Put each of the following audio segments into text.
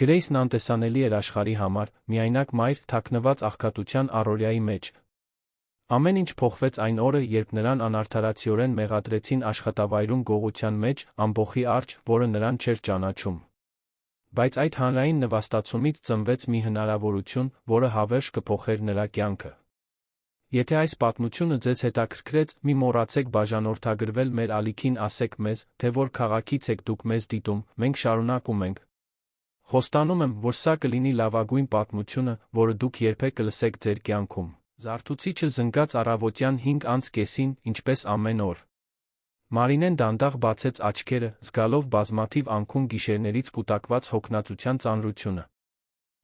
Գրեյսն անտեսանելի էր աշխարհի համար, միայնակ մայր թաքնված աղքատության առօրյայի մեջ։ Ամեն ինչ փոխվեց այն օրը, երբ նրան անարդարացիորեն մեղադրեցին աշխատավայրում գողության մեջ, ամբոխի արջ, որը նրան չէր ճանաչում։ Բայց այդ հանրային նվաստացումից ծնվեց մի հնարավորություն, որը հավերժ կփոխեր նրա կյանքը։ Եթե այս պատմությունը ձեզ հետաքրքրեց, մի մոռացեք բաժանորդագրվել մեր ալիքին, ասեք մեզ, թե որ քաղաքից եք դուք մեզ դիտում, մենք շարունակում ենք։ Խոստանում եմ, որ սա կլինի լավագույն պատմությունը, որը դուք երբեք կլսեք ձեր կյանքում։ Զարթուցիչը զնգաց առավոտյան 5:30-ին, ինչպես ամեն օր։ Մարինեն դանդաղ բացեց աչքերը, զգալով բազմաթիվ անքուն գիշերներից կուտակված հոգնածության ծանրությունը։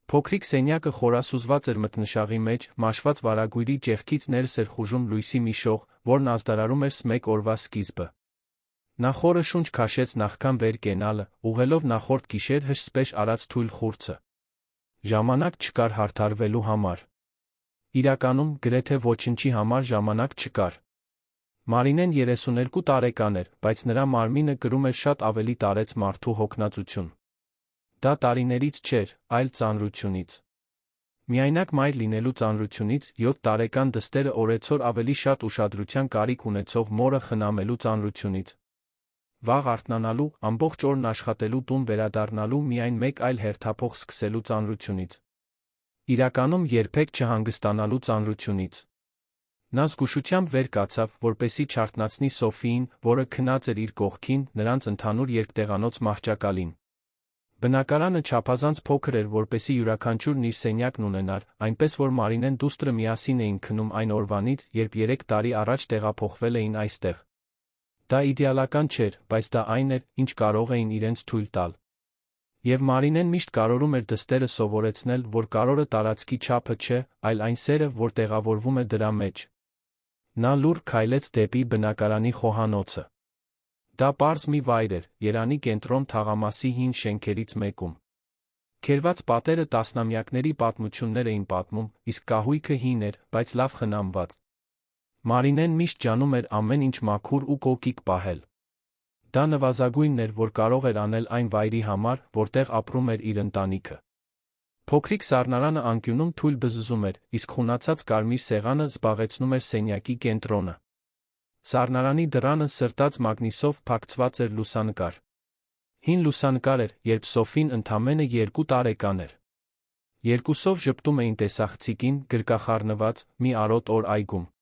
Փոքրիկ սենյակը խորասուզված էր մթնշաղի մեջ, մաշված վարագույրի ճեղքից ներս էր խուժում լույսի մի շող, որն ազդարարում էր մեկ օրվա սկիզբը։ Նա խորը շունչ քաշեց նախքան վեր կենալը, ուղղելով նախորդ գիշեր հսպեշ արած թույլ խուրձը։ Ժամանակ չկար հարթարվելու համար։ Իրականում, գրեթե ոչնչի համար ժամանակ չկար։ Մարինեն 32 տարեկան էր, բայց նրա մարմինը կրում էր շատ ավելի տարեց մարդու հոգնածություն։ Դա տարիներից չէր, այլ ծանրությունից։ Միայնակ մայր լինելու ծանրությունից, 7 տարեկան դստերը օրեցօր ավելի շատ ուշադրության կարիք ունեցող մորը խնամելու ծանրությունից։ Վաղ արթնանալու, ամբողջ օրն աշխատելու տուն վերադառնալու միայն մեկ այլ հերթափոխ սկսելու ծանրությունից։ Իրականում երբեք չհանգստանալու ծանրությունից։ Նա զգուշությամբ վեր կացավ, որպեսզի չարթնացնի Սոֆիին, որը քնած էր իր կողքին, նրանց ընդհանուր երկտեղանոց մահճակալին։ Բնակարանը չափազանց փոքր էր, որպեսզի յուրաքանչյուրն իր սենյակն ունենար, այնպես որ Մարինեն դուստրը միասին էին քնում այն օրվանից, երբ 3 տարի առաջ տեղափոխվել էին այստեղ։ Դա իդեալական չէր, բայց դա այն էր, ինչ կարող էին իրենց թույլ տալ։ Եվ Մարինեն միշտ կարողում էր դստերը սովորեցնել, որ կարորը տարածքի չափը չէ, այլ այն սերը, որ տեղավորվում է դրա մեջ։ Նա լուռ քայլեց դեպի բնակարանի խոհանոցը։ Դա պարզ մի վայր էր, Երանի կենտրոն թաղամասի հին շենքերից մեկում։ Քերված պատերը տասնամյակների պատմություններ էին պատմում, իսկ կահույքը հին էր, բայց լավ խնամված։ Մարինեն միշտ ջանում էր ամեն ինչ մաքուր ու կոկիկ պահել։ Դա նվազագույնն էր, որ կարող էր անել այն վայրի համար, որտեղ ապրում էր իր ընտանիքը։ Փոքրիկ սառնարանը անկյունում թույլ բզզում էր, իսկ խունացած կարմիր սեղանը զբաղեցնում էր սենյակի կենտրոնը։ Սառնարանի դռանը սրտած մագնիսով փակցված էր լուսանկար։ Հին լուսանկար էր, երբ Սոֆին ընդամենը 2 տարեկան էր։ Երկուսով ժպտում էին տեսախցիկին, գրկախառնված, մի արոտ օր այգում։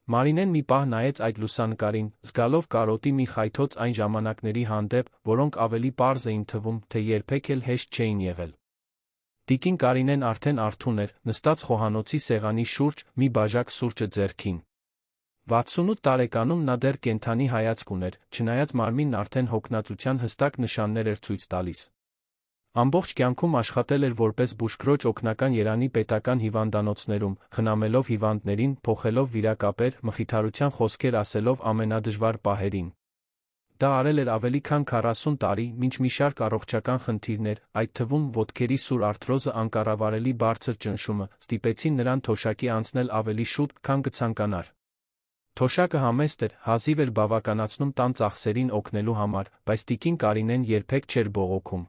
Մարինեն մի պահ նայեց այդ լուսանկարին, զգալով կարոտի մի խայթոց այն ժամանակների հանդեպ, որոնք ավելի պարզ էին թվում, թե երբեք էլ հեշտ չէին եղել։ Տիկին Կարինեն արդեն արթուն էր, նստած խոհանոցի սեղանի շուրջ, մի բաժակ սուրճը ձեռքին։ 68 տարեկանում նա դեռ կենդանի հայացք ուներ, չնայած մարմինն արդեն հոգնածության հստակ նշաններ էր ցույց տալիս։ Ամբողջ կյանքում աշխատել էր որպես բուժքրոջ օգնական Երանի պետական հիվանդանոցներում, խնամելով հիվանդներին, փոխելով վիրակապեր, մխիթարության խոսքեր ասելով ամենադժվար պահերին։ Դա արել էր ավելի քան 40 տարի, մինչ մի շարք առողջական խնդիրներ, այդ թվում ոտքերի սուր արթրոզը, անկառավարելի բարձր ճնշումը, ստիպեցին նրան թոշակի անցնել ավելի շուտ, քան կցանկանար։ Թոշակը համեստ էր, հազիվ էր բավականացնում տան ծախսերին օգնելու համար, բայց տիկին Կարինեն երբեք չէր բողոքում։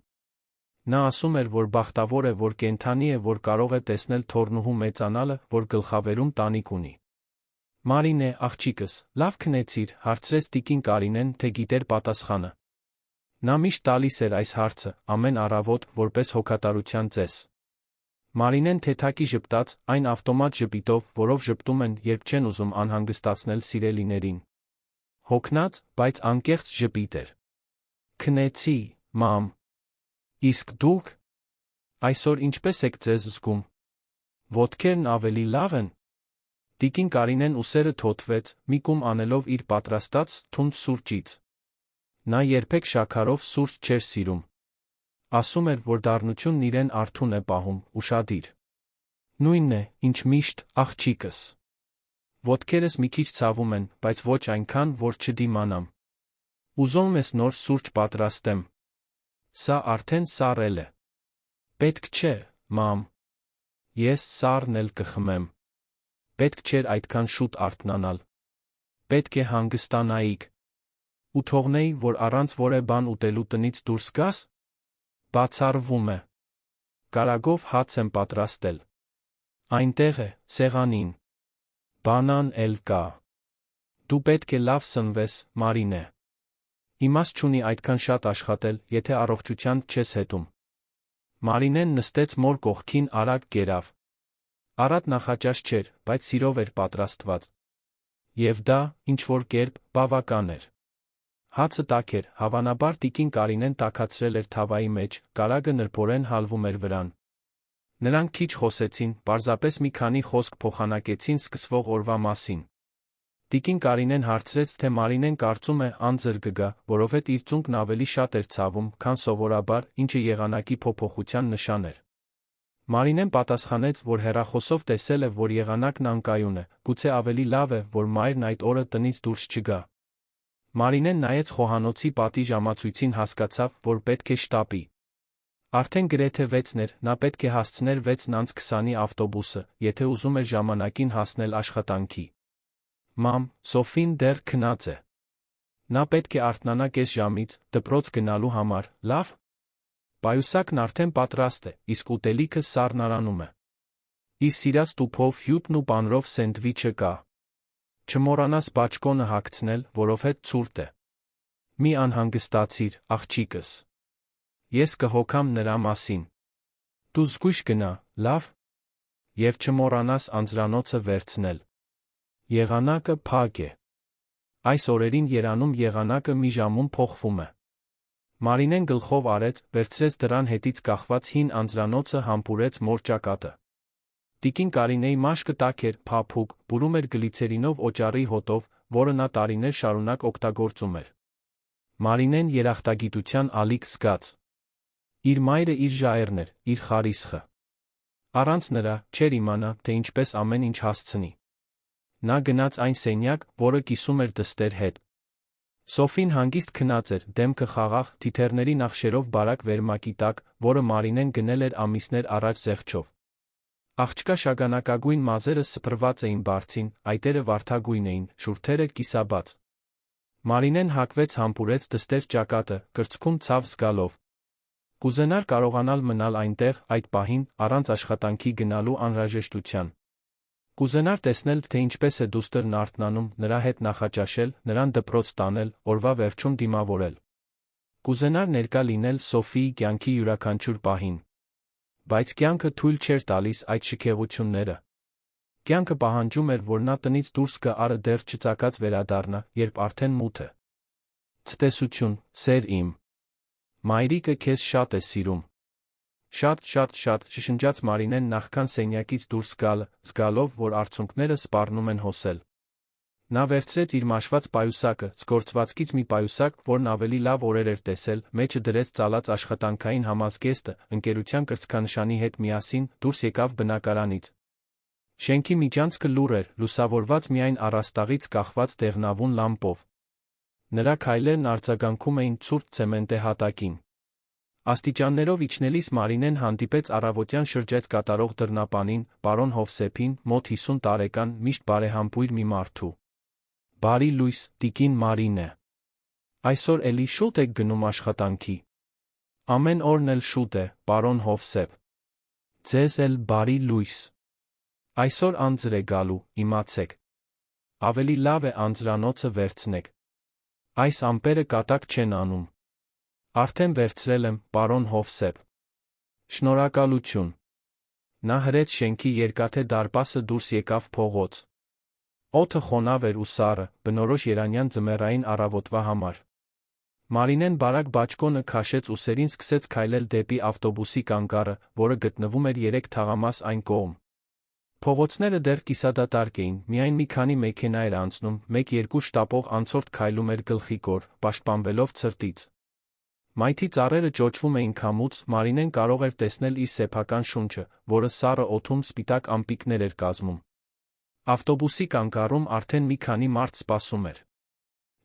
Նա ասում էր, որ բախտավոր է, որ կենդանի է, որ կարող է տեսնել թոռնուհու մեծանալը, որ գլխավերում տանիք ունի։ Մարինե, աղջիկս, լավ քնեցիր, հարցրեց տիկին Կարինեն, թե գիտեր պատասխանը։ Նա միշտ տալիս էր այս հարցը, ամեն առավոտ, որպես հոգատարության ծես։ Մարինեն թեթակի ժպտաց, այն ավտոմատ ժպիտով, որով ժպտում են, երբ չեն ուզում անհանգստացնել սիրելիներին։ Հոգնած, բայց անկեղծ ժպիտ էր։ Քնեցի, մամ։ Իսկ դուք այսօր ինչպես եք ձեզ զգում։ Ոտքերն ավելի լավ են։ Տիկին Կարինեն ուսերը թոթվեց, մի կում անելով իր պատրաստած թունդ սուրճից։ Նա երբեք շաքարով սուրճ չէր սիրում։ Ասում էր, որ դառնությունն իրեն արթուն է պահում, ուշադիր։ Նույնն է, ինչ միշտ, աղջիկս։ Ոտքերս մի քիչ ցավում են, բայց ոչ այնքան, որ չդիմանամ։ Ուզում ես նոր սուրճ պատրաստեմ։ Սա արդեն սառել է։ Պետք չէ, մամ։ Ես սառն էլ կխմեմ։ Պետք չէր այդքան շուտ արթնանալ։ Պետք է հանգստանայիք։ Ու թողնեի, որ առանց որևէ բան ուտելու տնից դուրս գաս։ Բացառվում է։ կարագով հաց եմ պատրաստել։ Այնտեղ է, սեղանին։ Բանան էլ կա։ Դու պետք է լավ սնվես, Մարինե։ Իմաստ չունի այդքան շատ աշխատել, եթե առողջությանդ չես հետում։ Մարինեն նստեց մոր կողքին, արագ կերավ։ Առատ նախաճաշ չէր, բայց սիրով էր պատրաստված։ Եվ դա, ինչ-որ կերպ, բավական էր։ Հացը տաք էր, հավանաբար տիկին Կարինեն տաքացրել էր թավայի մեջ, կարագը նրբորեն հալվում էր վրան։ Նրանք քիչ խոսեցին, պարզապես մի քանի խոսք փոխանակեցին սկսվող օրվա մասին։ Տիկին Կարինեն հարցրեց, թե Մարինեն կարծում է անձր կգա, որովհետև իր ծունկն ավելի շատ էր ցավում, քան սովորաբար, ինչը եղանակի փոփոխության նշան էր։ Մարինեն պատասխանեց, որ հեռախոսով տեսել է, որ եղանակն անկայուն է, գուցե ավելի լավ է, որ մայրն այդ օրը տնից դուրս չգա։ Մարինեն նայեց խոհանոցի պատի ժամացույցին, հասկացավ, որ պետք է շտապի։ Արդեն գրեթե 6-ն էր, նա պետք է հասցներ 6:20-ի ավտոբուսը, եթե ուզում էր ժամանակին հասնել աշխատանքի։ Մամ, Սոֆին դեռ քնած է։ Նա պետք է արթնանա կես ժամից, դպրոց գնալու համար, լավ։ Պայուսակն արդեն պատրաստ է, իսկ ուտելիքը սառնարանում է։ Իր սիրած տուփով, հյութն ու պանրով սենդվիչը կա։ Չմոռանաս բաճկոնը հագցնել, որովհետև ցուրտ է։ Մի անհանգստացիր, աղջիկս։ Ես կհոգամ նրա մասին։ Դու զգույշ գնա, լավ։ Եվ չմոռանաս անձրանոցը վերցնել։ Եղանակը փակ է։ Այս օրերին Երանում եղանակը մի ժամում փոխվում է։ Մարինեն գլխով արեց, վերցրեց դռան հետից կախված հին անձրանոցը, համբուրեց մոր ճակատը։ Տիկին Կարինեի մաշկը տաք էր, փափուկ, բուրում էր գլիցերինով օճառի հոտով, որը նա տարիներ շարունակ օգտագործում էր։ Մարինեն երախտագիտության ալիք զգաց։ Իր մայրը իր ժաերն էր, իր խարիսխը։ Առանց նրա չէր իմանա, թե ինչպես ամեն ինչ հասցնի։ Նա գնաց այն սենյակ, որը կիսում էր դստեր հետ։ Սոֆին հանգիստ քնած էր, դեմքը խաղաղ, թիթեռների նախշերով բարակ վերմակի տակ, որը Մարինեն գնել էր ամիսներ առաջ զեղչով։ Աղջկա շագանակագույն մազերը սփռված էին բարձին, այտերը վարդագույն էին, շուրթերը կիսաբաց։ Մարինեն հագվեց, համբուրեց դստեր ճակատը, կրծքում ցավ զգալով։ Կուզենար կարողանալ մնալ այնտեղ, այդ պահին, առանց աշխատանքի գնալու անհրաժեշտության։ Կուզենար տեսնել, թե ինչպես է դուստրն արթնանում, նրա հետ նախաճաշել, նրան դպրոց տանել, օրվա վերջում դիմավորել։ Կուզենար ներկա լինել Սոֆիի կյանքի յուրաքանչյուր պահին։ Բայց կյանքը թույլ չէր տալիս այդ շքեղությունները։ Կյանքը պահանջում էր, որ նա տնից դուրս գա, արը դեռ չծակած վերադառնա, երբ արդեն մութ է։ Ցտեսություն, սեր իմ։ Մայրիկը քեզ շատ է սիրում։ Շատ, շշնջաց Մարինեն նախքան սենյակից դուրս գալը, զգալով, որ արցունքները սպառնում են հոսել։ Նա վերցրեց իր մաշված պայուսակը, զգործվածքից մի պայուսակ, որն ավելի լավ օրեր էր տեսել, մեջը դրեց ծալած աշխատանքային համազգեստը, ընկերության կրծքանշանի հետ միասին, դուրս եկավ բնակարանից։ Շենքի միջանցքը լուռ էր, լուսավորված միայն առաստաղից կախված դեղնավուն լամպով։ Նրա քայլերն արձագանքում էին ցուրտ ցեմենտե հատակին։ Աստիճաններով իջնելիս Մարինեն հանդիպեց առավոտյան շրջայց կատարող դռնապանին, պարոն Հովսեփին, մոտ 50 տարեկան, միշտ բարեհամբույր մի մարդու։ Բարի լույս, տիկին Մարինե։ Այսօր էլի շուտ եք գնում աշխատանքի։ Ամեն օրն էլ շուտ է, պարոն Հովսեփ։ Ձեզ էլ բարի լույս։ Այսօր անձր է գալու, իմացեք։ Ավելի լավ է անձրանոցը վերցնեք։ Այս ամպերը կատակ չեն անում։ Արդեն վերցրել եմ, պարոն Հովսեփ։ Շնորհակալություն։ Նա հրեց շենքի երկաթե դարպասը, դուրս եկավ փողոց։ Օդը խոնավ էր ու սառը, բնորոշ երանյան ձմեռային առավոտվա համար։ Մարինեն բարակ բաճկոնը քաշեց ուսերին, սկսեց քայլել դեպի ավտոբուսի կանգառը, որը գտնվում էր 3 թաղամաս այն կողմ։ Փողոցները դեռ կիսադատարկ էին, միայն մի քանի մեքենա էր անցնում, 1-2 շտապող անցորդ քայլում էր գլխի կոր, պաշտպանվելով ցրտից։ Մայթի ծառերը ճոճվում էին քամուց, Մարինեն կարող էր տեսնել իր սեփական շունչը, որը սառը օդում սպիտակ ամպիկներ էր կազմում։ Ավտոբուսի կանգառում արդեն մի քանի մարդ սպասում էր։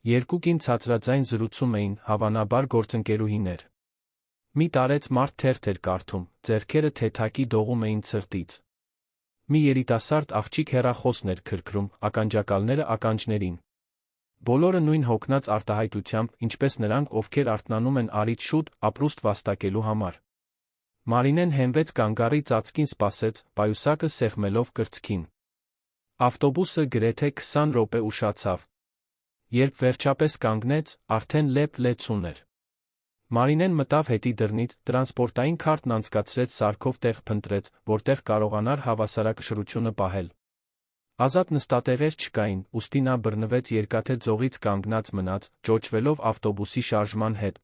Երկու կին ցածրաձայն զրուցում էին, հավանաբար գործընկերուհիներ։ Մի տարեց մարդ թերթ էր կարդում, ձեռքերը թեթակի դողում էին ցրտից։ Մի երիտասարդ աղջիկ հեռախոսն էր քրքրում, ականջակալները ականջներին։ Բոլորը նույն հոգնած արտահայտությամբ, ինչպես նրանք, ովքեր արթնանում են արից շուտ, ապրուստ վաստակելու համար։ Մարինեն հենվեց կանգառի ծածկին սպասեց, պայուսակը սեղմելով կրծքին։ Ավտոբուսը գրեթե 20 րոպե ուշացավ։ Երբ վերջապես կանգնեց, արդեն լեփ-լեցուն էր։ Մարինեն մտավ հետի դռնից, տրանսպորտային քարտն անցկացրեց սարքով տեղ փնտրեց, որտեղ կարողանար հավասարակշռությունը պահել։ Ազատ նստատեղեր չկային, ուստի նա բռնվեց երկաթե ձողից կանգնած մնաց, ճոճվելով ավտոբուսի շարժման հետ։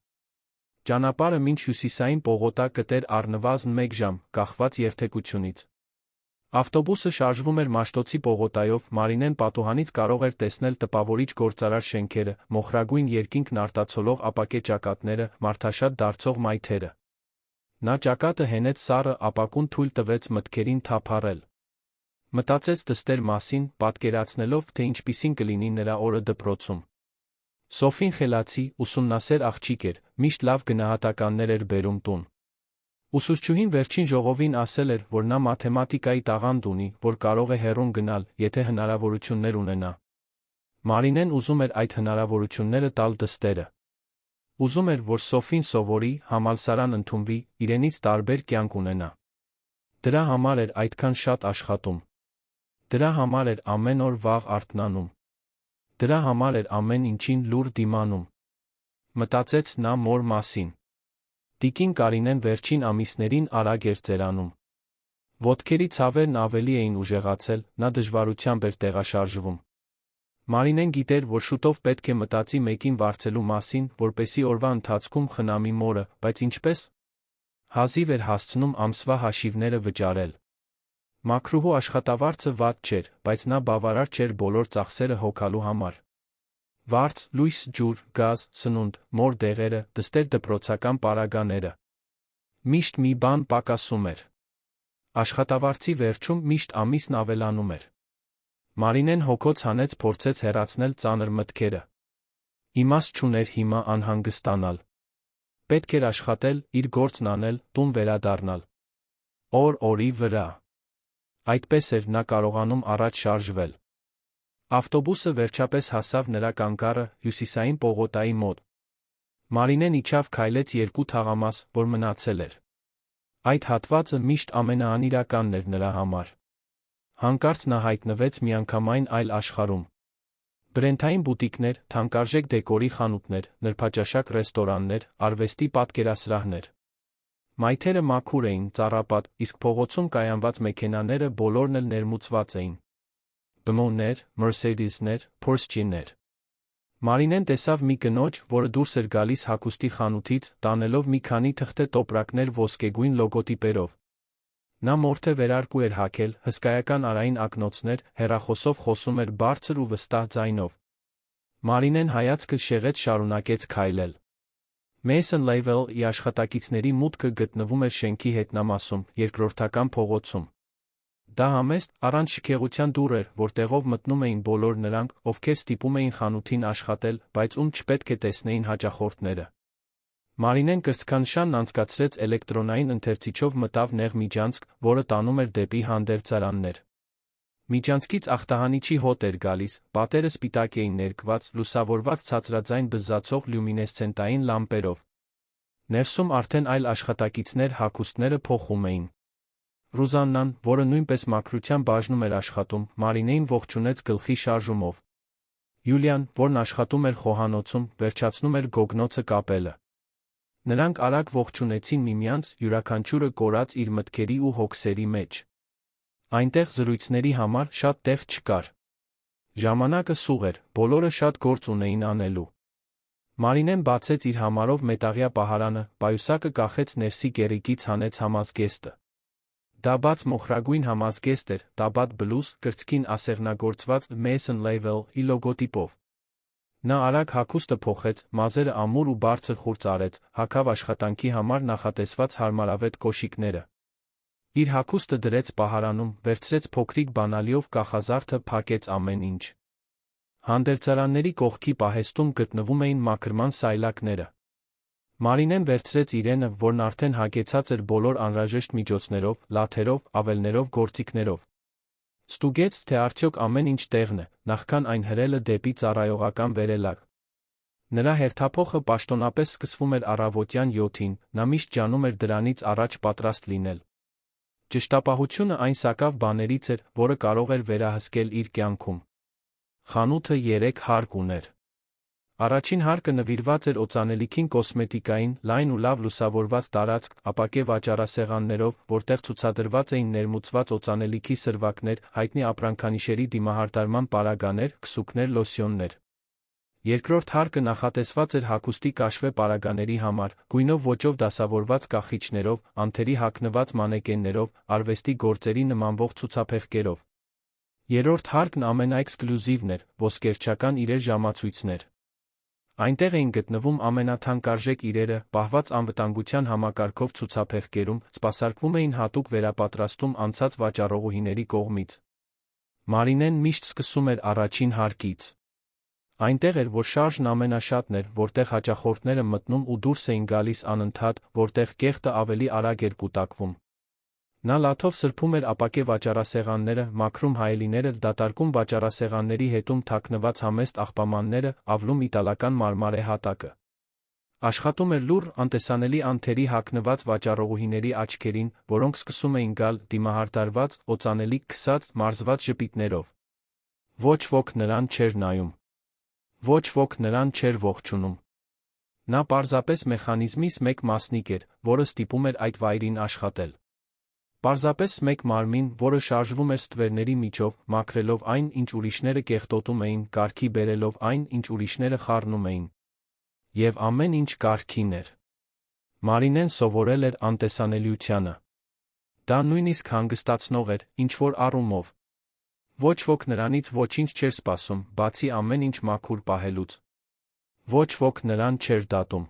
Ճանապարհը մինչ հյուսիսային պողոտա կտեր առնվազն 1 ժամ, կախված երթևեկությունից։ Ավտոբուսը շարժվում էր Մաշտոցի պողոտայով, Մարինեն պատուհանից կարող էր տեսնել տպավորիչ գործարար շենքերը, մոխրագույն երկինքն արտացոլող ապակե ճակատները, մարդաշատ դարձող մայթերը։ Նա ճակատը հենեց սառը ապակուն թույլ տվեց մտքերին թափառել։ Մտածեց դստեր մասին, պատկերացնելով, թե ինչպիսին կլինի նրա օրը դպրոցում։ Սոֆին խելացի, ուսումնասեր աղջիկ էր, միշտ լավ գնահատականներ էր բերում տուն։ Ուսուցչուհին վերջին ժողովին ասել էր, որ նա մաթեմատիկայի տաղանդ ունի, որ կարող է հեռուն գնալ, եթե հնարավորություններ ունենա։ Մարինեն ուզում էր այդ հնարավորությունները տալ դստերը։ Ուզում էր, որ Սոֆին սովորի, համալսարան ընդունվի, իրենից տարբեր կյանք ունենա։ Դրա համար էր այդքան շատ աշխատում։ Դրա համար էր ամեն օր վաղ արթնանում։ Դրա համար էր ամեն ինչին լուր դիմանում։ Մտածեց նա մոր մասին։ Տիկին Կարինեն վերջին ամիսներին արագ էր ծերանում։ Ոտքերի ցավերն ավելի էին ուժեղացել, նա դժվարությամբ էր տեղաշարժվում։ Մարինեն գիտեր, որ շուտով պետք է մտածի մեկին վարձելու մասին, որպեսզի օրվա ընթացքում խնամի մորը, բայց ինչպես։ Հազիվ էր հասցնում ամսվա հաշիվները վճարել։ Մաքրուհու աշխատավարձը վատ չէր, բայց նա բավարար չէր բոլոր ծախսերը հոգալու համար։ Վարձ, լույս, ջուր, գազ, սնունդ, մոր դեղերը, դստեր դպրոցական պարագաները։ Միշտ մի բան պակասում էր։ Աշխատավարձի վերջում միշտ ամիսն ավելանում էր։ Մարինեն հոգոց հանեց փորձեց հեռացնել ծանր մտքերը։ Իմաստ չուներ հիմա անհանգստանալ։ Պետք էր աշխատել, իր գործն անել, տուն վերադառնալ։ Օր-օրի վրա։ Այդպես էր նա կարողանում առաջ շարժվել։ Ավտոբուսը վերջապես հասավ նրա կանգառը, հյուսիսային պողոտայի մոտ։ Մարինեն իջավ քայլեց 2 թաղամաս, որ մնացել էր։ Այդ հատվածը միշտ ամենաանիրականն էր նրա համար։ Հանկարծ նա հայտնվեց միանգամայն այլ աշխարհում։ Բրենդային բուտիկներ, թանկարժեք դեկորի խանութներ, նրբաճաշակ ռեստորաններ, արվեստի պատկերասրահներ։ Մայթերը մաքուր էին, ծառապատ, իսկ փողոցում կայանված մեքենաները բոլորն էլ ներմուծված էին։ BMW-ներ, Mercedes-ներ, Porsche-ներ։ Մարինեն տեսավ մի կնոջ, որը դուրս էր գալիս հագուստի խանութից, տանելով մի քանի թղթե տոպրակներ ոսկեգույն լոգոտիպերով։ Նա մորթե վերարկու էր հագել, հսկայական արային ակնոցներ, հեռախոսով խոսում էր բարձր ու վստահ ձայնով։ Մարինեն հայացքը շեղեց շարունակեց քայլել։ Mason Level-ի աշխատակիցների մուտքը գտնվում էր շենքի հետնամասում, երկրորդական փողոցում։ Դա համեստ, առանց շքեղության դուռ էր, որտեղով մտնում էին բոլոր նրանք, ովքեր ստիպում էին խանութին աշխատել, բայց ում չպետք է տեսնեին հաճախորդները։ Մարինեն կրծքանշանն անցկացրեց էլեկտրոնային ընթերցիչով մտավ նեղ միջանցք, որը տանում էր դեպի հանդերձարաններ։ Միջանցքից ախտահանիչի հոտ էր գալիս, պատերը սպիտակ էին ներկված, լուսավորված ցածրաձայն բզզացող լյումինեսցենտային լամպերով։ Ներսում արդեն այլ աշխատակիցներ հագուստները փոխում էին։ Ռուզաննան, որը նույնպես մաքրության բաժնում էր աշխատում, Մարինեին ողջունեց գլխի շարժումով։ Յուլիան, որն աշխատում էր խոհանոցում, վերջացնում էր գոգնոցը կապելը։ Նրանք արագ ողջունեցին միմյանց, յուրաքանչյուրը կորած իր մտքերի ու հոգսերի մեջ։ Այնտեղ զրույցների համար շատ տեղ չկար։ Ժամանակը սուղ էր, բոլորը շատ գործ ունեին անելու։ Մարինեն բացեց իր համարով մետաղյա պահարանը, պայուսակը կախեց ներսի կեռիկից հանեց համազգեստը։ Դա բաց մոխրագույն համազգեստ էր, տաբատ բլուզ, կրծքին ասեղնագործված Mason Level-ի լոգոտիպով։ Նա արագ հագուստը փոխեց, մազերը ամուր ու բարձր խուրձ արեց, հագավ աշխատանքի համար նախատեսված հարմարավետ կոշիկները։ Իր հագուստը դրեց պահարանում, վերցրեց փոքրիկ բանալիով կախազարդը, փակեց ամեն ինչ։ Հանդերձարանների կողքի պահեստում գտնվում էին մաքրման սայլակները։ Մարինեն վերցրեց իրենը, որն արդեն հագեցած էր բոլոր անհրաժեշտ միջոցներով, լաթերով, ավելներով, գործիքներով։ Ստուգեց, թե արդյոք ամեն ինչ տեղն է, նախքան այն հրելը դեպի ծառայողական վերելակ։ Նրա հերթափոխը պաշտոնապես սկսվում էր առավոտյան 7-ին, նա միշտ ջանում էր դրանից առաջ պատրաստ լինել։ Ճշտապահությունը այն սակավ բաներից էր, որը կարող էր վերահսկել իր կյանքում։ Խանութը 3 հարկ ուներ։ Առաջին հարկը նվիրված էր օծանելիքին, կոսմետիկային, լայն ու լավ լուսավորված տարածք, ապակե վաճառասեղաններով, որտեղ ցուցադրված էին ներմուծված օծանելիքի սրվակներ, հայտնի ապրանքանիշերի դիմահարդարման պարագաներ, քսուկներ, լոսյոններ։ Երկրորդ հարկը նախատեսված էր հագուստի կաշվե պարագաների համար, գույնով ոճով դասավորված կախիչներով, անթերի հագնված մանեկեններով, արվեստի գործերի նմանվող ցուցափեղկերով։ Երրորդ հարկն ամենաէքսկլյուզիվն էր՝ ոսկերչական իրեր, ժամացույցներ։ Այնտեղ էին գտնվում ամենաթանկարժեք իրերը, պահված անվտանգության համակարգով ցուցափեղկերում, սպասարկվում էին հատուկ վերապատրաստում անցած վաճառողուհիների կողմից։ Մարինեն միշտ սկսում էր առաջին հարկից։ Այնտեղ էր, որ շարժն ամենաշատն էր, որտեղ հաճախորդները մտնում ու դուրս էին գալիս անընդհատ, որտեղ կեղտը ավելի արագ էր կուտակվում։ Նա լաթով սրբում էր ապակե վաճառասեղանները, մաքրում հայելիները, դատարկում վաճառասեղանների հետում թաքնված համեստ աղբամանները, ավլում իտալական մարմարե հատակը։ Աշխատում էր լուռ, անտեսանելի անթերի հագնված վաճառողուհիների աչքերին, որոնք սկսում էին գալ, դիմահարդարված, օծանելիք քսած, մարզված ժպիտներով։ Ոչ ոք նրան չէր նայում։ Ոչ ոք նրան չէր ողջունում։ Նա պարզապես մեխանիզմից մեկ մասնիկ էր, որը ստիպում էր այդ վայրին աշխատել։ Պարզապես մեկ մարմին, որը շարժվում էր ստվերների միջով, մաքրելով այն, ինչ ուրիշները կեղտոտում էին, կարգի բերելով այն, ինչ ուրիշները խառնում էին։ Եվ ամեն ինչ կարգին էր։ Մարինեն սովորել էր անտեսանելիությանը։ Դա նույնիսկ հանգստացնող էր, ինչ-որ առումով։ Ոչ ոք նրանից ոչինչ չէր սպասում, բացի ամեն ինչ մաքուր պահելուց։ Ոչ ոք նրան չէր դատում։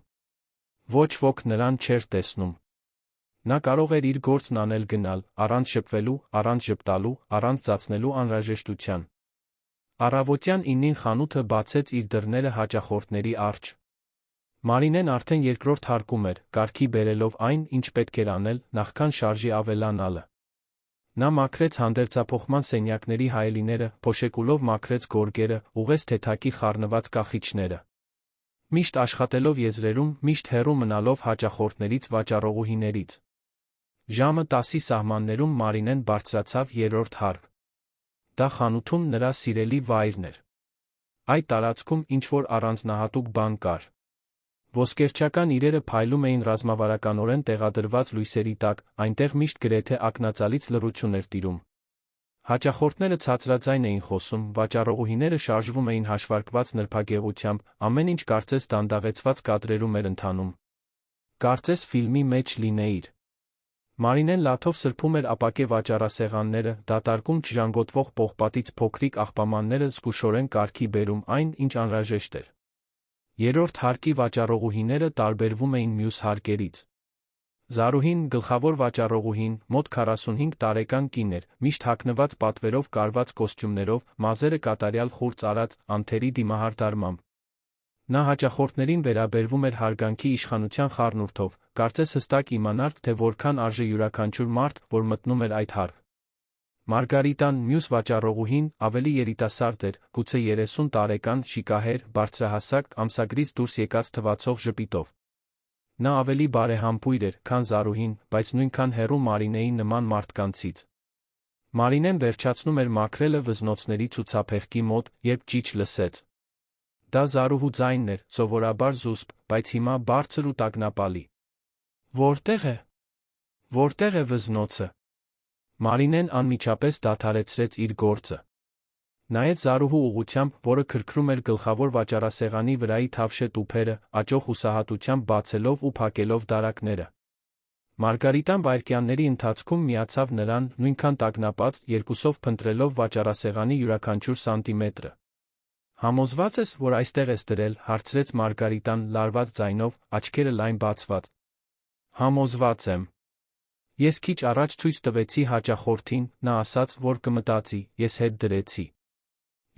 Ոչ ոք նրան չէր տեսնում։ Նա կարող էր իր գործն անել գնալ, առանց շփվելու, առանց ժպտալու, առանց ծածնելու անհրաժեշտության։ Առավոտյան 9-ին խանութը բացեց իր դռները հաճախորդների առջ։ Մարինեն արդեն երկրորդ հարկում էր, կարգի բերելով այն, ինչ պետք էր անել, նախքան շարժի ավելանալը։ Նա մաքրեց հանդերձափոխման սենյակների հայելիները, փոշեկուլով մաքրեց գորգերը, ուղղեց թեթակի խառնված կախիչները։ Միշտ աշխատելով եզրերում, միշտ հեռու մնալով հաճախորդներից, վաճառողուհիներից։ Ժամը 10-ի սահմաններում Մարինեն բարձրացավ երրորդ հարկ։ Դա խանութում նրա սիրելի վայրն էր։ Այդ տարածքում ինչ-որ առանձնահատուկ բան կար։ Ոսկերչական իրերը փայլում էին ռազմավարականորեն տեղադրված լույսերի տակ, այնտեղ միշտ գրեթե ակնածալից լռություն էր տիրում։ Հաճախորդները ցածրաձայն էին խոսում, վաճառողուհիները շարժվում էին հաշվարկված նրբագեղությամբ, ամեն ինչ կարծես դանդաղեցված կադրերում էր ընթանում։ Կարծես ֆիլմի մեջ լինեիր։ Մարինեն լաթով սրբում էր ապակե վաճառասեղանները, դատարկում չժանգոտվող պողպատից փոքրիկ աղբամանները, զգուշորեն կարգի բերում այն, ինչ անհրաժեշտ էր։ Երրորդ հարկի վաճառողուհիները տարբերվում էին մյուս հարկերից։ Զարուհին, գլխավոր վաճառողուհին, մոտ 45 տարեկան կին էր, միշտ հագնված պատվերով կարված կոստյումներով, մազերը կատարյալ խուրձ արած, անթերի դիմահարդարմամբ։ Նա հաճախորդներին վերաբերվում էր հարգանքի իշխանության խառնուրդով, կարծես հստակ իմանար, թե որքան արժե յուրաքանչյուր մարդ, որ մտնում էր այդ հարկ։ Մարգարիտան, մյուս վաճառողուհին, ավելի երիտասարդ էր, գուցե 30 տարեկան, շիկահեր, բարձրահասակ, ամսագրից դուրս եկած թվացող ժպիտով։ Նա ավելի բարեհամբույր էր, քան Զարուհին, բայց նույնքան հեռու Մարինեի նման մարդկանցից։ Մարինեն վերջացնում էր մաքրելը վզնոցների ցուցափեղկի մոտ, երբ ճիչ լսեց։ Դա Զարուհու ձայնն էր, սովորաբար զուսպ, բայց հիմա բարձր ու տագնապալի։ Որտե՞ղ է։ Որտե՞ղ է վզնոցը։ Մարինեն անմիջապես դադարեցրեց իր գործը։ Նայեց Զարուհու ուղղությամբ, որը քրքրում էր գլխավոր վաճառասեղանի վրայի թավշե տուփերը, աճող հուսահատությամբ բացելով ու փակելով դարակները։ Մարգարիտան վայրկյանների ընթացքում միացավ նրան, նույնքան տագնապած, երկուսով փնտրելով վաճառասեղանի յուրաքանչյուր սանտիմետրը։ Համոզված ես, որ այստեղ ես դրել, հարցրեց Մարգարիտան լարված ձայնով, աչքերը լայն բացված։ Համոզված եմ։ Ես քիչ առաջ ցույց տվեցի հաճախորդին, նա ասաց, որ կմտածի, ես հետ դրեցի։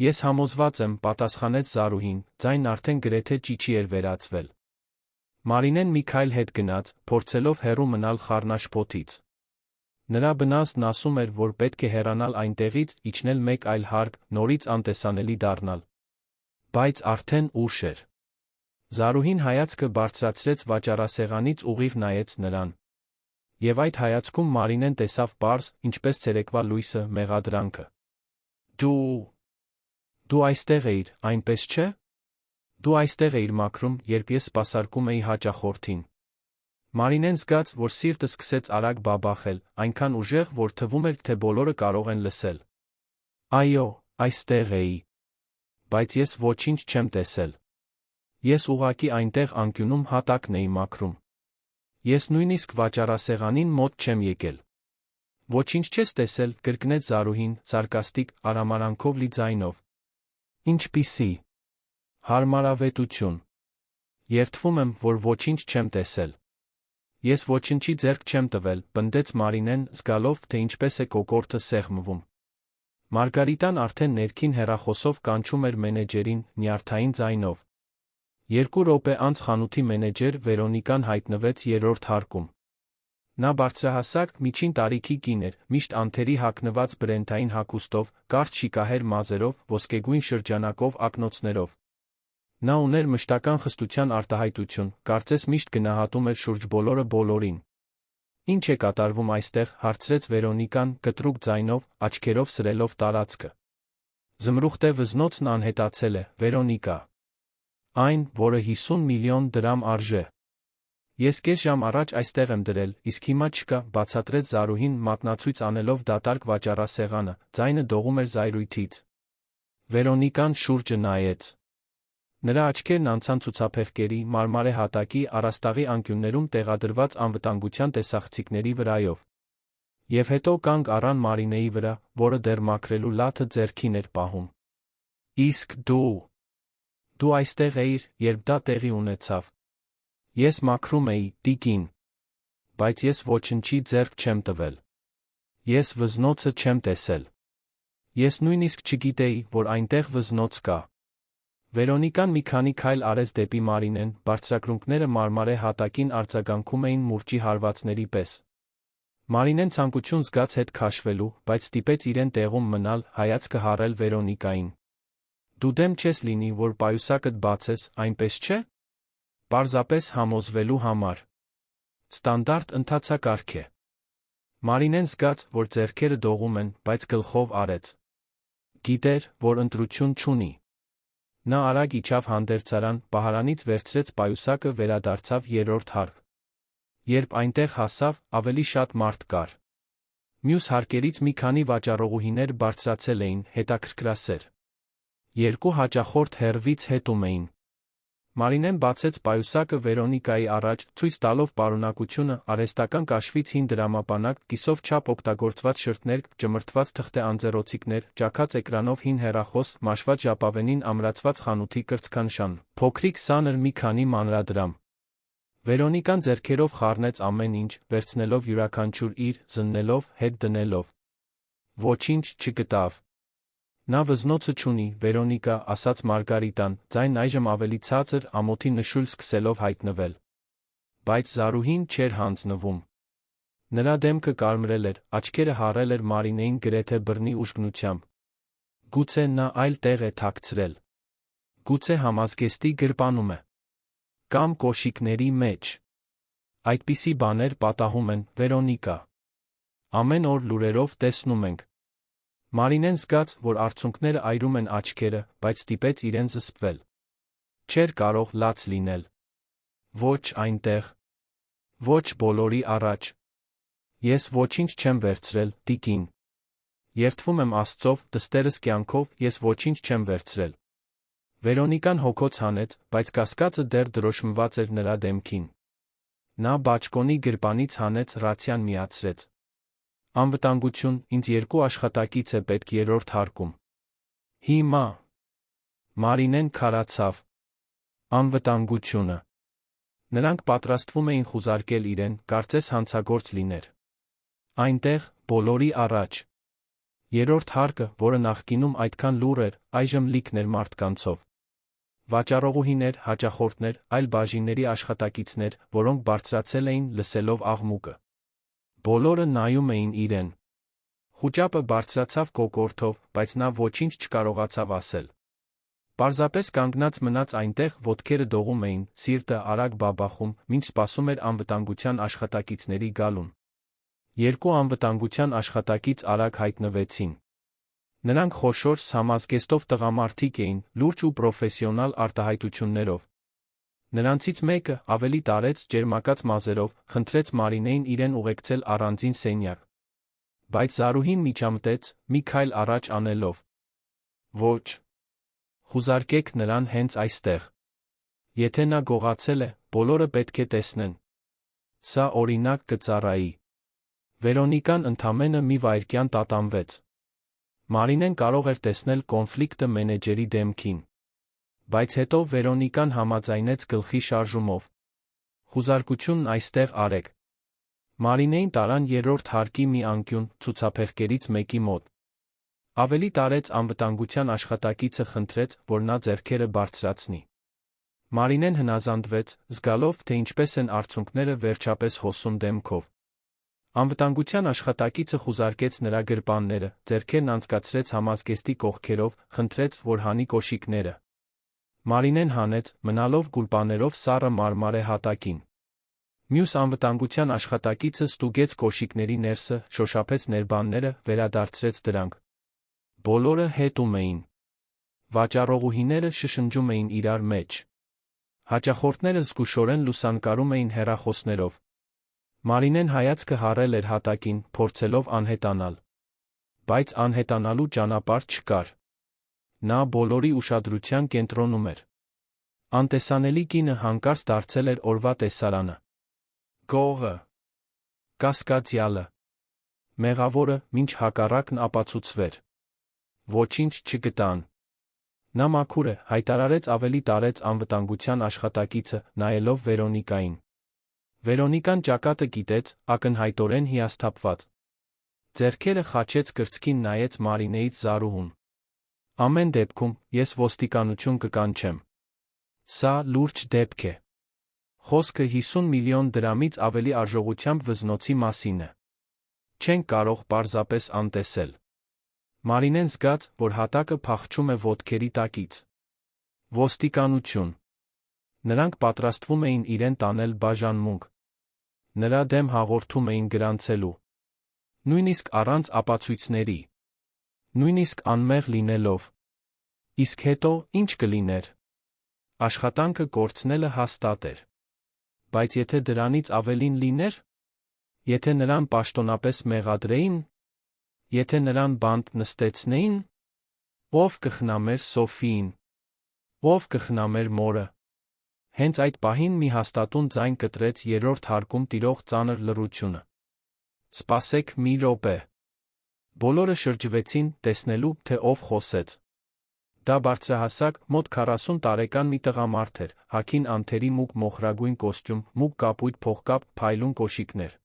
Ես համոզված եմ, պատասխանեց Զարուհին, ձայնն արդեն գրեթե ճիչի էր վերածվել։ Մարինեն մի քայլ հետ գնաց, փորձելով հեռու մնալ խառնաշփոթից։ Նրա բնազդն ասում էր, որ պետք է հեռանալ այնտեղից, իջնել մեկ այլ հարկ, նորից անտեսանելի դառնալ։ Բայց արդեն ուշ էր։ Զարուհին հայացքը բարձրացրեց վաճառասեղանից ուղիղ նայեց նրան։ Եվ այդ հայացքում Մարինեն տեսավ պարզ, ինչպես ցերեկվա լույսը, մեղադրանքը։ Դու այստեղ էիր, այնպես չէ՞։ Դու այստեղ էիր մաքրում, երբ ես սպասարկում էի հաճախորդին։ Մարինեն զգաց, որ սիրտը սկսեց արագ բաբախել, այնքան ուժեղ, որ թվում էր, թե բոլորը կարող են լսել։ Այո, այստեղ էի։ Բայց ես ոչինչ չեմ տեսել։ Ես ուղղակի այնտեղ անկյունում հատակն էի մաքրում։ Ես նույնիսկ վաճառասեղանին մոտ չեմ եկել։ Ոչինչ չես տեսել, կրկնեց Զարուհին, սարկաստիկ արամարանքով լի ձայնով։ Ինչպիսի հարմարավետություն։ Երդվում եմ, որ ոչինչ չեմ տեսել։ Ես ոչնչի ձեռք չեմ տվել, պնդեց Մարինեն, զգալով, թե ինչպես է կոկորդը սեղմվում։ Մարգարիտան արդեն ներքին հեռախոսով կանչում էր մենեջերին, նյարդային ձայնով։ 2 րոպե անց խանութի մենեջեր Վերոնիկան հայտնվեց երրորդ հարկում։ Նա բարձրահասակ, միջին տարիքի կին էր, միշտ անթերի հագնված բրենթային հագուստով, կարճ շիկահեր մազերով, ոսկեգույն շրջանակով ակնոցներով։ Նա ուներ մշտական խստության արտահայտություն, կարծես միշտ գնահատում էր շուրջ բոլորը բոլորին։ Ինչ է կատարվում այստեղ, հարցրեց Վերոնիկան, կտրուկ ձայնով, աչքերով սրելով տարածքը։ Զմրուխտե վզնոցն անհետացել է, Վերոնիկա։ Այն, որը 50 միլիոն դրամ արժե։ Ես կես ժամ առաջ այստեղ եմ դրել, իսկ հիմա չկա, բացատրեց Զարուհին, մատնացույց անելով դատարկ վաճառասեղանը, ձայնը դողում էր զայրույթից։ Վերոնիկան շուրջը նայեց։ Նրա աչքերն անցան ցուցափեղկերի, մարմարե հատակի, առաստաղի անկյուններում տեղադրված անվտանգության տեսախցիկների վրայով։ Եվ հետո կանգ առան Մարինեի վրա, որը դեռ մաքրելու լաթը ձեռքին էր պահում։ Իսկ դու այստեղ էիր, երբ դա տեղի ունեցավ։ Ես մաքրում էի, տիկին։ Բայց ես ոչնչի ձեռք չեմ տվել։ Ես վզնոցը չեմ տեսել։ Ես նույնիսկ չգիտեի, որ այնտեղ վզնոց կա։ Վերոնիկան մի քանի քայլ արեց դեպի Մարինեն, բարձրակրունկները մարմարե հատակին արձագանքում էին մուրճի հարվածների պես։ Մարինեն ցանկություն զգաց հետ քաշվելու, բայց ստիպեց իրեն տեղում մնալ, հայացքը հառել Վերոնիկային։ Դու դեմ չես լինի, որ պայուսակդ բացես, այնպես չէ՞։ Պարզապես համոզվելու համար։ Ստանդարտ ընթացակարգ է։ Մարինեն զգաց, որ ձեռքերը դողում են, բայց գլխով արեց։ Գիտեր, որ ընտրություն չունի։ Նա արագ իջավ հանդերձարան, պահարանից վերցրեց պայուսակը, վերադարձավ երրորդ հարկ։ Երբ այնտեղ հասավ, ավելի շատ մարդ կար։ Մյուս հարկերից մի քանի վաճառողուհիներ բարձրացել էին, հետաքրքրասեր։ 2 հաճախորդ հեռվից հետում էին։ Մարինեն բացեց պայուսակը Վերոնիկայի առաջ, ցույց տալով պարունակությունը, արհեստական կաշվից հին դրամապանակ, կիսով չափ օգտագործված շրթներ, ճմրթված թղթե անձեռոցիկներ, ճաքած էկրանով հին հեռախոս, մաշված ժապավենին ամրացված խանութի կրծքանշան, փոքրիկ սանր մի քանի մանրադրամ։ Վերոնիկան ձեռքերով խառնեց ամեն ինչ, վերցնելով յուրաքանչյուր իր, զննելով, հետ դնելով։ Ոչինչ չգտավ։ Նա վզնոցը չունի, Վերոնիկա, ասաց Մարգարիտան, ձայնն այժմ ավելի ցածր, ամոթի նշույլ սկսելով հայտնվել։ Բայց Զարուհին չէր հանձնվում։ Նրա դեմքը կարմրել էր, աչքերը հառել էր Մարինեին գրեթե բռնի ուժգնությամբ։ Գուցե նա այլ տեղ է թաքցրել։ Գուցե համազգեստի գրպանում է։ Կամ կոշիկների մեջ։ Այդպիսի բաներ պատահում են, Վերոնիկա։ Ամեն օր լուրերով տեսնում ենք։ Մարինեն զգաց, որ արցունքները այրում են աչքերը, բայց ստիպեց իրեն զսպվել։ Չէր կարող լաց լինել։ Ոչ այնտեղ։ Ոչ բոլորի առաջ։ Ես ոչինչ չեմ վերցրել, տիկին։ Երդվում եմ Աստծով, դստերս կյանքով, ես ոչինչ չեմ վերցրել։ Վերոնիկան հոգոց հանեց, բայց կասկածը դեռ դրոշմված էր նրա դեմքին։ Նա բաճկոնի գրպանից հանեց ռացիան միացրեց։ Անվտանգություն, ինձ 2 աշխատակից է պետք երրորդ հարկում։ Հիմա։ Մարինեն քարացավ։ Անվտանգությունը։ Նրանք պատրաստվում էին խուզարկել իրեն, կարծես հանցագործ լիներ։ Այնտեղ, բոլորի առաջ։ Երրորդ հարկը, որը նախկինում այդքան լուռ էր, այժմ լիքն էր մարդկանցով։ Վաճառողուհիներ, հաճախորդներ, այլ բաժինների աշխատակիցներ, որոնք բարձրացել էին, լսելով աղմուկը։ Բոլորը նայում էին իրեն։ Խուճապը բարձրացավ կոկորդով, բայց նա ոչինչ չկարողացավ ասել։ Պարզապես կանգնած մնաց այնտեղ, ոտքերը դողում էին, սիրտը արագ բաբախում, մինչ սպասում էր անվտանգության աշխատակիցների գալուն։ Երկու անվտանգության աշխատակից արագ հայտնվեցին։ Նրանք խոշոր, համազգեստով տղամարդիկ էին, լուրջ ու պրոֆեսիոնալ արտահայտություններով։ Նրանցից մեկը, ավելի տարեց, ջերմակաց մազերով, խնդրեց Մարինեին իրեն ուղեկցել առանձին սենյակ։ Բայց Զարուհին միջամտեց, մի քայլ առաջ անելով. «Ոչ, խուզարկեք նրան հենց այստեղ։ Եթե նա գողացել է, բոլորը պետք է տեսնեն։ Սա օրինակ կծառայի»։ Վերոնիկան ընդամենը մի վայրկյան տատանվեց։ Մարինեն կարող էր տեսնել կոնֆլիկտը մենեջերի դեմքին։ Բայց հետո Վերոնիկան համաձայնեց գլխի շարժումով. «Խուզարկությունն այստեղ արեք»։ Մարինեին տարան երրորդ հարկի մի անկյուն, ցուցափեղկերից մեկի մոտ։ Ավելի տարեց անվտանգության աշխատակիցը խնդրեց, որ նա ձեռքերը բարձրացնի։ Մարինեն հնազանդվեց, զգալով, թե ինչպես են արցունքները վերջապես հոսում դեմքով։ Անվտանգության աշխատակիցը խուզարկեց նրա գրպանները, ձեռքերն անցկացրեց համազգեստի կողքերով, խնդրեց, որ հանի կոշիկները։ Մարինեն հանեց, մնալով գուլպաներով սառը մարմարե հատակին։ Մյուս անվտանգության աշխատակիցը ստուգեց կոշիկների ներսը, շոշափեց ներբանները, վերադարձրեց դրանք։ Բոլորը հետում էին։ Վաճառողուհիները շշնջում էին իրար մեջ։ Հաճախորդները զգուշորեն լուսանկարում էին հեռախոսներով։ Մարինեն հայացքը հառել էր հատակին, փորձելով անհետանալ։ Բայց անհետանալու ճանապարհ չկար։ Նա բոլորի ուշադրության կենտրոնում էր։ Անտեսանելի կինը հանկարծ դարձել էր օրվա տեսարանը։ Գողը, կասկածյալը, մեղավորը, մինչ հակառակն ապացուցվեր։ Ոչինչ չգտան։ Նա մաքուր է, հայտարարեց ավելի տարեց անվտանգության աշխատակիցը, նայելով Վերոնիկային։ Վերոնիկան ճակատը կիտեց, ակնհայտորեն հիասթափված։ Ձեռքերը խաչեց կրծքին, նայեց Մարինեից Զարուհուն։ Ամեն դեպքում, ես ոստիկանություն կկանչեմ։ Սա լուրջ դեպք է։ Խոսքը 50 միլիոն դրամից ավելի արժողությամբ վզնոցի մասին է։ Չենք կարող պարզապես անտեսել։ Մարինեն զգաց, որ հատակը փախչում է ոտքերի տակից։ Ոստիկանություն։ Նրանք պատրաստվում էին իրեն տանել բաժանմունք։ Նրա դեմ հաղորդում էին գրանցելու։ Նույնիսկ առանց ապացույցների։ Նույնիսկ անմեղ լինելով։ Իսկ հետո ինչ կլիներ։ Աշխատանքը կորցնելը հաստատ էր։ Բայց եթե դրանից ավելին լիներ։ Եթե նրան պաշտոնապես մեղադրեին։ Եթե նրան բանտ նստեցնեին։ Ով կխնամեր Սոֆիին։ Ով կխնամեր մորը։ Հենց այդ պահին մի հաստատուն ձայն կտրեց երրորդ հարկում տիրող ծանր լռությունը։ Սպասեք մի րոպե։ Բոլորը շրջվեցին, տեսնելու, թե ով խոսեց։ Դա բարձրահասակ, մոտ 40 տարեկան մի տղամարդ էր, հագին անթերի մուգ մոխրագույն կոստյում, մուգ կապույտ փողկապ, փայլուն կոշիկներ։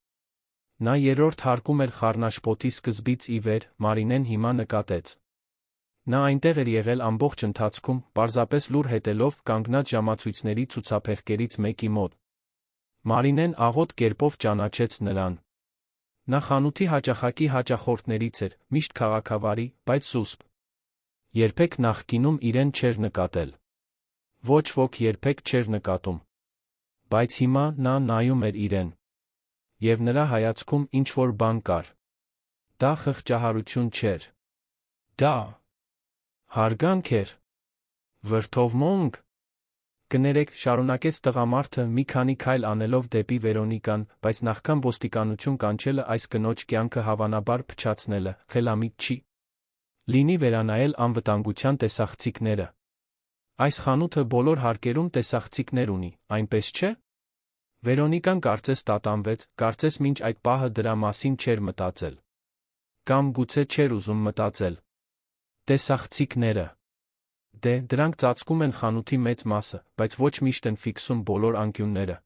Նա երրորդ հարկում էր խառնաշփոթի սկզբից ի վեր, Մարինեն հիմա նկատեց։ Նա այնտեղ էր եղել ամբողջ ընթացքում, պարզապես լուր հետելով, կանգնած ժամացույցների ցուցափեղկերից մեկի մոտ։ Մարինեն աղոտ կերպով ճանաչեց նրան։ Նա խանութի հաճախակի հաճախորդներից էր, միշտ քաղաքավարի, բայց զուսպ։ Երբեք նախկինում իրեն չէր նկատել։ Ոչ ոք երբեք չէր նկատում։ Բայց հիմա նա նայում էր իրեն։ Եվ նրա հայացքում ինչ-որ բան կար։ Դա խղճահարություն չէր։ Դա հարգանք էր։ Վրդովմունք։ Կներեք, շարունակեց տղամարդը մի քանի քայլ անելով դեպի Վերոնիկան, բայց նախքան ոստիկանություն կանչելը այս կնոջ կյանքը հավանաբար փչացնելը, խելամիտ չի։ Լինի վերանայել անվտանգության տեսախցիկները։ Այս խանութը բոլոր հարկերում տեսախցիկներ ունի, այնպես չէ։ Վերոնիկան կարծես տատանվեց, կարծես մինչ այդ պահը դրա մասին չէր մտածել։ Կամ գուցե չէր ուզում մտածել։ Տեսախցիկները։ Դե, դրանք ծածկում են խանութի մեծ մասը, բայց ոչ միշտ են ֆիքսում բոլոր անկյունները։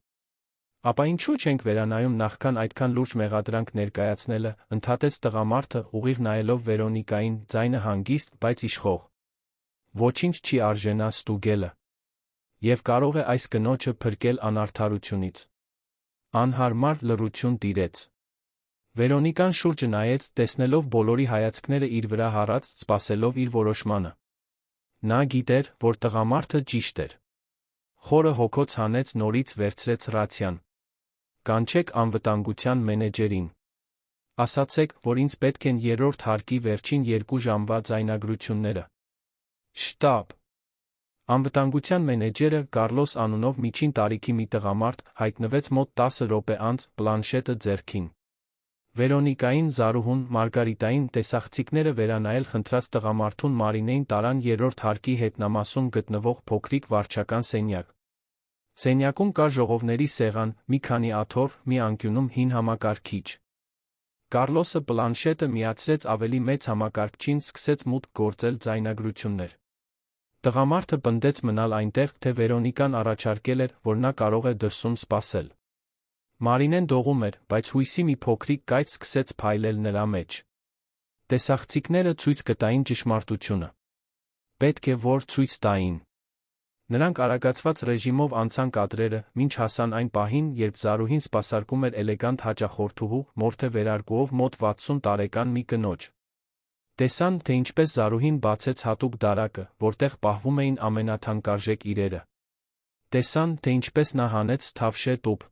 Ապա ինչու չենք վերանայում նախքան այդքան լուրջ մեղադրանք ներկայացնելը, ընդհատեց տղամարդը, ուղիղ նայելով Վերոնիկային, ձայնը հանգիստ, բայց իշխող։ Ոչինչ չի արժենա ստուգելը։ Եվ կարող է այս կնոջը փրկել անարդարությունից։ Անհարմար լռություն տիրեց։ Վերոնիկան շուրջը նայեց, տեսնելով բոլորի հայացքները իր վրա հառած, սպասելով իր որոշմանը։ Նա գիտեր, որ տղամարդը ճիշտ էր։ Խորը հոգոց հանեց նորից վերցրեց ռացիան։ Կանչեք անվտանգության մենեջերին։ Ասացեք, որ ինձ պետք են երրորդ հարկի վերջին 2 ժամվա ձայնագրությունները։ Շտաբ։ Անվտանգության մենեջերը Կարլոս անունով միջին տարիքի մի տղամարդ հայտնվեց մոտ 10 րոպե անց պլանշետը ձեռքին։ Վերոնիկային, Զարուհուն, Մարգարիտային տեսախցիկները վերանայել խնդրած տղամարդուն Մարինեին տարան երրորդ հարկի հետնամասում գտնվող փոքրիկ վարչական սենյակ։ Սենյակում կար ժողովների սեղան, մի քանի աթոռ, մի անկյունում հին համակարգիչ։ Կարլոսը պլանշետը միացրեց ավելի մեծ համակարգչին, սկսեց մուտք գործել ձայնագրություններ։ Տղամարդը պնդեց մնալ այնտեղ, թե Վերոնիկան առաջարկել էր, որ նա կարող է դրսում սպասել։ Մարինեն դողում էր, բայց հույսի մի փոքրիկ կայծ սկսեց փայլել նրա մեջ։ Տեսախցիկները ցույց կտային ճշմարտությունը։ Պետք է որ ցույց տային։ Նրանք արագացված ռեժիմով անցան կադրերը, մինչ հասան այն պահին, երբ Զարուհին սպասարկում էր էլեգանտ հաճախորդուհու, մորթե վերարկուով մոտ 60 տարեկան մի կնոջ։ Տեսան, թե ինչպես Զարուհին բացեց հատուկ դարակը, որտեղ պահվում էին ամենաթանկարժեք իրերը։ Տեսան, թե ինչպես նա հանեց թավշե տուփ։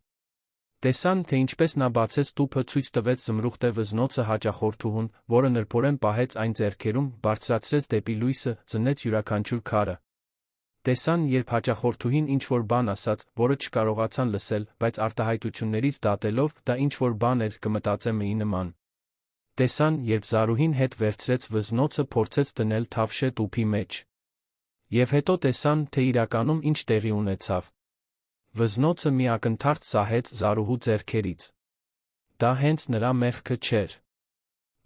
Տեսան, թե ինչպես նա բացեց տուփը, ցույց տվեց զմրուխտե վզնոցը հաճախորդուհուն, որը նրբորեն պահեց այն ձեռքերում, բարձրացրեց դեպի լույսը, զննեց յուրաքանչյուր քարը։ Տեսան, երբ հաճախորդուհին ինչ-որ բան ասաց, որը չկարողացան լսել, բայց արտահայտություններից դատելով, դա ինչ-որ բան էր, կմտածե մի նման։ Տեսան, երբ Զարուհին հետ վերցրեց վզնոցը, փորձեց դնել թավշե տուփի մեջ։ Եվ հետո տեսան, թե իրականում ինչ տեղի ունեցավ։ Վզնոցը մի ակնթարթ սահեց Զարուհու ձեռքերից։ Դա հենց նրա մեղքը չէր։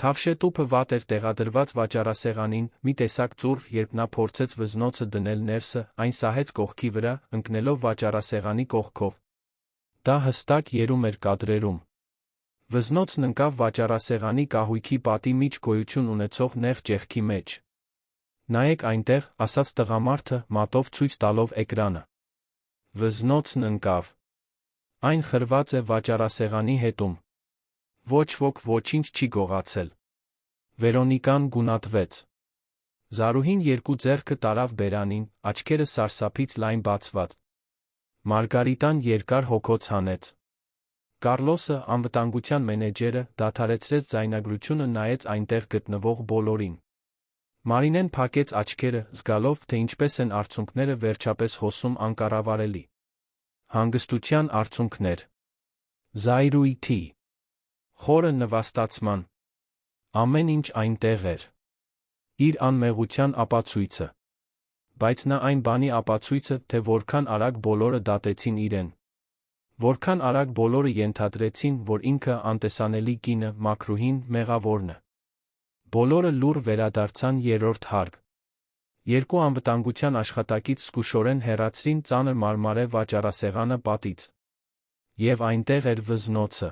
Թավշե տուփը վատ էր տեղադրված վաճառասեղանին, մի տեսակ ծուռ, երբ նա փորձեց վզնոցը դնել ներսը, այն սահեց կողքի վրա, ընկնելով վաճառասեղանի կողքով։ Դա հստակ երում էր կադրերում։ Վզնոցն ընկավ վաճառասեղանի կահույքի պատի միջ գոյություն ունեցող նեղ ճեղքի մեջ։ Նայեք այնտեղ, ասաց տղամարդը, մատով ցույց տալով էկրանը։ Վզնոցն ընկավ։ Այն խրված է վաճառասեղանի հետում։ Ոչ ոք ոչինչ չի գողացել։ Վերոնիկան գունատվեց։ Զարուհին երկու ձեռքը տարավ բերանին, աչքերը սարսափից լայն բացված։ Մարգարիտան երկար հոգոց հանեց։ Կարլոսը, անվտանգության մենեջերը, դադարեցրեց ձայնագրությունը, նայեց այնտեղ գտնվող բոլորին։ Մարինեն փակեց աչքերը, զգալով, թե ինչպես են արցունքները վերջապես հոսում անկառավարելի։ Հանգստության արցունքներ։ Զայրույթի։ Խորը նվաստացման։ Ամեն ինչ այնտեղ էր։ Իր անմեղության ապացույցը։ Բայց նա այն բանի ապացույցը, թե որքան արագ բոլորը դատեցին իրեն։ Որքան արագ բոլորը ենթադրեցին, որ ինքը անտեսանելի կինը, մաքրուհին, մեղավորն է։ Բոլորը լուռ վերադարձան երրորդ հարկ։ Երկու անվտանգության աշխատակից զգուշորեն հեռացրին ծանր մարմարե վաճառասեղանը պատից։ Եվ այնտեղ էր վզնոցը։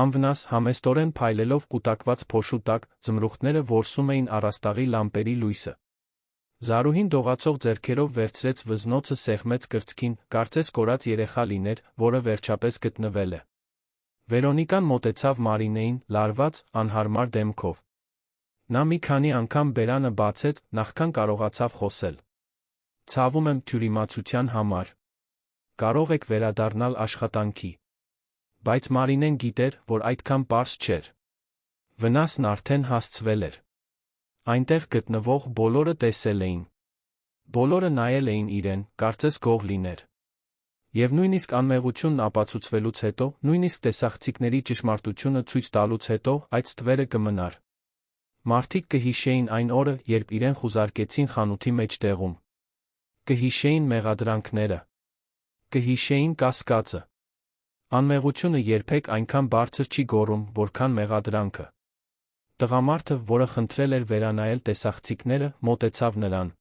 Անվնաս, համեստորեն փայլելով կուտակված փոշու տակ, զմրուխտները որսում էին առաստաղի լամպերի լույսը։ Զարուհին դողացող ձեռքերով վերցրեց վզնոցը, սեղմեց կրծքին, կարծես կորած երեխա լիներ, որը վերջապես գտնվել է։ Վերոնիկան մոտեցավ Մարինեին, լարված, անհարմար դեմքով։ Նա մի քանի անգամ բերանը բացեց, նախքան կարողացավ խոսել։ Ցավում եմ թյուրիմացության համար։ Կարող եք վերադառնալ աշխատանքի։ Բայց Մարինեն գիտեր, որ այդքան պարզ չէր։ Վնասն արդեն հասցվել էր։ Այնտեղ գտնվող բոլորը տեսել էին։ Բոլորը նայել էին իրեն, կարծես գող լիներ։ Եվ նույնիսկ անմեղությունն ապացուցվելուց հետո, նույնիսկ տեսախցիկների ճշմարտությունը ցույց տալուց հետո, այդ ստվերը կմնար։ Մարդիկ կհիշեին այն օրը, երբ իրեն խուզարկեցին խանութի մեջտեղում։ Կհիշեին մեղադրանքները։ Կհիշեին կասկածը։ Անմեղությունը երբեք այնքան բարձր չի գոռում, որքան մեղադրանքը։ Տղամարդը, որը խնդրել էր վերանայել տեսախցիկները, մոտեցավ նրան։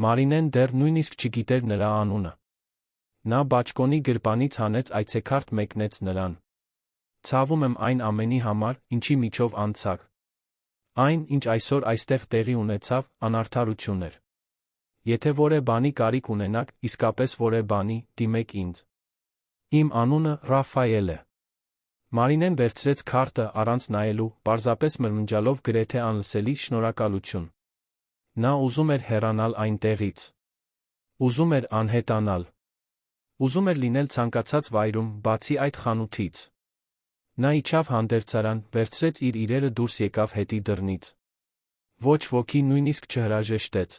Մարինեն դեռ նույնիսկ չգիտեր նրա անունը։ Նա բաճկոնի գրպանից հանեց այցեքարտ, մեկնեց նրան։ Ցավում եմ այն ամենի համար, ինչի միջով անցաք։ Այն, ինչ այսօր այստեղ տեղի ունեցավ, անարդարություն էր։ Եթե որե բանի կարիք ունենաք, իսկապես որե բանի, դիմեք ինձ։ Իմ անունը Ռաֆայել է։ Մարինեն վերցրեց քարտը առանց նայելու, պարզապես մրմնջալով գրեթե անլսելի շնորհակալություն։ Նա ուզում էր հեռանալ այնտեղից։ Ուզում էր անհետանալ։ Ուզում էր լինել ցանկացած վայրում, բացի այդ խանութից։ Նա իջավ հանդերձարան, վերցրեց իր իրերը դուրս եկավ հետի դռնից։ Ոչ ոքի նույնիսկ չհրաժեշտեց։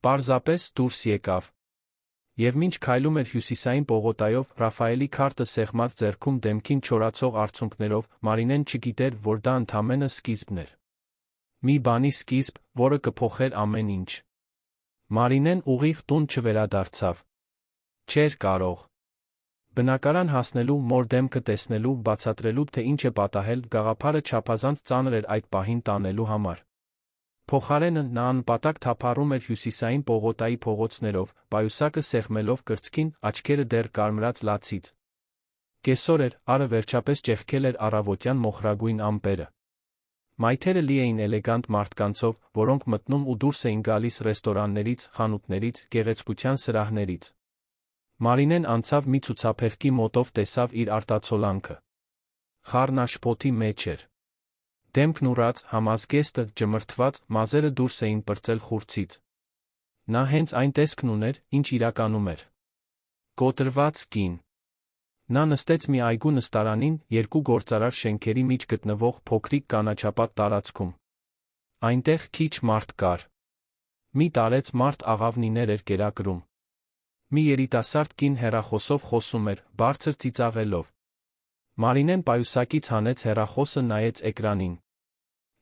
Պարզապես դուրս եկավ։ Եվ մինչ քայլում էր հյուսիսային պողոտայով, Ռաֆայելի քարտը սեղմած ձեռքում դեմքին չորացող արցունքներով, Մարինեն չգիտեր, որ դա ընդամենը սկիզբն էր։ Մի բանի սկիզբ, որը կփոխեր ամեն ինչ։ Մարինեն ուղիղ տուն չվերադարձավ։ Չէր կարող։ Բնակարան հասնելու, մոր դեմքը տեսնելու, բացատրելու, թե ինչ է պատահել, գաղափարը չափազանց ծանր էր այդ պահին տանելու համար։ Փոխարենը նա անպատակ թափառում էր հյուսիսային պողոտայի փողոցներով, պայուսակը սեղմելով կրծքին, աչքերը դեռ կարմրած լացից։ Կեսօր էր, արը վերջապես ճեղքել էր առավոտյան մոխրագույն ամպերը։ Մայթերը լի էին էլեգանտ մարդկանցով, որոնք մտնում ու դուրս էին գալիս ռեստորաններից, խանութներից, գեղեցկության սրահներից։ Մարինեն անցավ մի ցուցափեղկի մոտով, տեսավ իր արտացոլանքը։ Խառն աշփոթի մեջ էր։ Դեմքն ուռած, համազգեստը, ջմրթված, մազերը դուրս էին պրծել խուրձից։ Նա հենց այն տեսքն ուներ, ինչ իրականում էր։ Կոտրված կին։ Նա նստեց մի այգու նստարանին, երկու գործարար շենքերի մեջ գտնվող փոքրիկ կանաչապատ տարածքում։ Այնտեղ քիչ մարդ կար։ Մի տարեց մարդ աղավնիներ էր կերակրում։ Մի երիտասարդ կին հեռախոսով խոսում էր, բարձր ծիծաղելով։ Մարինեն պայուսակից հանեց հեռախոսը, նայեց էկրանին։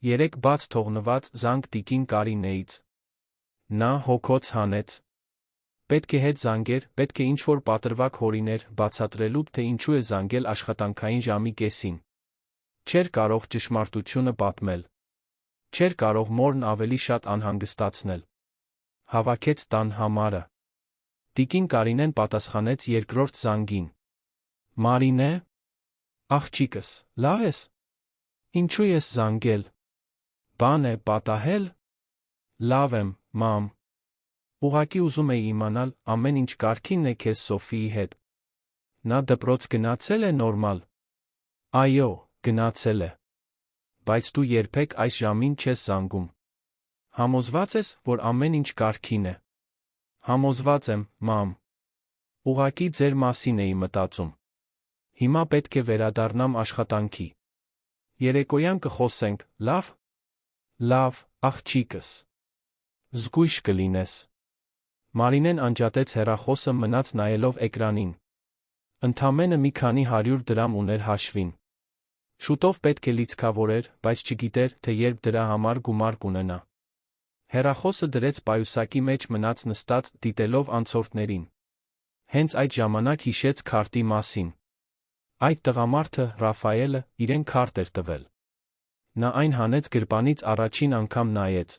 3 բաց թողնված զանգ տիկին Կարինեից։ Նա հոգոց հանեց։ Պետք է հետ զանգեր, պետք է ինչ-որ պատրվակ հորիներ, բացատրելու, թե ինչու է զանգել աշխատանքային ժամի կեսին։ Չէր կարող ճշմարտությունը պատմել։ Չէր կարող մորն ավելի շատ անհանգստացնել։ Հավաքեց տան համարը։ Տիկին Կարինեն պատասխանեց երկրորդ զանգին։ Մարինե։ Աղջիկս, լավ ես։ Ինչու ես զանգել։ Բան է պատահել։ Լավ եմ, մամ։ Ուղղակի ուզում էի իմանալ, ամեն ինչ կարգին է քեզ Սոֆիի հետ։ Նա դպրոց գնացել է նորմալ։ Այո, գնացել է։ Բայց դու երբեք այս ժամին չես զանգում։ Համոզված ես, որ ամեն ինչ կարգին է։ Համոզված եմ, մամ։ Ուղղակի ձեր մասին էի մտածում։ Հիմա պետք է վերադառնամ աշխատանքի։ Երեկոյան կխոսենք, լավ։ Լավ, աղջիկս։ Զգույշ կլինես։ Մարինեն անջատեց հեռախոսը, մնաց նայելով էկրանին։ Ընդամենը մի քանի 100 դրամ ուներ հաշվին։ Շուտով պետք է լիցքավորեր, բայց չգիտեր, թե երբ դրա համար գումար կունենա։ Հեռախոսը դրեց պայուսակի մեջ, մնաց նստած, դիտելով անցորդներին։ Հենց այդ ժամանակ հիշեց քարտի մասին։ Այդ տղամարդը, Ռաֆայելը, իրեն քարտ էր տվել։ Նա այն հանեց գրպանից, առաջին անգամ նայեց։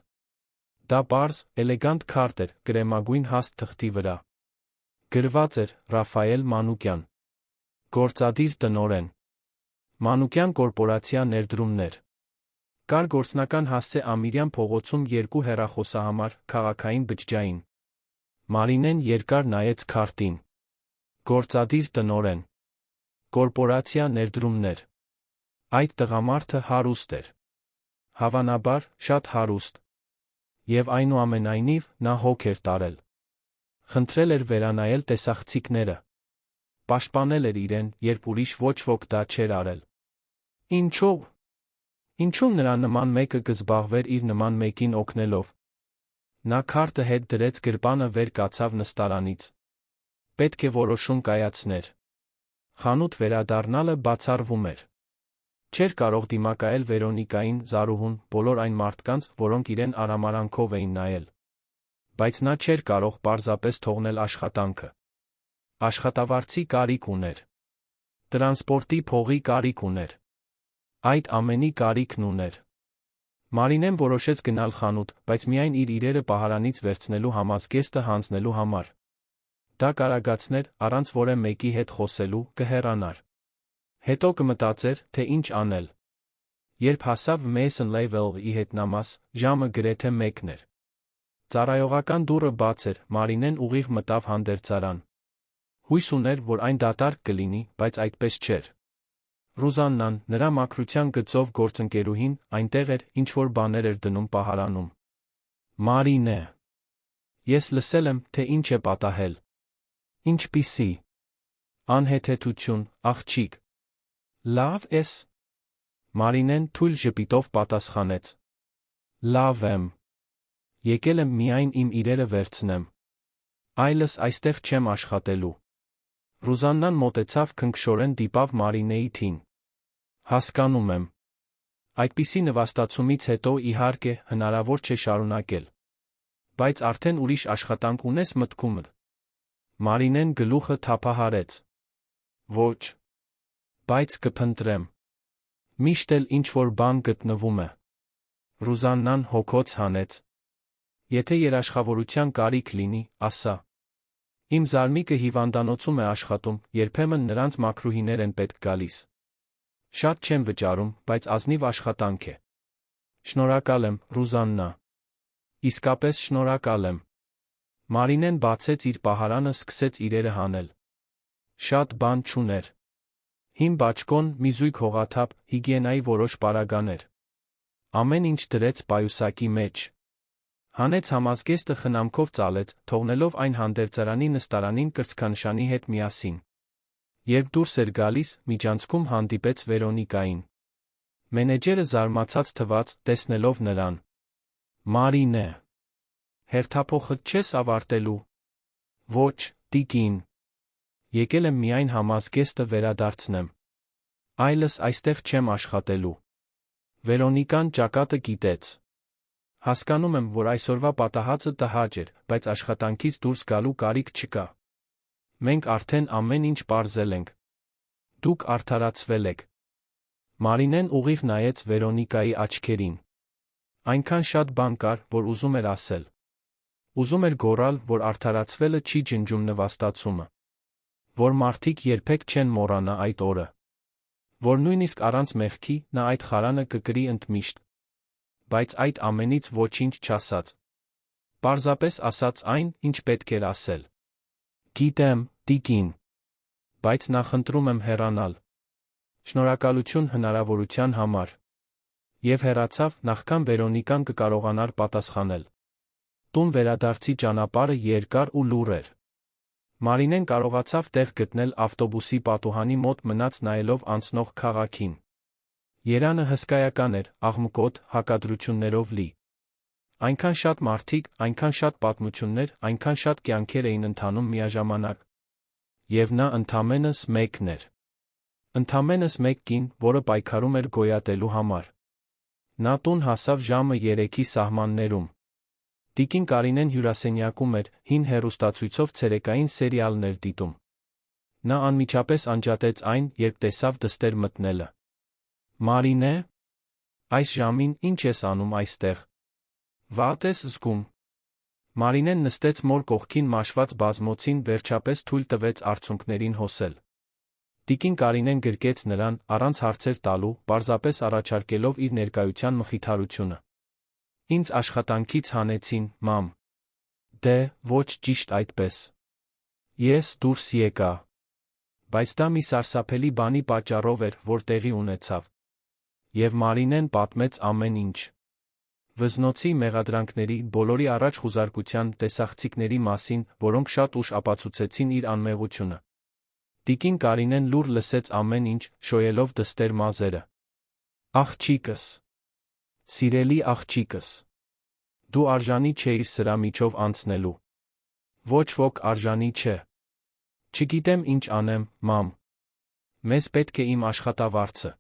Դա պարզ, էլեգանտ քարտ էր, կրեմագույն հաստ թղթի վրա։ Գրված էր Ռաֆայել Մանուկյան։ Գործադիր տնօրեն։ Մանուկյան կորպորացիա ներդրումներ։ Կար գործնական հասցե Ամիրյան փողոցում 2 հեռախոսահամար, քաղաքային բջջային։ Մարինեն երկար նայեց քարտին։ Գործադիր տնօրեն։ Կորպորացիա ներդրումներ։ Այդ տղամարդը հարուստ էր։ Հավանաբար, շատ հարուստ։ Եվ այնուամենայնիվ, նա հոգ էր տարել։ Խնդրել էր վերանայել տեսախցիկները։ Պաշտպանել էր իրեն, երբ ուրիշ ոչ ոք դա չէր արել։ Ինչո՞վ։ Ինչու նրա նման մեկը կզբաղվեր իր նման մեկին օգնելով։ Նա քարտը հետ դրեց գրպանը, վեր կացավ նստարանից։ Պետք է որոշում կայացներ։ Խանութ վերադառնալը բացառվում էր։ Չէր կարող դիմակայել Վերոնիկային, Զարուհուն, բոլոր այն մարդկանց, որոնք իրեն արամարանքով էին նայել։ Բայց նա չէր կարող պարզապես թողնել աշխատանքը։ Աշխատավարձի կարիք ուներ։ Տրանսպորտի փողի կարիք ուներ։ Այդ ամենի կարիքն ուներ։ Մարինեն որոշեց գնալ խանութ, բայց միայն իր իրերը պահարանից վերցնելու համազգեստը հանձնելու համար։ Դա կարագացներ, առանց որևէ մեկի հետ խոսելու, կհեռանար։ Հետո կմտածեր, թե ինչ անել։ Երբ հասավ Mason Level-ի հետնամաս, ժամը գրեթե 1 էր։ Ծառայողական դուռը բաց էր, Մարինեն ուղիղ մտավ հանդերձարան։ Հույս ուներ, որ այն դատարկ կլինի, բայց այդպես չէր։ Ռուզաննան, նրա մաքրության գծով գործընկերուհին, այնտեղ էր, ինչ-որ բաներ էր դնում պահարանում։ Մարինե։ Ես լսել եմ, թե ինչ է պատահել։ Ինչպիսի։ Անհեթեթություն, աղջիկ։ Լավ ես։ Մարինեն թույլ ժպիտով պատասխանեց. Լավ եմ։ Եկել եմ միայն իմ իրերը վերցնեմ։ Այլս այստեղ չեմ աշխատելու։ Ռուզաննան մոտեցավ քնքշորեն դիպավ Մարինեի թին։ Հասկանում եմ։ Այդպիսի նվաստացումից հետո իհարկե հնարավոր չէ շարունակել։ Բայց արդեն ուրիշ աշխատանք ունես մտքումդ։ Մարինեն գլուխը թափահարեց։ Ոչ։ Բայց կփնտրեմ։ Միշտ էլ ինչ-որ բան գտնվում է։ Ռուզաննան հոգոց հանեց։ Եթե երաշխավորության կարիք լինի, ասա։ Իմ զարմիկը հիվանդանոցում է աշխատում, երբեմն նրանց մաքրուհիներ են պետք գալիս։ Շատ չեմ վճարում, բայց ազնիվ աշխատանք է։ Շնորհակալ եմ, Ռուզաննա։ Իսկապես շնորհակալ եմ։ Մարինեն բացեց իր պահարանը, սկսեց իրերը հանել։ Շատ բան չուներ։ Հին բաճկոն, մի զույգ հողաթափ, հիգիենայի որոշ պարագաներ։ Ամեն ինչ դրեց պայուսակի մեջ։ Հանեց համազգեստը խնամքով ծալեց, թողնելով այն հանդերձարանի նստարանին կրծքանշանի հետ միասին։ Երբ դուրս էր գալիս, միջանցքում հանդիպեց Վերոնիկային։ Մենեջերը զարմացած թվաց, տեսնելով նրան։ Մարինե։ Հերթափոխդ չես ավարտելու։ Ոչ, տիկին։ Եկել եմ միայն համազգեստը վերադարձնեմ։ Այլս այստեղ չեմ աշխատելու։ Վերոնիկան ճակատը կիտեց։ Հասկանում եմ, որ այսօրվա պատահածը տհաճ էր, բայց աշխատանքից դուրս գալու կարիք չկա։ Մենք արդեն ամեն ինչ պարզել ենք։ Դուք արդարացվել եք։ Մարինեն ուղիղ նայեց Վերոնիկայի աչքերին։ Այնքան շատ բան կար, որ ուզում էր ասել։ Ուզում էր գոռալ, որ արդարացվելը չի ջնջում նվաստացումը։ Որ մարդիկ երբեք չեն մոռանա այդ օրը։ Որ նույնիսկ առանց մեղքի նա այդ խարանը կկրի ընդմիշտ։ Բայց այդ ամենից ոչինչ չասաց։ Պարզապես ասաց այն, ինչ պետք էր ասել։ Գիտեմ, տիկին։ Բայց նախընտրում եմ հեռանալ։ Շնորհակալություն հնարավորության համար։ Եվ հեռացավ, նախքան Վերոնիկան կկարողանար պատասխանել։ Տուն վերադարձի ճանապարհը երկար ու լուռ էր։ Մարինեն կարողացավ տեղ գտնել ավտոբուսի պատուհանի մոտ մնաց նայելով անցնող քաղաքին։ Երանը հսկայական էր, աղմկոտ, հակադրություններով լի։ Այնքան շատ մարդիկ, այնքան շատ պատմություններ, այնքան շատ կյանքեր էին ընթանում միաժամանակ։ Եվ նա ընդամենս մեկն էր։ Ընդամենս մեկ կին, որը պայքարում էր գոյատելու համար։ Նա տուն հասավ ժամը 3-ի սահմաններում։ Տիկին Կարինեն հյուրասենյակում էր, հին հեռուստացույցով ցերեկային սերիալներ դիտում։ Նա անմիջապես անջատեց այն, երբ տեսավ դստեր մտնելը։ Մարինե, այս ժամին ինչ ես անում այստեղ։ Վատ ես զգում։ Մարինեն նստեց մոր կողքին մաշված բազմոցին, վերջապես թույլ տվեց արցունքներին հոսել։ Տիկին Կարինեն գրկեց նրան, առանց հարցեր տալու, պարզապես առաջարկելով իր ներկայության մխիթարությունը։ Ինձ աշխատանքից հանեցին, մամ։ Դե, ոչ ճիշտ այդպես։ Ես դուրս եկա։ Բայց դա մի սարսափելի բանի պատճառով էր, որ տեղի ունեցավ։ Եվ Մարինեն պատմեց ամեն ինչ։ Վզնոցի մեղադրանքների, բոլորի առաջ խուզարկության, տեսախցիկների մասին, որոնք շատ ուշ ապացուցեցին իր անմեղությունը։ Տիկին Կարինեն լուռ լսեց ամեն ինչ, շոյելով դստեր մազերը։ Աղջիկս։ Սիրելի աղջիկս։ Դու արժանի չէիր սրա միջով անցնելու։ Ոչ ոք արժանի չէ։ Չգիտեմ ինչ անեմ, մամ։ Մեզ պետք է իմ աշխատավարձը։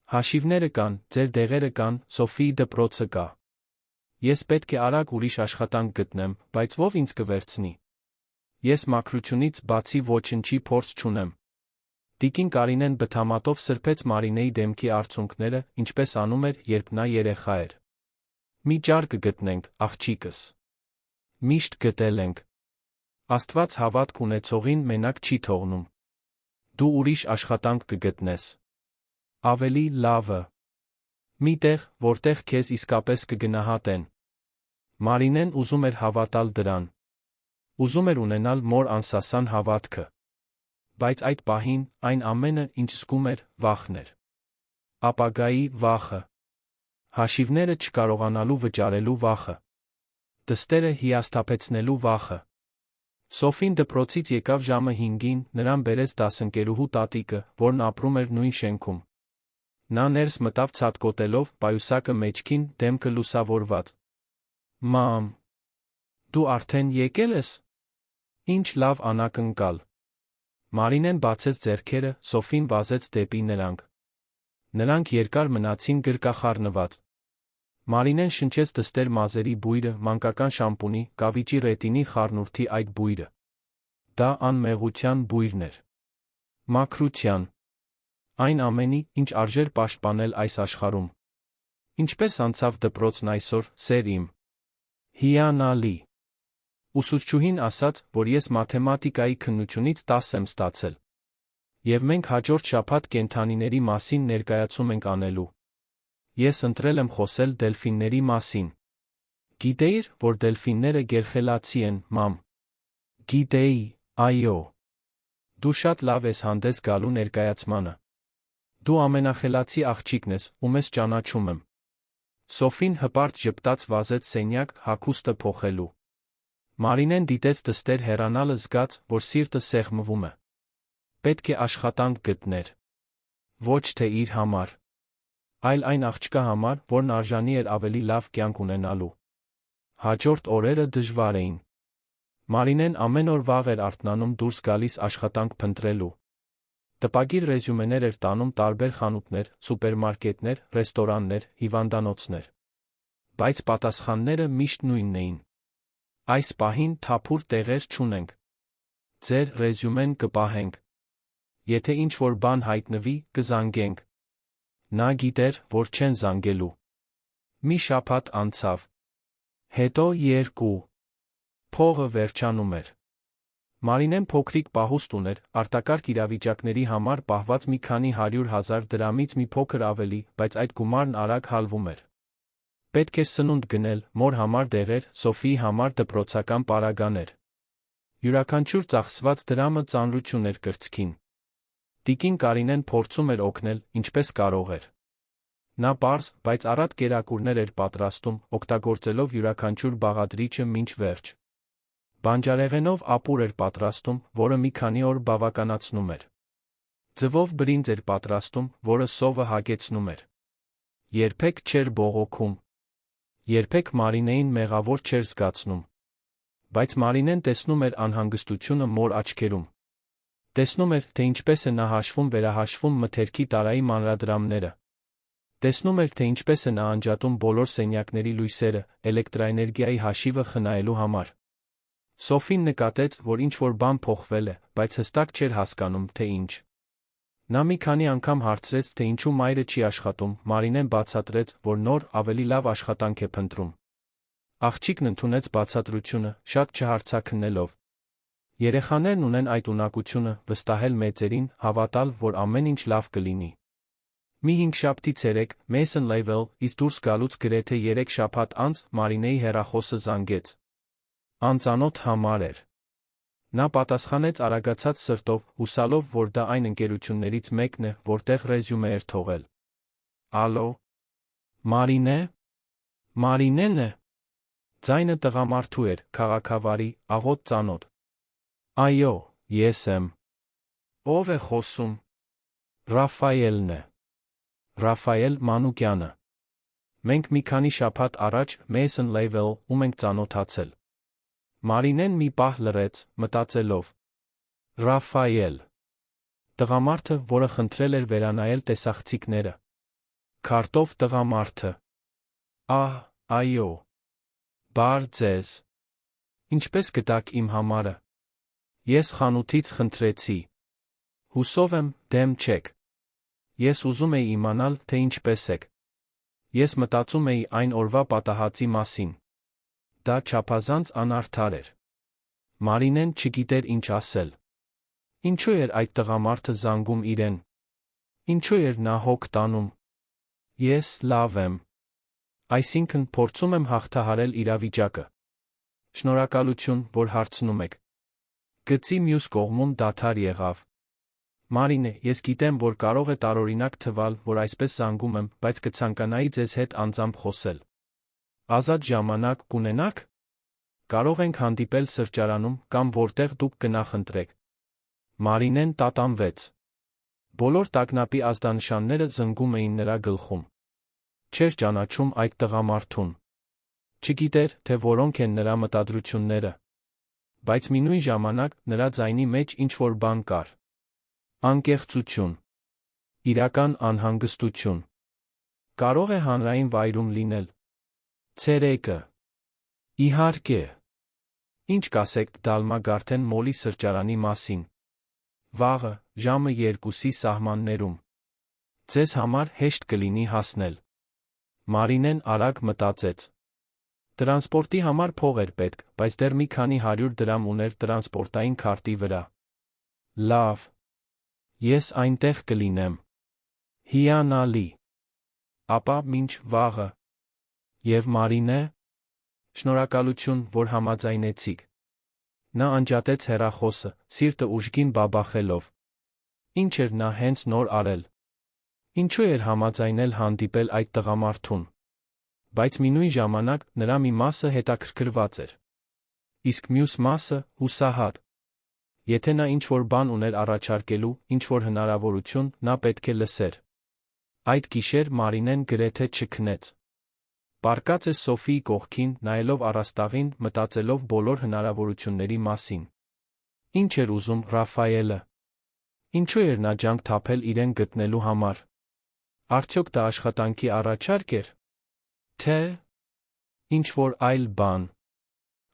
Հաշիվները կան, ձեր դեղերը կան, Սոֆիի դպրոցը կա։ Ես պետք է արագ ուրիշ աշխատանք գտնեմ, բայց ով ինձ կվերցնի։ Ես մաքրությունից բացի ոչնչի փորձ չունեմ։ Տիկին Կարինեն բթամատով սրբեց Մարինեի դեմքի արցունքները, ինչպես անում էր, երբ նա երեխա էր։ Մի ճար կգտնենք, աղջիկս։ Միշտ գտել ենք։ Աստված հավատք ունեցողին մենակ չի թողնում։ Դու ուրիշ աշխատանք կգտնես։ Ավելի լավը։ Մի տեղ, որտեղ քեզ իսկապես կգնահատեն։ Մարինեն ուզում էր հավատալ դրան։ Ուզում էր ունենալ մոր անսասան հավատքը։ Բայց այդ պահին, այն ամենը, ինչ զգում էր, վախն էր։ Ապագայի վախը։ Հաշիվները չկարողանալու վճարելու վախը։ Դստերը հիասթափեցնելու վախը։ Սոֆին դպրոցից եկավ ժամը 5-ին, նրան բերեց դասընկերուհու տատիկը, որն ապրում էր նույն շենքում։ Նա ներս մտավ ցատկոտելով, պայուսակը մեջքին, դեմքը լուսավորված։ Մամ, դու արդեն եկել ես։ Ինչ լավ անակնկալ։ Մարինեն բացեց ձեռքերը, Սոֆին վազեց դեպի նրանք։ Նրանք երկար մնացին գրկախառնված։ Մարինեն շնչեց դստեր մազերի բույրը, մանկական շամպունի, կավիճի ռետինի խառնուրդի այդ բույրը։ Դա անմեղության բույրն էր։ Մաքրության։ Այն ամենի, ինչ արժեր պաշտպանել այս աշխարհում։ Ինչպես անցավ դպրոցն այսօր, սեր իմ։ Հիանալի։ Ուսուցչուհին ասաց, որ ես մաթեմատիկայի քննությունից 10 եմ ստացել։ Եվ մենք հաջորդ շաբաթ կենդանիների մասին ներկայացում ենք անելու։ Ես ընտրել եմ խոսել դելֆինների մասին։ Գիտեիր, որ դելֆինները գերխելացի են, մամ։ Գիտեի, այո։ Դու շատ լավ ես հանդես գալու ներկայացմանը։ Դու ամենախելացի աղջիկն ես, ում ես ճանաչում եմ։ Սոֆին հպարտ ժպտաց վազեց սենյակ, հագուստը փոխելու։ Մարինեն դիտեց դստեր հեռանալը, զգաց, որ սիրտը սեղմվում է։ Պետք է աշխատանք գտներ։ Ոչ թե իր համար, այլ այն աղջկա համար, որն արժանի էր ավելի լավ կյանք ունենալու։ Հաջորդ օրերը դժվար էին։ Մարինեն ամեն օր վաղ էր արթնանում դուրս գալիս աշխատանք փնտրելու։ Տպագիր ռեզյումեներ էր տանում տարբեր խանութներ, սուպերմարկետներ, ռեստորաններ, հիվանդանոցներ։ Բայց պատասխանները միշտ նույնն էին։ Այս պահին թափուր տեղեր չունենք։ Ձեր ռեզյումեն կպահենք։ Եթե ինչ-որ բան հայտնվի, կզանգենք։ Նա գիտեր, որ չեն զանգելու։ Մի շաբաթ անցավ։ Հետո 2։ Փողը վերջանում էր։ Մարինեն փոքրիկ պահուստ ուներ, արտակարգ իրավիճակների համար պահված մի քանի 100,000 դրամից մի փոքր ավելի, բայց այդ գումարն արագ հալվում էր։ Պետք էր սնունդ գնել, մոր համար դեղեր, Սոֆիի համար դպրոցական պարագաներ։ Յուրաքանչյուր ծախսված դրամը ծանրություն էր կրծքին։ Տիկին Կարինեն փորձում էր օգնել, ինչպես կարող էր։ Նա պարզ, բայց առատ կերակուրներ էր պատրաստում, օգտագործելով յուրաքանչյուր բաղադրիչը մինչ վերջ։ Բանջարեղենով ապուր էր պատրաստում, որը մի քանի օր բավականացնում էր։ Ձվով բրինձ էր պատրաստում, որը սովը հագեցնում էր։ Երբեք չէր բողոքում։ Երբեք Մարինեին մեղավոր չէր զգացնում։ Բայց Մարինեն տեսնում էր անհանգստությունը մոր աչքերում։ Տեսնում էր, թե ինչպես է նա վերահաշվում մթերքի տարայի մանրադրամները։ Տեսնում էր, թե ինչպես է նա անջատում բոլոր սենյակների լույսերը, էլեկտրաէներգիայի հաշիվը խնայելու համար։ Սոֆին նկատեց, որ ինչ-որ բան փոխվել է, բայց հստակ չէր հասկանում, թե ինչ։ Նա մի քանի անգամ հարցրեց, թե ինչու մայրը չի աշխատում, Մարինեն բացատրեց, որ նոր, ավելի լավ աշխատանք է փնտրում։ Աղջիկն ընդունեց բացատրությունը, շատ չհարցաքննելով։ Երեխաներն ունեն այդ ունակությունը, վստահել մեծերին, հավատալ, որ ամեն ինչ լավ կլինի։ Մի 5 շաբթի ցերեկ, Mason Level-ից դուրս գալուց գրեթե 3 շաբաթ անց, Մարինեի հեռախոսը զանգեց։ Անծանոթ համար էր։ Նա պատասխանեց արագացած սրտով, հուսալով, որ դա այն ընկերություններից մեկն է, որտեղ ռեզյումե էր թողել։ Ալո։ Մարինե։ Մարինեն է։ Ձայնը տղամարդու էր, քաղաքավարի, աղոտ ծանոթ։ Այո, ես եմ։ Ո՞վ է խոսում։ Ռաֆայելն է։ Ռաֆայել Մանուկյանը։ Մենք մի քանի շաբաթ առաջ Mason Level-ում ենք ծանոթացել։ Մարինեն մի պահ լռեց, մտածելով։ Ռաֆայել։ Տղամարդը, որը խնդրել էր վերանայել տեսախցիկները։ Քարտով տղամարդը։ Ահ, այո։ Բար ձեզ։ Ինչպես գտաք իմ համարը։ Ես խանութից խնդրեցի։ Հուսով եմ, դեմ չեք։ Ես ուզում էի իմանալ, թե ինչպես եք։ Ես մտածում էի այն օրվա պատահածի մասին։ Դա չափազանց անարդար էր։ Մարինեն չգիտեր ինչ ասել։ Ինչու էր այդ տղամարդը զանգում իրեն։ Ինչու էր նա հոգ տանում։ Ես լավ եմ։ Այսինքն փորձում եմ հաղթահարել իրավիճակը։ Շնորհակալություն, որ հարցնում եք։ Գծի մյուս կողմում դադար եղավ։ Մարինե, ես գիտեմ, որ կարող է տարօրինակ թվալ, որ այսպես զանգում եմ, բայց կցանկանայի ձեզ հետ անձամբ խոսել։ Ազատ ժամանակ կունենաք։ Կարող ենք հանդիպել սրճարանում կամ որտեղ դուք կնախընտրեք։ Մարինեն տատանվեց։ Բոլոր տագնապի ազդանշանները զնգում էին նրա գլխում։ Չէր ճանաչում այդ տղամարդուն։ Չգիտեր, թե որոնք են նրա մտադրությունները։ Բայց մինույն ժամանակ նրա ձայնի մեջ ինչ-որ բան կար։ Անկեղծություն։ Իրական անհանգստություն։ Կարող է հանրային վայրում լինել։ Ցերեկը։ Իհարկե։ Ինչ կասեք Դալմա Գարթեն Մոլի սրճարանի մասին։ Վաղը, ժամը 2-ի սահմաններում։ Ձեզ համար հեշտ կլինի հասնել։ Մարինեն արագ մտածեց։ Տրանսպորտի համար փող էր պետք, բայց դեռ մի քանի 100 դրամ ուներ տրանսպորտային քարտի վրա։ Լավ։ Ես այնտեղ կլինեմ։ Հիանալի։ Ապա մինչ վաղը։ Եվ Մարինե։ Շնորհակալություն, որ համաձայնեցիք։ Նա անջատեց հեռախոսը, սիրտը ուժգին բաբախելով։ Ինչ էր նա հենց նոր արել։ Ինչու էր համաձայնել հանդիպել այդ տղամարդուն։ Բայց մինույն ժամանակ նրա մի մասը հետաքրքրված էր։ Իսկ մյուս մասը՝ հուսահատ։ Եթե նա ինչ-որ բան ուներ առաջարկելու, ինչ-որ հնարավորություն, նա պետք է լսեր։ Այդ գիշեր Մարինեն գրեթե չքնեց։ Պառկած է Սոֆիի կողքին, նայելով առաստաղին, մտածելով բոլոր հնարավորությունների մասին։ Ինչ էր ուզում Ռաֆայելը։ Ինչու էր նա ջանք թափել իրեն գտնելու համար։ Արդյոք դա աշխատանքի առաջարկ էր։ Թե ինչ-որ այլ բան։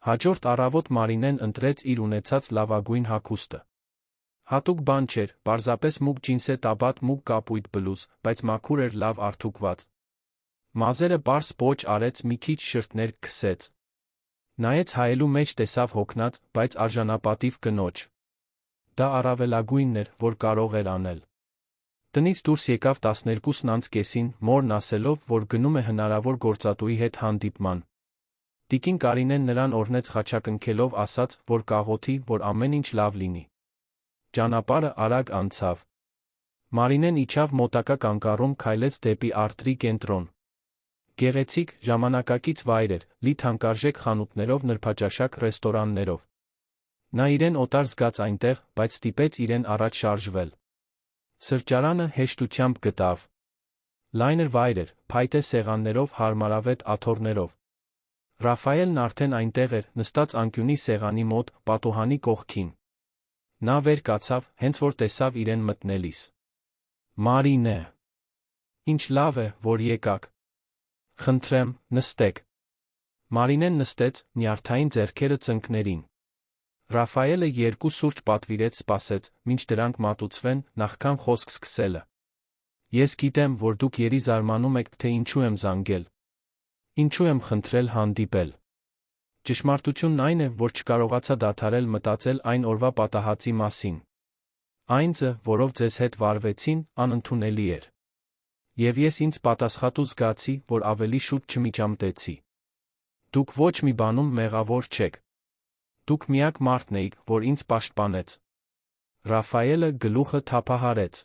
Հաջորդ առավոտ Մարինեն ընտրեց իր ունեցած լավագույն հագուստը։ Հատուկ բան չէր, պարզապես մուգ ջինսե տաբատ մուգ կապույտ բլուզ, բայց մաքուր էր լավ արդուկված։ Մազերը պարզ պոչ արեց, մի քիչ շրթներ քսեց։ Նայեց հայելու մեջ տեսավ հոգնած, բայց արժանապատիվ կնոջ։ Դա առավելագույնն էր, որ կարող էր անել։ Տնից դուրս եկավ 12:30-ին, մորն ասելով, որ գնում է հնարավոր գործատուի հետ հանդիպման։ Տիկին Կարինեն նրան օրհնեց խաչակնքելով, ասաց, որ կաղոթի, որ ամեն ինչ լավ լինի։ Ճանապարհը արագ անցավ։ Մարինեն իջավ մոտակա կանգառում, քայլեց դեպի Արտրի կենտրոն։ Գեղեցիկ, ժամանակակից վայր էր, լի թանկարժեք խանութներով, նրբաճաշակ ռեստորաններով։ Նա իրեն օտար զգաց այնտեղ, բայց ստիպեց իրեն առաջ շարժվել։ Սրճարանը հեշտությամբ գտավ։ Լայնր վայր էր, փայտե սեղաններով, հարմարավետ աթոռներով։ Ռաֆայելն արդեն այնտեղ էր, նստած անկյունի սեղանի մոտ, պատուհանի կողքին։ Նա վեր կացավ, հենց որ տեսավ իրեն մտնելիս։ Մարինե։ Ինչ լավ է, որ եկաք։ Խնդրեմ, նստեք։ Մարինեն նստեց, նյարդային ձեռքերը ծնկներին։ Ռաֆայելը 2 սուրճ պատվիրեց, սպասեց, մինչ դրանք մատուցվեն, նախքան խոսք սկսելը։ Ես գիտեմ, որ դուք երազարմանում եք, թե ինչու եմ զանգել։ Ինչու եմ խնդրել հանդիպել։ Ճշմարտությունն այն է, որ չկարողացա դադարել մտածել այն օրվա պատահածի մասին։ Այն ձը, որով ձեզ հետ վարվեցին, անընդունելի էր։ Եվ ես ինձ պատասխատու զգացի, որ ավելի շուտ չմիջամտեցի։ Դուք ոչ մի բանում մեղավոր չեք։ Դուք միակ մարդն էիք, որ ինձ պաշտպանեց։ Ռաֆայելը գլուխը թափահարեց։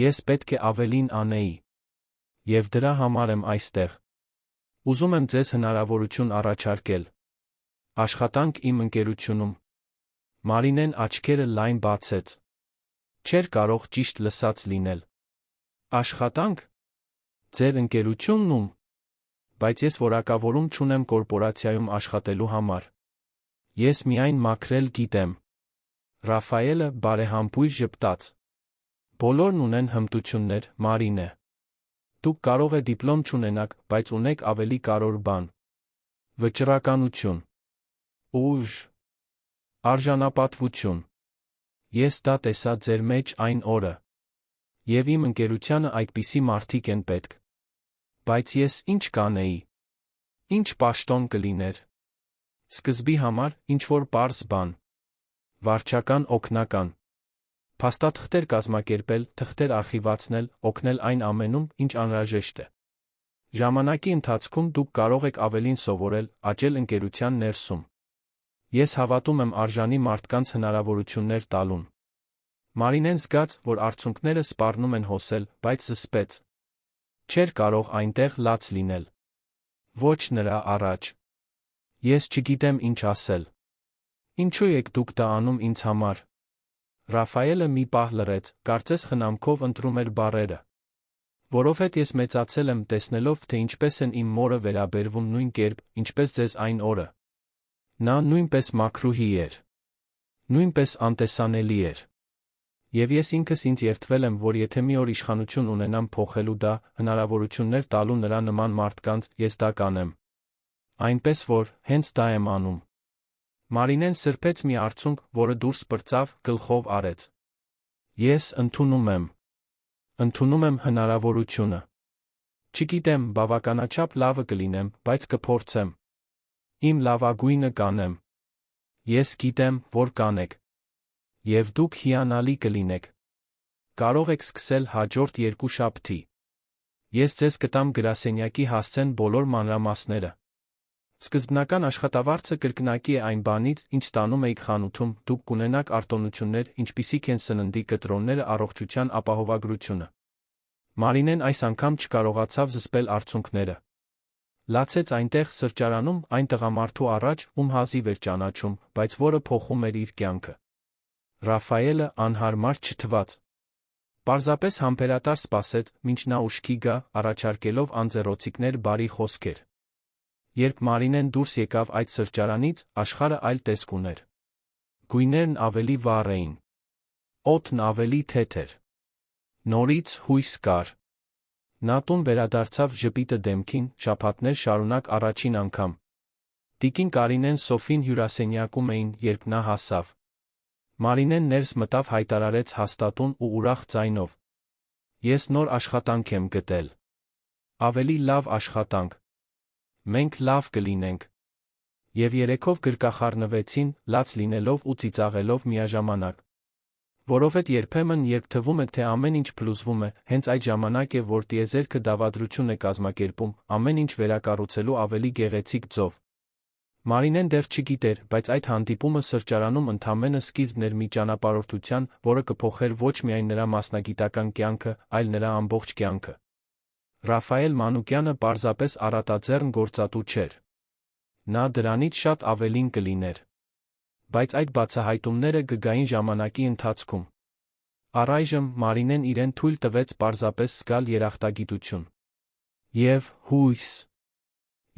Ես պետք է ավելին անեի։ Եվ դրա համար եմ այստեղ։ Ուզում եմ ձեզ հնարավորություն առաջարկել։ Աշխատանք իմ ընկերությունում։ Մարինեն աչքերը լայն բացեց։ Չէր կարող ճիշտ լսած լինել։ Աշխատանք։ Ձեր ընկերությունում։ Բայց ես որակավորում չունեմ կորպորացիայում աշխատելու համար։ Ես միայն մաքրել գիտեմ։ Ռաֆայելը բարեհամբույր ժպտաց։ Բոլորն ունեն հմտություններ, Մարինե։ Դուք կարող է դիպլոմ չունենաք, բայց ունեք ավելի կարևոր բան։ Վճռականություն։ Ուժ։ Արժանապատվություն։ Ես դա տեսա ձեր մեջ այն օրը։ Եվ իմ ընկերությանը այդպիսի մարդիկ են պետք։ Բայց ես ինչ կանեի։ Ինչ պաշտոն կլիներ։ Սկզբի համար ինչ-որ պարզ բան։ Վարչական օգնական։ Փաստաթղթեր կազմակերպել, թղթեր արխիվացնել, օգնել այն ամենում, ինչ անհրաժեշտ է։ Ժամանակի ընթացքում դուք կարող եք ավելին սովորել, աճել ընկերության ներսում։ Ես հավատում եմ արժանի մարդկանց հնարավորություններ տալուն։ Մարինեն զգաց, որ արցունքները սպառնում են հոսել, բայց զսպեց։ Չէր կարող այնտեղ լաց լինել։ Ոչ նրա առաջ։ Ես չգիտեմ ինչ ասել։ Ինչու եք դուք դա անում ինձ համար։ Ռաֆայելը մի պահ լռեց, կարծես խնամքով ընտրում էր բառերը։ Որովհետև ես մեծացել եմ տեսնելով, թե ինչպես են իմ մորը վերաբերվում նույն կերպ, ինչպես ձեզ այն օրը։ Նա նույնպես մաքրուհի էր։ Նույնպես անտեսանելի էր։ Եվ ես ինքս ինձ երդվել եմ, որ եթե մի օր իշխանություն ունենամ փոխելու դա, հնարավորություններ տալու նրա նման մարդկանց, ես դա կանեմ։ Այնպես որ, հենց դա եմ անում։ Մարինեն սրբեց մի արցունք, որը դուրս պրծավ, գլխով արեց։ Ես ընդունում եմ։ Ընդունում եմ հնարավորությունը։ Չգիտեմ, բավականաչափ լավը կլինեմ, բայց կփորձեմ։ Իմ լավագույնը կանեմ։ Ես գիտեմ, որ կանեք։ Եվ դուք հիանալի կլինեք։ Կարող եք սկսել հաջորդ երկուշաբթի։ Ես ձեզ կտամ գրասենյակի հասցեն բոլոր մանրամասները։ Սկզբնական աշխատավարձը կրկնակի է այն բանից, ինչ ստանում էիք խանութում, դուք կունենաք արտոնություններ, ինչպիսիք են սննդի կտրոնները, առողջության ապահովագրությունը։ Մարինեն այս անգամ չկարողացավ զսպել արցունքները։ Լացեց այնտեղ սրճարանում այն տղամարդու առաջ, ում հազիվ էր ճանաչում, բայց որը փոխում էր իր կյանքը։ Ռաֆայելը անհարմար չթվաց։ Պարզապես համբերատար սպասեց, մինչ նա ուշքի գա, առաջարկելով անձեռոցիկներ բարի խոսքեր։ Երբ Մարինեն դուրս եկավ այդ սրճարանից, աշխարհը այլ տեսք ուներ։ Գույներն ավելի վառ էին։ Օդն ավելի թեթև։ Նորից հույս կար։ Նա տուն վերադարձավ ժպիտը դեմքին, շաբաթներ շարունակ առաջին անգամ։ Տիկին Կարինեն Սոֆին հյուրասենյակում էին, երբ նա հասավ։ Մարինեն ներս մտավ, հայտարարեց հաստատուն ու ուրախ ձայնով. Ես նոր աշխատանք եմ գտել։ Ավելի լավ աշխատանք։ Մենք լավ կլինենք։ Եվ երեքով գրկախառնվեցին, լաց լինելով ու ծիծաղելով միաժամանակ։ Որովհետև երբեմն, երբ թվում է, թե ամեն ինչ փլուզվում է, հենց այդ ժամանակ է, որ տիեզերքը դավադրություն է կազմակերպում, ամեն ինչ վերակառուցելու ավելի գեղեցիկ ձով։ Մարինեն դեռ չգիտեր, բայց այդ հանդիպումը սրճարանում ընդամենը սկիզբն էր մի ճանապարհորդության, որը կփոխեր ոչ միայն նրա մասնագիտական կյանքը, այլ նրա ամբողջ կյանքը։ Ռաֆայել Մանուկյանը պարզապես առատաձեռն գործատու չէր։ Նա դրանից շատ ավելին կլիներ։ Բայց այդ բացահայտումները կգային ժամանակի ընթացքում։ Առայժմ Մարինեն իրեն թույլ տվեց պարզապես զգալ երախտագիտություն։ Եվ հույս։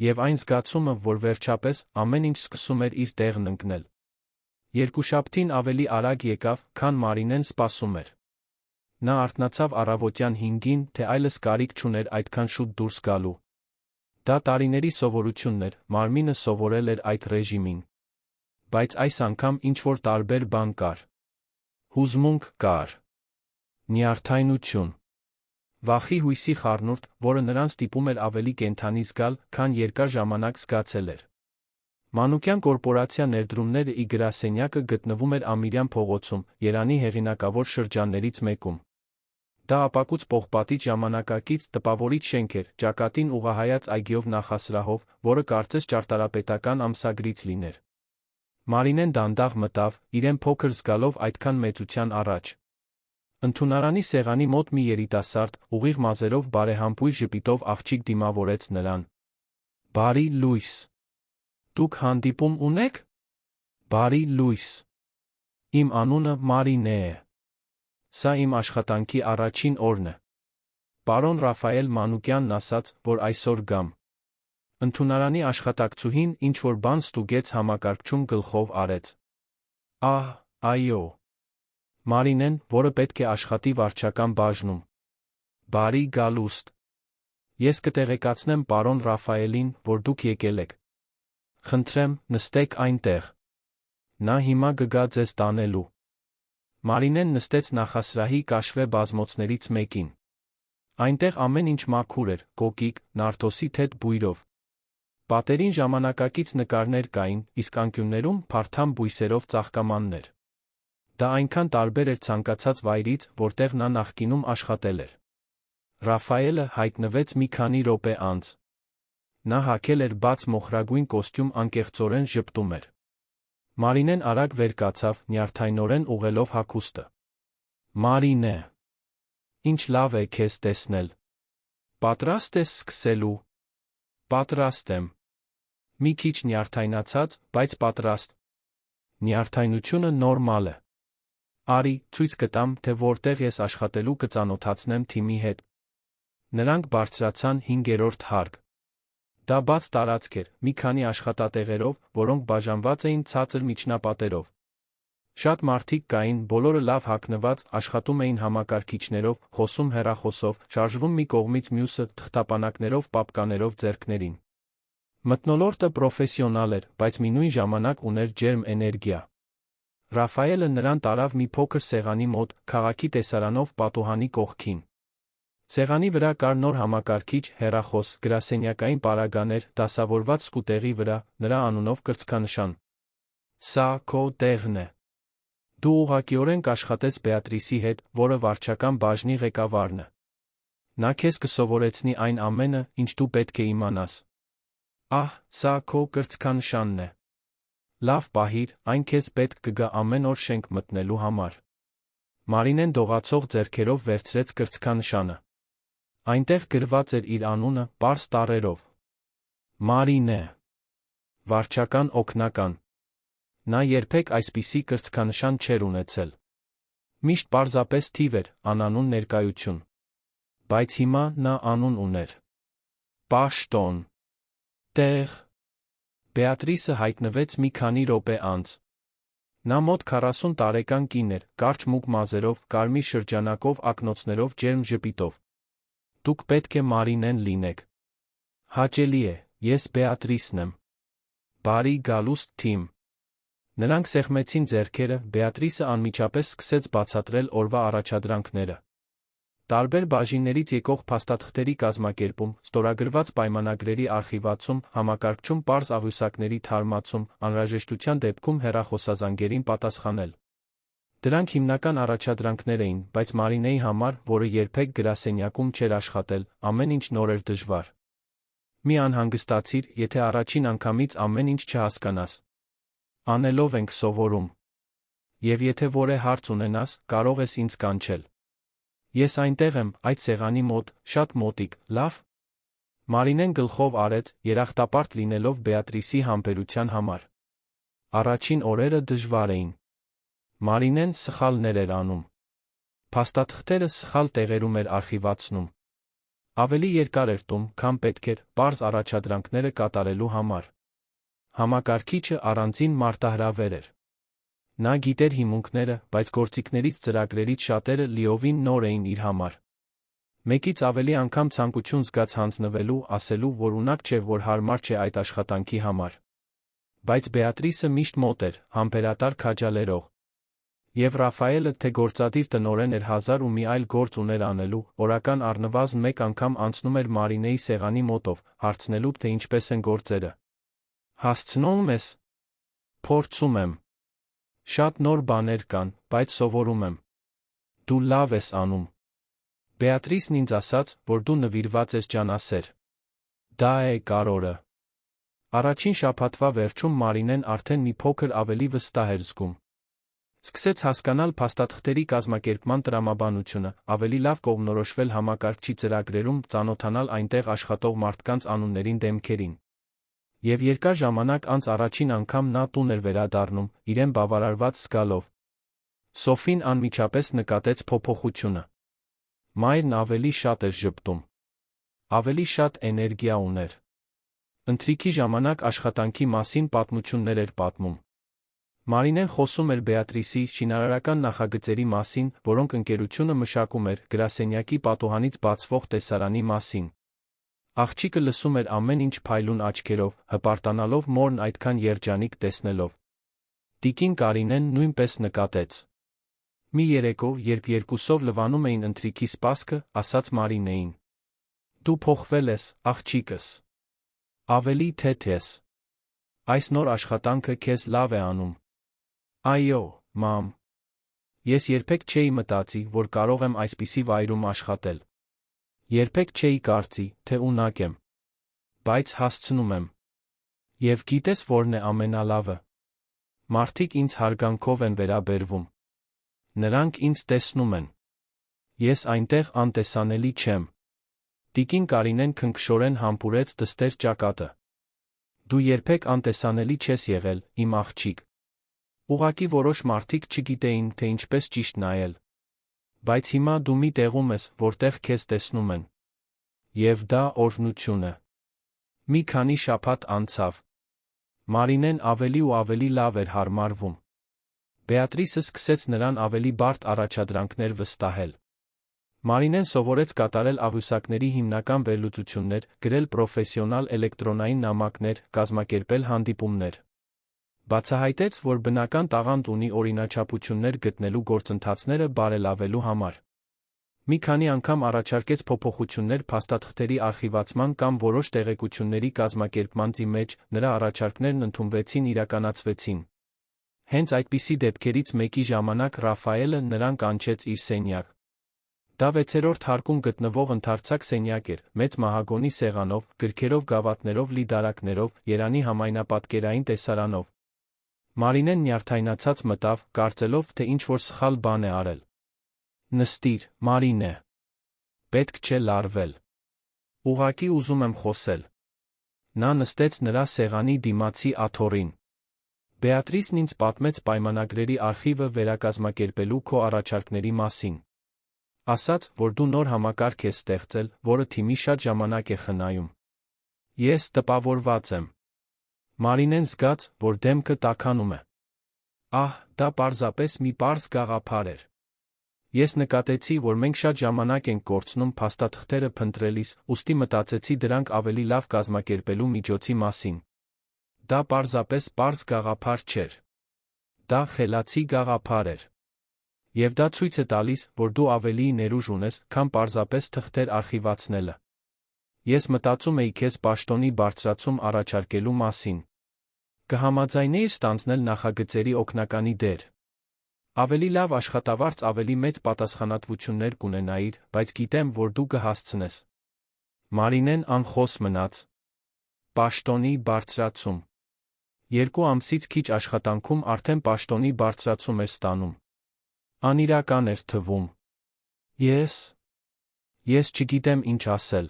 Եվ այն զգացումը, որ վերջապես ամեն ինչ սկսում էր իր տեղն ընկնել։ Երկուշաբթին ավելի արագ եկավ, քան Մարինեն սպասում էր։ Նա արթնացավ առավոտյան 5-ին, թե այլս կարիք չուներ այդքան շուտ դուրս գալու։ Դա տարիների սովորությունն էր, մարմինը սովորել էր այդ ռեժիմին։ Բայց այս անգամ ինչ-որ տարբեր բան կար։ Հուզմունք կար։ Նյարդայնություն։ Վախի հույսի խառնուրդ, որը նրան ստիպում էր ավելի կենդանի զգալ, քան երկար ժամանակ զգացել էր։ Մանուկյան կորպորացիա ներդրումները ի գրասենյակը գտնվում էր Ամիրյան փողոցում, Երանի հեղինակավոր շրջաններից մեկում։ Դա ապակուց պողպատիչ ժամանակակից տպավորիչ շենք էր, ճակատին ուղղահայաց այգիով նախասրահով, որը կարծես ճարտարապետական ամսագրից լիներ։ Մարինեն դանդաղ մտավ, իրեն փոքր զգալով այդքան մեծության առաջ։ Ընդունարանի սեղանի մոտ մի երիտասարդ, ուղիղ մազերով բարեհամբույր ժպիտով աղջիկ դիմավորեց նրան։ Բարի լույս։ Դուք հանդիպում ունեք։ Բարի լույս։ Իմ անունը Մարինե է։ Սա իմ աշխատանքի առաջին օրն է։ Պարոն Ռաֆայել Մանուկյանն ասաց, որ այսօր գամ։ Ընդունարանի աշխատակցուհին ինչ-որ բան ստուգեց համակարգչում գլխով արեց։ Ահ, այո։ Մարինեն, որը պետք է աշխատի վարչական բաժնում։ Բարի գալուստ։ Ես կտեղեկացնեմ պարոն Ռաֆայելին, որ դուք եկել եք։ Խնդրեմ, նստեք այնտեղ։ Նա հիմա կգա ձեզ տանելու։ Մարինեն նստեց նախասրահի կաշվե բազմոցներից մեկին։ Այնտեղ ամեն ինչ մաքուր էր, կոկիկ, նարդոսի թեթ բույրով։ Պատերին ժամանակակից նկարներ կային, իսկ անկյուններում փարթամ բույսերով ծաղկամաններ։ Դա այնքան տարբեր էր ցանկացած վայրից, որտեղ նա նախկինում աշխատել էր։ Ռաֆայելը հայտնվեց մի քանի րոպե անց։ Նա հագել էր բաց մոխրագույն կոստյում, անկեղծորեն ժպտում էր։ Մարինեն արագ վեր կացավ, նյարդայնորեն ուղղելով հագուստը։ Մարինե, ինչ լավ է քեզ տեսնել։ Պատրաստ ես սկսելու։ Պատրաստ եմ։ Մի քիչ նյարդայնացած, բայց պատրաստ։ Նյարդայնությունը նորմալ է։ Արի, ցույց կտամ, թե որտեղ ես աշխատելու կծանոթացնեմ թիմի հետ։ Նրանք բարձրացան 5-րդ հարկ։ Դա բաց տարածք էր, մի քանի աշխատատեղերով, որոնք բաժանված էին ցածր միջնապատերով։ Շատ մարդիկ կային, բոլորը լավ հագնված, աշխատում էին համակարգիչներով, խոսում հեռախոսով, շարժվում մի կողմից մյուսը, թղթապանակներով, պապկաներով ձեռքներին։ Մթնոլորտը պրոֆեսիոնալ էր, բայց միևնույն ժամանակ ուներ ջերմ էներգիա։ Ռաֆայելը նրան տարավ մի փոքր սեղանի մոտ, քաղաքի տեսարանով պատուհանի կողքին։ Սեղանի վրա կար նոր համակարգիչ, հեռախոս, գրասենյակային պարագաներ, դասավորված սկուտեղի վրա, նրա անունով կրծքանշան։ Սա քո տեղն է։ Դու ուղղակիորեն կաշխատես Բեատրիսի հետ, որը վարչական բաժնի ղեկավարն է։ Նա քեզ կսովորեցնի այն ամենը, ինչ դու պետք է իմանաս։ Ահ, սա քո կրծքանշանն է։ Լավ պահիր, այն քեզ պետք կգա ամեն օր շենք մտնելու համար։ Մարինեն դողացող ձեռքերով վերցրեց կրծքանշանը։ Այնտեղ գրված էր իր անունը, պարզ տառերով։ Մարինե։ Վարչական օգնական։ Նա երբեք այսպիսի կրծքանշան չէր ունեցել։ Միշտ պարզապես թիվ էր, անանուն ներկայություն։ Բայց հիմա նա անուն ուներ։ Պաշտոն։ Տեղ։ Բեատրիսը հայտնվեց մի քանի րոպե անց։ Նա մոտ 40 տարեկան կին էր, կարճ մուգ մազերով, կարմիր շրջանակով, ակնոցներով, ջերմ ժպիտով։ Դուք պետք է Մարինեն լինեք։ Հաճելի է, ես Բեատրիսն եմ։ Բարի գալուստ թիմ։ Նրանք սեղմեցին ձեռքերը, Բեատրիսը անմիջապես սկսեց բացատրել օրվա առաջադրանքները։ Տարբեր բաժիններից եկող փաստաթղթերի կազմակերպում, ստորագրված պայմանագրերի արխիվացում, համակարգչում պարզ աղյուսակների թարմացում, անհրաժեշտության դեպքում հեռախոսազանգերին պատասխանել։ Դրանք հիմնական առաջադրանքներ էին, բայց Մարինեի համար, որը երբեք գրասենյակում չէր աշխատել, ամեն ինչ նոր էր դժվար։ Մի անհանգստացիր, եթե առաջին անգամից ամեն ինչ չհասկանաս։ Անելով ենք սովորում։ Եվ եթե որևէ հարց ունենաս, կարող ես ինձ կանչել։ Ես այնտեղ եմ, այդ սեղանի մոտ, շատ մոտիկ, լավ։ Մարինեն գլխով արեց, երախտապարտ լինելով Բեատրիսի համբերության համար։ Առաջին օրերը դժվար էին։ Մարինեն սխալներ էր անում։ Փաստաթղթերը սխալ տեղերում էր արխիվացնում։ Ավելի երկար էր տում, քան պետք էր, պարզ առաջադրանքները կատարելու համար։ Համակարգիչը առանձին մարտահրավեր էր։ Նա գիտեր հիմունքները, բայց գործիքներից ծրագրերից շատերը լիովին նոր էին իր համար։ Մեկից ավելի անգամ ցանկություն զգաց հանձնվելու, ասելու, որ ունակ չէ, որ հարմար չէ այդ աշխատանքի համար։ Բայց Բեատրիսը միշտ մոտ էր, համբերատար քաջալերող։ Եվ Ռաֆայելը, թե գործադիր տնօրեն էր 1000 ու մի այլ գործ ուներ անելու, օրական առնվազն մեկ անգամ անցնում էր Մարինեի սեղանի մոտով, հարցնելու, թե ինչպես են գործերը։ Հասցնում ես։ Փորձում եմ։ Շատ նոր բաներ կան, բայց սովորում եմ։ Դու լավ ես անում։ Բեատրիսն ինձ ասաց, որ դու նվիրված ես ջանասեր։ Դա է կարևորը։ Առաջին շաբաթվա վերջում Մարինեն արդեն մի փոքր ավելի վստահ էր զգում։ Սկսեց հասկանալ փաստաթղթերի կազմակերպման տրամաբանությունը, ավելի լավ կողմնորոշվել համակարգչի ծրագրերում, ծանոթանալ այնտեղ աշխատող մարդկանց անուններին, դեմքերին։ Եվ երկար ժամանակ անց առաջին անգամ նա տուն էր վերադառնում, իրեն բավարարված զգալով։ Սոֆին անմիջապես նկատեց փոփոխությունը։ Մայրն ավելի շատ էր ժպտում։ Ավելի շատ էներգիա ուներ։ Ընթրիքի ժամանակ աշխատանքի մասին պատմություններ էր պատմում։ Մարինեն խոսում էր Բեատրիսի շինարարական նախագծերի մասին, որոնք ընկերությունը մշակում էր, գրասենյակի պատուհանից բացվող տեսարանի մասին։ Աղջիկը լսում էր ամեն ինչ փայլուն աչքերով, հպարտանալով մորն այդքան երջանիկ տեսնելով։ Տիկին Կարինեն նույնպես նկատեց։ Մի երեկո, երբ երկուսով լվանում էին ընթրիքի սպասքը, ասաց Մարինեին. Դու փոխվել ես, աղջիկս։ Ավելի թեթ ես։ Այս նոր աշխատանքը քեզ լավ է անում։ Այո, մամ։ Ես երբեք չէի մտածի, որ կարող եմ այսպիսի վայրում աշխատել։ Երբեք չէի կարծի, թե ունակ եմ։ Բայց հասցնում եմ։ Եվ գիտես որն է ամենալավը։ Մարդիկ ինձ հարգանքով են վերաբերվում։ Նրանք ինձ տեսնում են։ Ես այնտեղ անտեսանելի չեմ։ Տիկին Կարինեն քնքշորեն համբուրեց դստեր ճակատը։ Դու երբեք անտեսանելի չես եղել, իմ աղջիկ։ Ուղղակի որոշ մարդիկ չգիտեին, թե ինչպես ճիշտ նայել։ Բայց հիմա դու մի տեղում ես, որտեղ քեզ տեսնում են։ Եվ դա օրհնություն է։ Մի քանի շաբաթ անցավ։ Մարինեն ավելի ու ավելի լավ էր հարմարվում։ Բեատրիսը սկսեց նրան ավելի բարդ առաջադրանքներ վստահել։ Մարինեն սովորեց կատարել աղյուսակների հիմնական վերլուծություններ, գրել պրոֆեսիոնալ էլեկտրոնային նամակներ, կազմակերպել հանդիպումներ։ Բացահայտեց, որ բնական տաղանդ ունի օրինաչափություններ գտնելու գործընթացները բարելավելու համար։ Մի քանի անգամ առաջարկեց փոփոխություններ փաստաթղթերի արխիվացման կամ որոշ տեղեկությունների կազմակերպման մեջ, նրա առաջարկներն ընդունվեցին, իրականացվեցին։ Հենց այդպիսի դեպքերից մեկի ժամանակ Ռաֆայելը նրան կանչեց իր սենյակ։ Դա 6-րդ հարկում գտնվող ընդարձակ սենյակ էր, մեծ մահագոնի սեղանով, գրքերով, գավաթներով լի դարակներով, Երանի համայնապատկերային տեսարանով։ Մարինեն նյարդայնացած մտավ, կարծելով, թե ինչ-որ սխալ բան է արել։ Նստիր, Մարինե։ Պետք չէ լարվել։ Ուղղակի ուզում եմ խոսել։ Նա նստեց նրա սեղանի դիմացի աթոռին։ Բեատրիսն ինձ պատմեց պայմանագրերի արխիվը վերակազմակերպելու քո առաջարկների մասին։ Ասաց, որ դու նոր համակարգ ես ստեղծել, որը թիմի շատ ժամանակ է խնայում։ Ես տպավորված եմ։ Մարինեն զգաց, որ դեմքը տաքանում է։ Ահ, դա պարզապես մի պարզ գաղափար էր։ Ես նկատեցի, որ մենք շատ ժամանակ ենք կորցնում փաստաթղթերը փնտրելիս, ուստի մտածեցի դրանք ավելի լավ կազմակերպելու միջոցի մասին։ Դա պարզապես պարզ գաղափար չէր։ Դա խելացի գաղափար էր։ Եվ դա ցույց է տալիս, որ դու ավելի ներուժ ունես, քան պարզապես թղթեր արխիվացնելը։ Ես մտածում էի քեզ պաշտոնի բարձրացում առաջարկելու մասին։ Կհամաձայնեիր ստանձնել նախագծերի օգնականի դեր։ Ավելի լավ աշխատավարձ, ավելի մեծ պատասխանատվություններ կունենայիր, բայց գիտեմ, որ դու կհասցնես։ Մարինեն անխոս մնաց։ Պաշտոնի բարձրացում։ 2 ամսից քիչ աշխատանքում արդեն պաշտոնի բարձրացում էր ստանում։ Անիրական էր թվում։ Ես չգիտեմ ինչ ասել։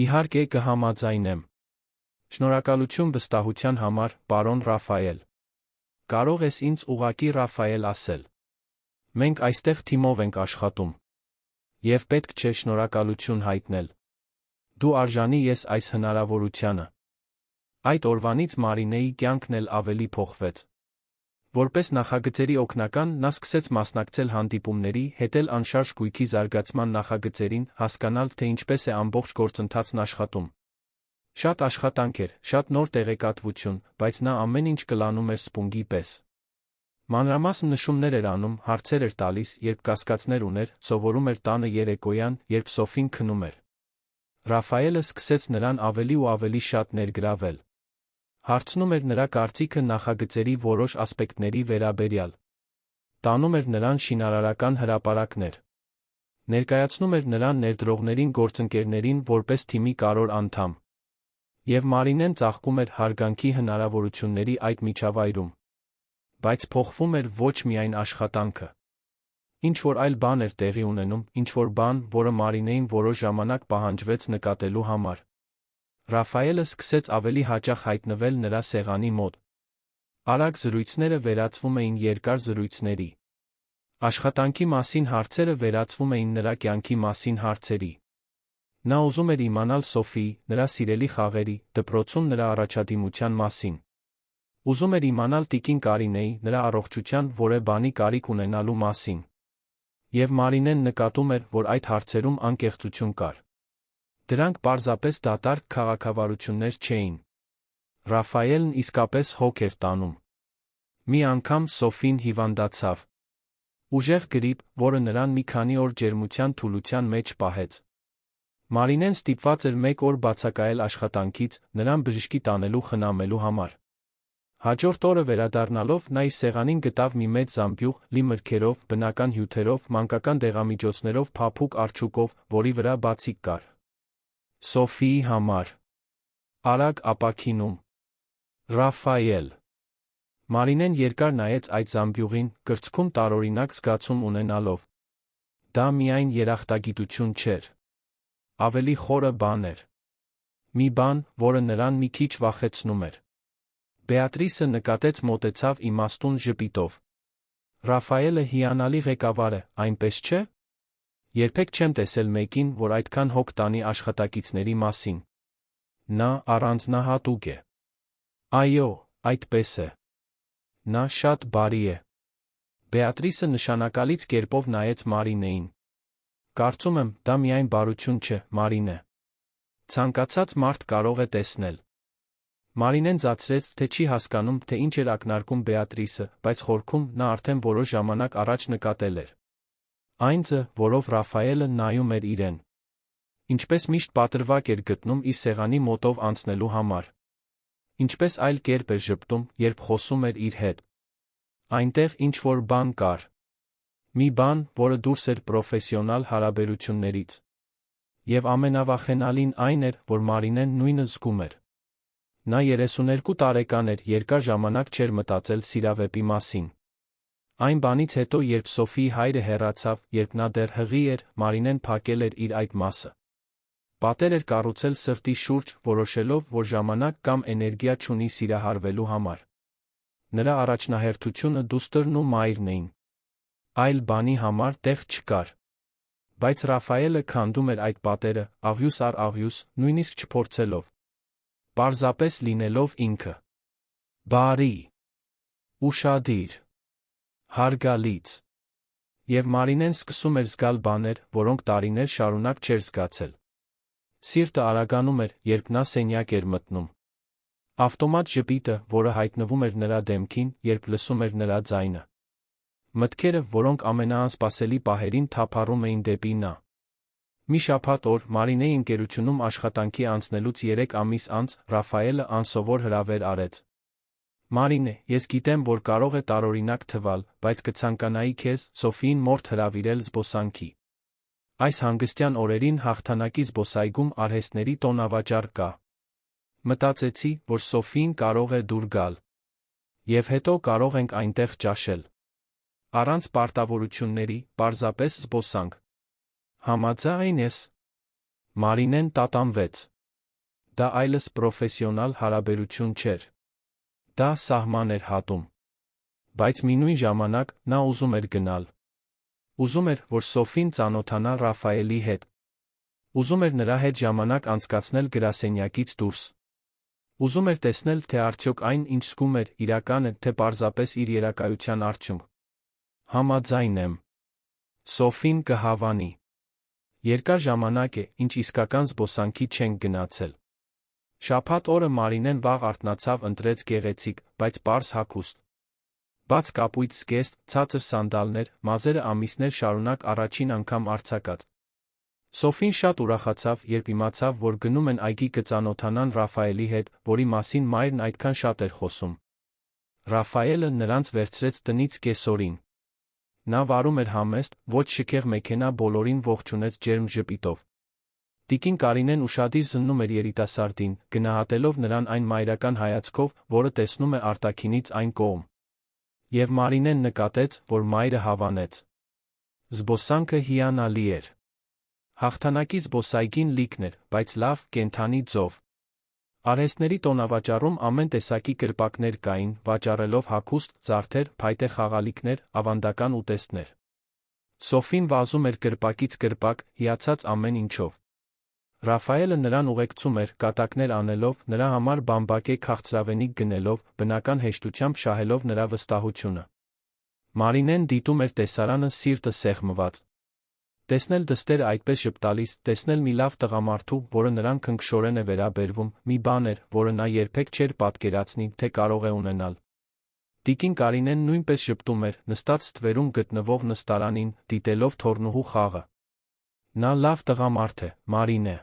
Իհարկե կհամաձայնեմ։ Շնորհակալություն վստահության համար, պարոն Ռաֆայել։ Կարող ես ինձ ուղղակի Ռաֆայել ասել։ Մենք այստեղ թիմով ենք աշխատում։ Եվ պետք չէ շնորհակալություն հայտնել։ Դու արժանի ես այս հնարավորությանը։ Այդ օրվանից Մարինեի կյանքն էլ ավելի փոխվեց։ Որպես նախագծերի օգնական, նա սկսեց մասնակցել հանդիպումների, հետել անշարժ գույքի զարգացման նախագծերին, հասկանալ, թե ինչպես է ամբողջ գործընթացն աշխատում։ Շատ աշխատանք էր, շատ նոր տեղեկատվություն, բայց նա ամեն ինչ կլանում էր սպունգի պես։ Մանրամասն նշումներ էր անում, հարցեր էր տալիս, երբ կասկածներ ուներ, սովորում էր տանը երեկոյան, երբ Սոֆին քնում էր։ Ռաֆայելը սկսեց նրան ավելի ու ավելի շատ ներգրավել։ Հարցնում էր նրա կարծիքը նախագծերի որոշ ասպեկտների վերաբերյալ։ Տանում էր նրան շինարարական հրապարակներ։ Ներկայացնում էր նրան ներդրողներին, գործընկերներին որպես թիմի կարևոր անդամ։ Եվ Մարինեն ծաղկում էր հարգանքի հնարավորությունների այդ միջավայրում։ Բայց փոխվում էր ոչ միայն աշխատանքը։ Ինչ-որ այլ բան էր տեղի ունենում, ինչ-որ բան, որը Մարինեին որոշ ժամանակ պահանջվեց նկատելու համար։ Ռաֆայելը սկսեց ավելի հաճախ հայտնվել նրա սեղանի մոտ։ Արագ զրույցները վերածվում էին երկար զրույցների։ Աշխատանքի մասին հարցերը վերածվում էին նրա կյանքի մասին հարցերի։ Նա ուզում էր իմանալ Սոֆիի, նրա սիրելի խաղերի, դպրոցում նրա առաջադիմության մասին։ Ուզում էր իմանալ տիկին Կարինեի, նրա առողջության որևէ կարիք ունենալու մասին։ Եվ Մարինեն նկատում էր, որ այդ հարցերում անկեղծություն կար։ Դրանք պարզապես դատարկ քաղաքավարություններ չէին։ Ռաֆայելն իսկապես հոգ էր տանում։ Մի անգամ Սոֆին հիվանդացավ։ Ուժեղ գրիպ, որը նրան մի քանի օր ջերմության թուլության մեջ պահեց։ Մարինեն ստիպված էր 1 օր բացակայել աշխատանքից, նրան բժշկի տանելու խնամելու համար։ Հաջորդ օրը վերադառնալով նա իր սեղանին գտավ մի մեծ զամբյուղ, լի մրգերով, բնական հյութերով, մանկական դեղամիջոցներով, փափուկ արջուկով, որի վրա բացիկ կար Սոֆիի համար։ Արագ ապաքինում։ Ռաֆայել։ Մարինեն երկար նայեց այդ զամբյուղին, կրծքում տարօրինակ զգացում ունենալով։ Դա միայն երախտագիտություն չէր։ Ավելի խորը բան էր։ Մի բան, որը նրան մի քիչ վախեցնում էր։ Բեատրիսը նկատեց մոտեցավ իմաստուն ժպիտով։ Ռաֆայելը հիանալի ղեկավար է, այնպես չէ՞։ Երբեք չեմ տեսել մեկին, որ այդքան հոգ տանի աշխատակիցների մասին։ Նա առանձնահատուկ է։ Այո, այդպես է։ Նա շատ բարի է։ Բեատրիսը նշանակալից կերպով նայեց Մարինեին։ Կարծում եմ, դա միայն բարություն չէ, Մարինե։ Ցանկացած մարդ կարող է տեսնել։ Մարինեն ձացրեց, թե չի հասկանում, թե ինչ էր ակնարկում Բեատրիսը, բայց խորքում նա արդեն որոշ ժամանակ առաջ նկատել էր։ Այն ձը, որով Ռաֆայելը նայում էր իրեն։ Ինչպես միշտ պատրվակ էր գտնում իր սեղանի մոտով անցնելու համար։ Ինչպես այլ կերպ էր ժպտում, երբ խոսում էր իր հետ։ Այնտեղ ինչ-որ բան կար։ Մի բան, որը դուրս էր պրոֆեսիոնալ հարաբերություններից։ Եվ ամենավախենալին այն էր, որ Մարինեն նույնը զգում էր։ Նա 32 տարեկան էր, երկար ժամանակ չէր մտածել սիրավեպի մասին։ Այն բանից հետո, երբ Սոֆիի հայրը հեռացավ, երբ նա դեռ հղի էր, Մարինեն փակել էր իր այդ մասը։ Պատեր էր կառուցել սրտի շուրջ, որոշելով, որ ժամանակ կամ էներգիա չունի սիրահարվելու համար։ Նրա առաջնահերթությունը դուստրն ու մայրն էին։ Այլ բանի համար տեղ չկար։ Բայց Ռաֆայելը քանդում էր այդ պատերը, աղյուս առ աղյուս, նույնիսկ չփորձելով։ Պարզապես լինելով ինքը։ Բարի, ուշադիր, հարգալից։ Եվ Մարինեն սկսում էր զգալ բաներ, որոնք տարիներ շարունակ չէր զգացել։ Սիրտը արագանում էր, երբ նա սենյակ էր մտնում։ Ավտոմատ ժպիտը, որը հայտնվում էր նրա դեմքին, երբ լսում էր նրա ձայնը։ Մտքերը, որոնք ամենաանսպասելի պահերին թափառում էին դեպի նա։ Մի շաբաթ օր, Մարինեի ընկերությունում աշխատանքի անցնելուց 3 ամիս անց, Ռաֆայելը անսովոր հրավեր արեց։ Մարինե, ես գիտեմ, որ կարող է տարօրինակ թվալ, բայց կցանկանայի քեզ, Սոֆիին մորթ հրավիրել զբոսանքի։ Այս հանգստյան օրերին հաղթանակի զբոսայգում արհեստների տոնավաճառ կա։ Մտածեցի, որ Սոֆիին կարող է դուր գալ։ Եվ հետո կարող ենք այնտեղ ճաշել։ Առանց պարտավորությունների, պարզապես զբոսանք։ Համաձայն ես։ Մարինեն տատանվեց։ Դա այլս պրոֆեսիոնալ հարաբերություն չէր։ Դա սահման էր հատում։ Բայց մինույն ժամանակ նա ուզում էր գնալ։ Ուզում էր, որ Սոֆին ծանոթանա Ռաֆայելի հետ։ Ուզում էր նրա հետ ժամանակ անցկացնել գրասենյակից դուրս։ Ուզում էր տեսնել, թե արդյոք այն, ինչ զգում էր, իրական է, թե պարզապես իր երակայության արդյունք։ Համաձայն եմ։ Սոֆին կհավանի։ Երկար ժամանակ է, ինչ իսկական զբոսանքի չենք գնացել։ Շաբաթ օրը Մարինեն վաղ արթնացավ, ընտրեց գեղեցիկ, բայց պարզ հագուստ։ Բաց կապույտ զգեստ, ցածր սանդալներ, մազերը ամիսներ շարունակ առաջին անգամ արձակած։ Սոֆին շատ ուրախացավ, երբ իմացավ, որ գնում են այգի կծանոթանան Ռաֆայելի հետ, որի մասին մայրն այդքան շատ էր խոսում։ Ռաֆայելը նրանց վերցրեց տնից կեսօրին։ Նա վարում էր համեստ, ոչ շքեղ մեքենա, բոլորին ողջունեց ջերմ ժպիտով։ Տիկին Կարինեն ուշադիր զննում էր երիտասարդին, գնահատելով նրան այն մայրական հայացքով, որը տեսնում է արտաքինից այն կողմ։ Եվ Մարինեն նկատեց, որ մայրը հավանեց։ Զբոսանքը հիանալի էր։ Հաղթանակի զբոսայգին լիքն էր, բայց լավ, կենդանի ձով։ Արհեստների տոնավաճառում ամեն տեսակի կրպակներ կային, վաճառելով հագուստ, զարդեր, փայտե խաղալիքներ, ավանդական ուտեստներ։ Սոֆին վազում էր կրպակից կրպակ, հիացած ամեն ինչով։ Ռաֆայելը նրան ուղեկցում էր, կատակներ անելով, նրա համար բամբակե քաղցրավենիք գնելով, բնական հեշտությամբ շահելով նրա վստահությունը։ Մարինեն դիտում էր տեսարանը սիրտը սեղմված։ Տեսնել դստերը այդպես ժպտալիս, տեսնել մի լավ տղամարդու, որը նրան քնքշորեն է վերաբերվում, մի բան էր, որը նա երբեք չէր պատկերացնի, թե կարող է ունենալ։ Տիկին Կարինեն նույնպես ժպտում էր, նստած ստվերում գտնվող նստարանին, դիտելով թոռնուհու խաղը։ Նա լավ տղամարդ է, Մարինե։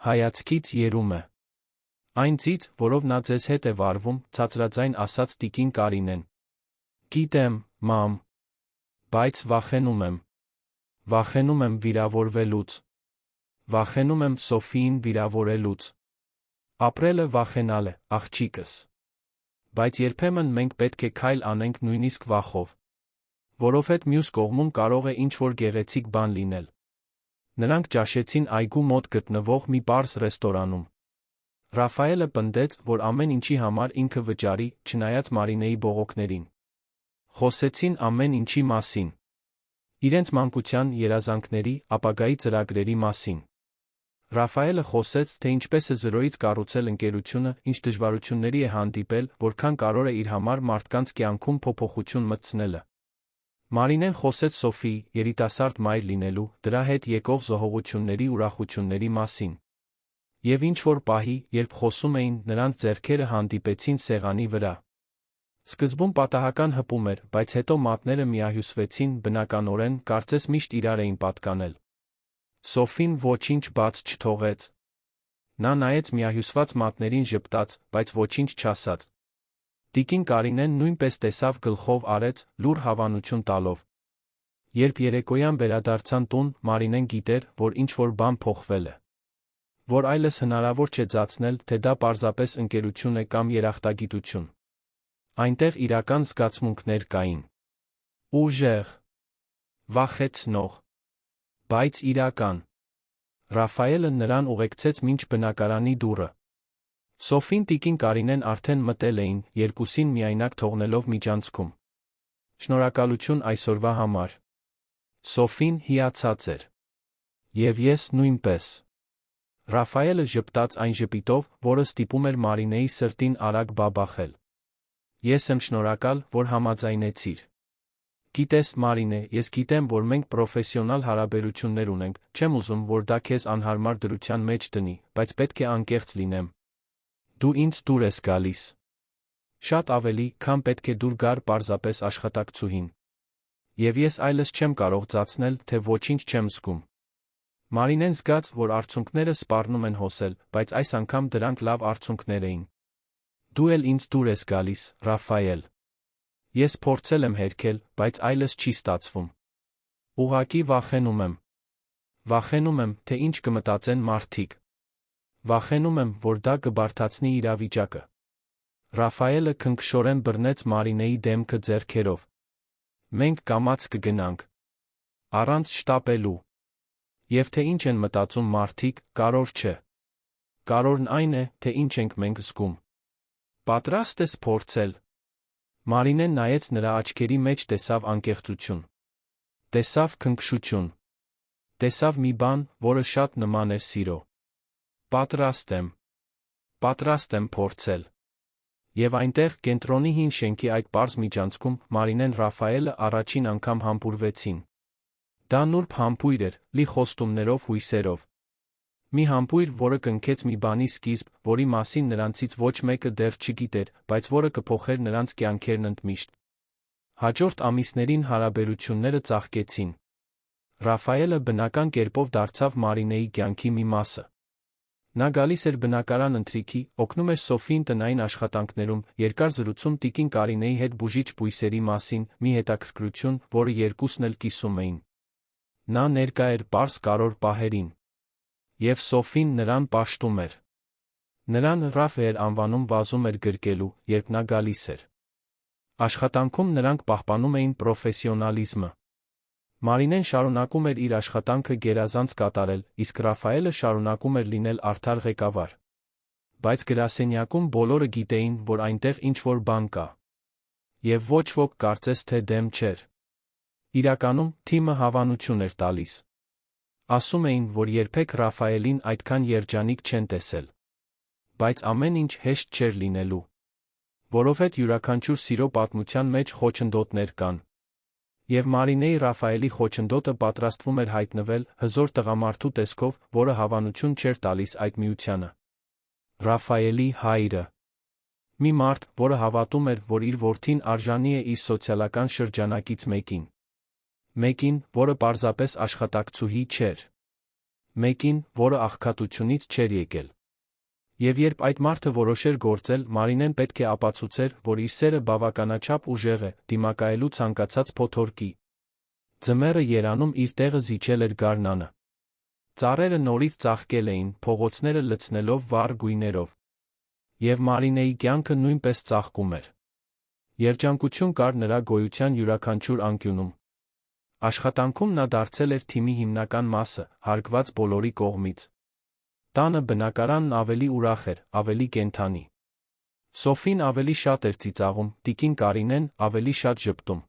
Հայացքից երում է։ Այն ծից, որով նա ձեզ հետ է վարվում, ցածրաձայն ասաց տիկին Կարինեն։ Գիտեմ, մամ։ Բայց վախենում եմ։ Վախենում եմ վիրավորվելուց։ Վախենում եմ Սոֆիին վիրավորելուց։ Ապրելը վախենալ է, աղջիկս։ Բայց երբեմն մենք պետք է քայլ անենք նույնիսկ վախով։ Որովհետև մյուս կողմում կարող է ինչ-որ գեղեցիկ բան լինել։ Նրանք ճաշեցին այգու մոտ գտնվող մի պարզ ռեստորանում։ Ռաֆայելը պնդեց, որ ամեն ինչի համար ինքը վճարի, չնայած Մարինեի բողոքներին։ Խոսեցին ամեն ինչի մասին։ Իրենց մանկության երազանքների, ապագայի ծրագրերի մասին։ Ռաֆայելը խոսեց, թե ինչպես է զրոյից կառուցել ընկերությունը, ինչ դժվարությունների է հանդիպել, որքան կարող է իր համար մարդկանց կյանքում փոփոխություն մտցնելը։ Մարինեն խոսեց Սոֆիի, երիտասարդ մայր լինելու, դրա հետ եկող զոհողությունների ուրախությունների մասին։ Եվ ինչ-որ պահի, երբ խոսում էին, նրանց ձեռքերը հանդիպեցին սեղանի վրա։ Սկզբում պատահական հպում էր, բայց հետո մատները միահյուսվեցին, բնականորեն, կարծես միշտ իրար էին պատկանել։ Սոֆին ոչինչ բաց չթողեց։ Նա նայեց միահյուսված մատներին ժպտաց, բայց ոչինչ չասաց։ Տիկին Կարինեն նույնպես տեսավ գլխով արեց, լուռ հավանություն տալով։ Երբ երեկոյան վերադարձան տուն, Մարինեն գիտեր, որ ինչ-որ բան փոխվել է։ Որ այլս հնարավոր չէ ձացնել, թե դա պարզապես ընկերություն է կամ երախտագիտություն։ Այնտեղ իրական զգացմունքներ կային։ Ուժեղ, վախեցնող, բայց իրական։ Ռաֆայելը նրան ուղեկցեց մինչ բնակարանի դուռը։ Սոֆին տիկին Կարինեն արդեն մտել էին, երկուսին միայնակ թողնելով միջանցքում։ Շնորհակալություն այսօրվա համար։ Սոֆին հիացած էր։ Եվ ես նույնպես։ Ռաֆայելը ժպտաց այն ժպիտով, որը ստիպում էր Մարինեի սրտին արագ բաբախել։ Ես եմ շնորհակալ, որ համաձայնեցիր։ Գիտես, Մարինե, ես գիտեմ, որ մենք պրոֆեսիոնալ հարաբերություններ ունենք, չեմ ուզում, որ դա քեզ անհարմար դրության մեջ դնի, բայց պետք է անկեղծ լինեմ։ Դու ինձ դուր ես գալիս։ Շատ ավելի, քան պետք է դուր գար պարզապես աշխատակցուհին։ Եվ ես այլս չեմ կարող ձացնել, թե ոչինչ չեմ զգում։ Մարինեն զգաց, որ արցունքները սպառնում են հոսել, բայց այս անգամ դրանք լավ արցունքներ էին։ Դու էլ ինձ դուր ես գալիս, Ռաֆայել։ Ես փորձել եմ հերքել, բայց այլս չի ստացվում։ Ուղղակի վախենում եմ։ Վախենում եմ, թե ինչ կմտածեն մարդիկ։ Վախենում եմ, որ դա կբարդացնի իրավիճակը։ Ռաֆայելը քնքշորեն բռնեց Մարինեի դեմքը ձեռքերով։ Մենք կամաց կգնանք։ Առանց շտապելու։ Եվ թե ինչ են մտածում մարդիկ, կարևոր չէ։ Կարևորն այն է, թե ինչ ենք մենք զգում։ Պատրաստ ես փորձել։ Մարինեն նայեց նրա աչքերի մեջ, տեսավ անկեղծություն։ Տեսավ քնքշություն։ Տեսավ մի բան, որը շատ նման էր սիրո։ Պատրաստ եմ։ Պատրաստ եմ փորձել։ Եվ այնտեղ, կենտրոնի հին շենքի այդ պարզ միջանցքում, Մարինեն Ռաֆայելը առաջին անգամ համբուրվեցին։ Դա նուրբ համբույր էր, լի խոստումներով, հույսերով։ Մի համբույր, որը կնքեց մի բանի սկիզբ, որի մասին նրանցից ոչ մեկը դեռ չգիտեր, բայց որը կփոխեր նրանց կյանքերն ընդմիշտ։ Հաջորդ ամիսներին հարաբերությունները ծաղկեցին։ Ռաֆայելը բնական կերպով դարձավ Մարինեի կյանքի մի մասը։ Նա գալիս էր բնակարան ընթրիքի, օգնում էր Սոֆիին տնային աշխատանքներում, երկար զրուցում տիկին Կարինեի հետ բուժիչ բույսերի մասին, մի հետաքրքրություն, որը երկուսն էլ կիսում էին։ Նա ներկա էր պարզ կարևոր պահերին։ Եվ Սոֆին նրան պաշտում էր։ Նրան Ռաֆայել անվանում վազում էր գրկելու, երբ նա գալիս էր։ Աշխատանքում նրանք պահպանում էին պրոֆեսիոնալիզմը։ Մարինեն շարունակում էր իր աշխատանքը գերազանց կատարել, իսկ Ռաֆայելը շարունակում էր լինել արդար ղեկավար։ Բայց գրասենյակում բոլորը գիտեին, որ այնտեղ ինչ-որ բան կա։ Եվ ոչ ոք կարծես թե դեմ չէր։ Իրականում, թիմը հավանություն էր տալիս։ Ասում էին, որ երբեք Ռաֆայելին այդքան երջանիկ չեն տեսել։ Բայց ամեն ինչ հեշտ չէր լինելու։ Որովհետև յուրաքանչյուր սիրո պատմության մեջ խոչընդոտներ կան։ Եվ Մարինեի Ռաֆայելի խոչընդոտը պատրաստվում էր հայտնվել հզոր տղամարդու տեսքով, որը հավանություն չէր տալիս այդ միությանը։ Ռաֆայելի հայրը։ Մի մարդ, որը հավատում էր, որ իր որդին արժանի է իր սոցիալական շրջանակից մեկին։ Մեկին, որը պարզապես աշխատակցուհի չէր։ Մեկին, որը աղքատությունից չէր եկել։ Եվ երբ այդ մարդը որոշեր գործել, Մարինեն պետք է ապացուցեր, որ իր սերը բավականաչափ ուժեղ է, դիմակայելու ցանկացած փոթորկի։ Ձմեռը երանում իր տեղը զիջել էր գարնանը։ Ծառերը նորից ծաղկել էին, փողոցները լցնելով վառ գույներով։ Եվ Մարինեի կյանքը նույնպես ծաղկում էր։ Երջանկություն կար նրա գոյության յուրաքանչյուր անկյունում։ Աշխատանքում նա դարձել էր թիմի հիմնական մասը, հարգված բոլորի կողմից։ Տանը բնակարանն ավելի ուրախ էր, ավելի կենդանի։ Սոֆին ավելի շատ էր ծիծաղում, տիկին Կարինեն ավելի շատ ժպտում։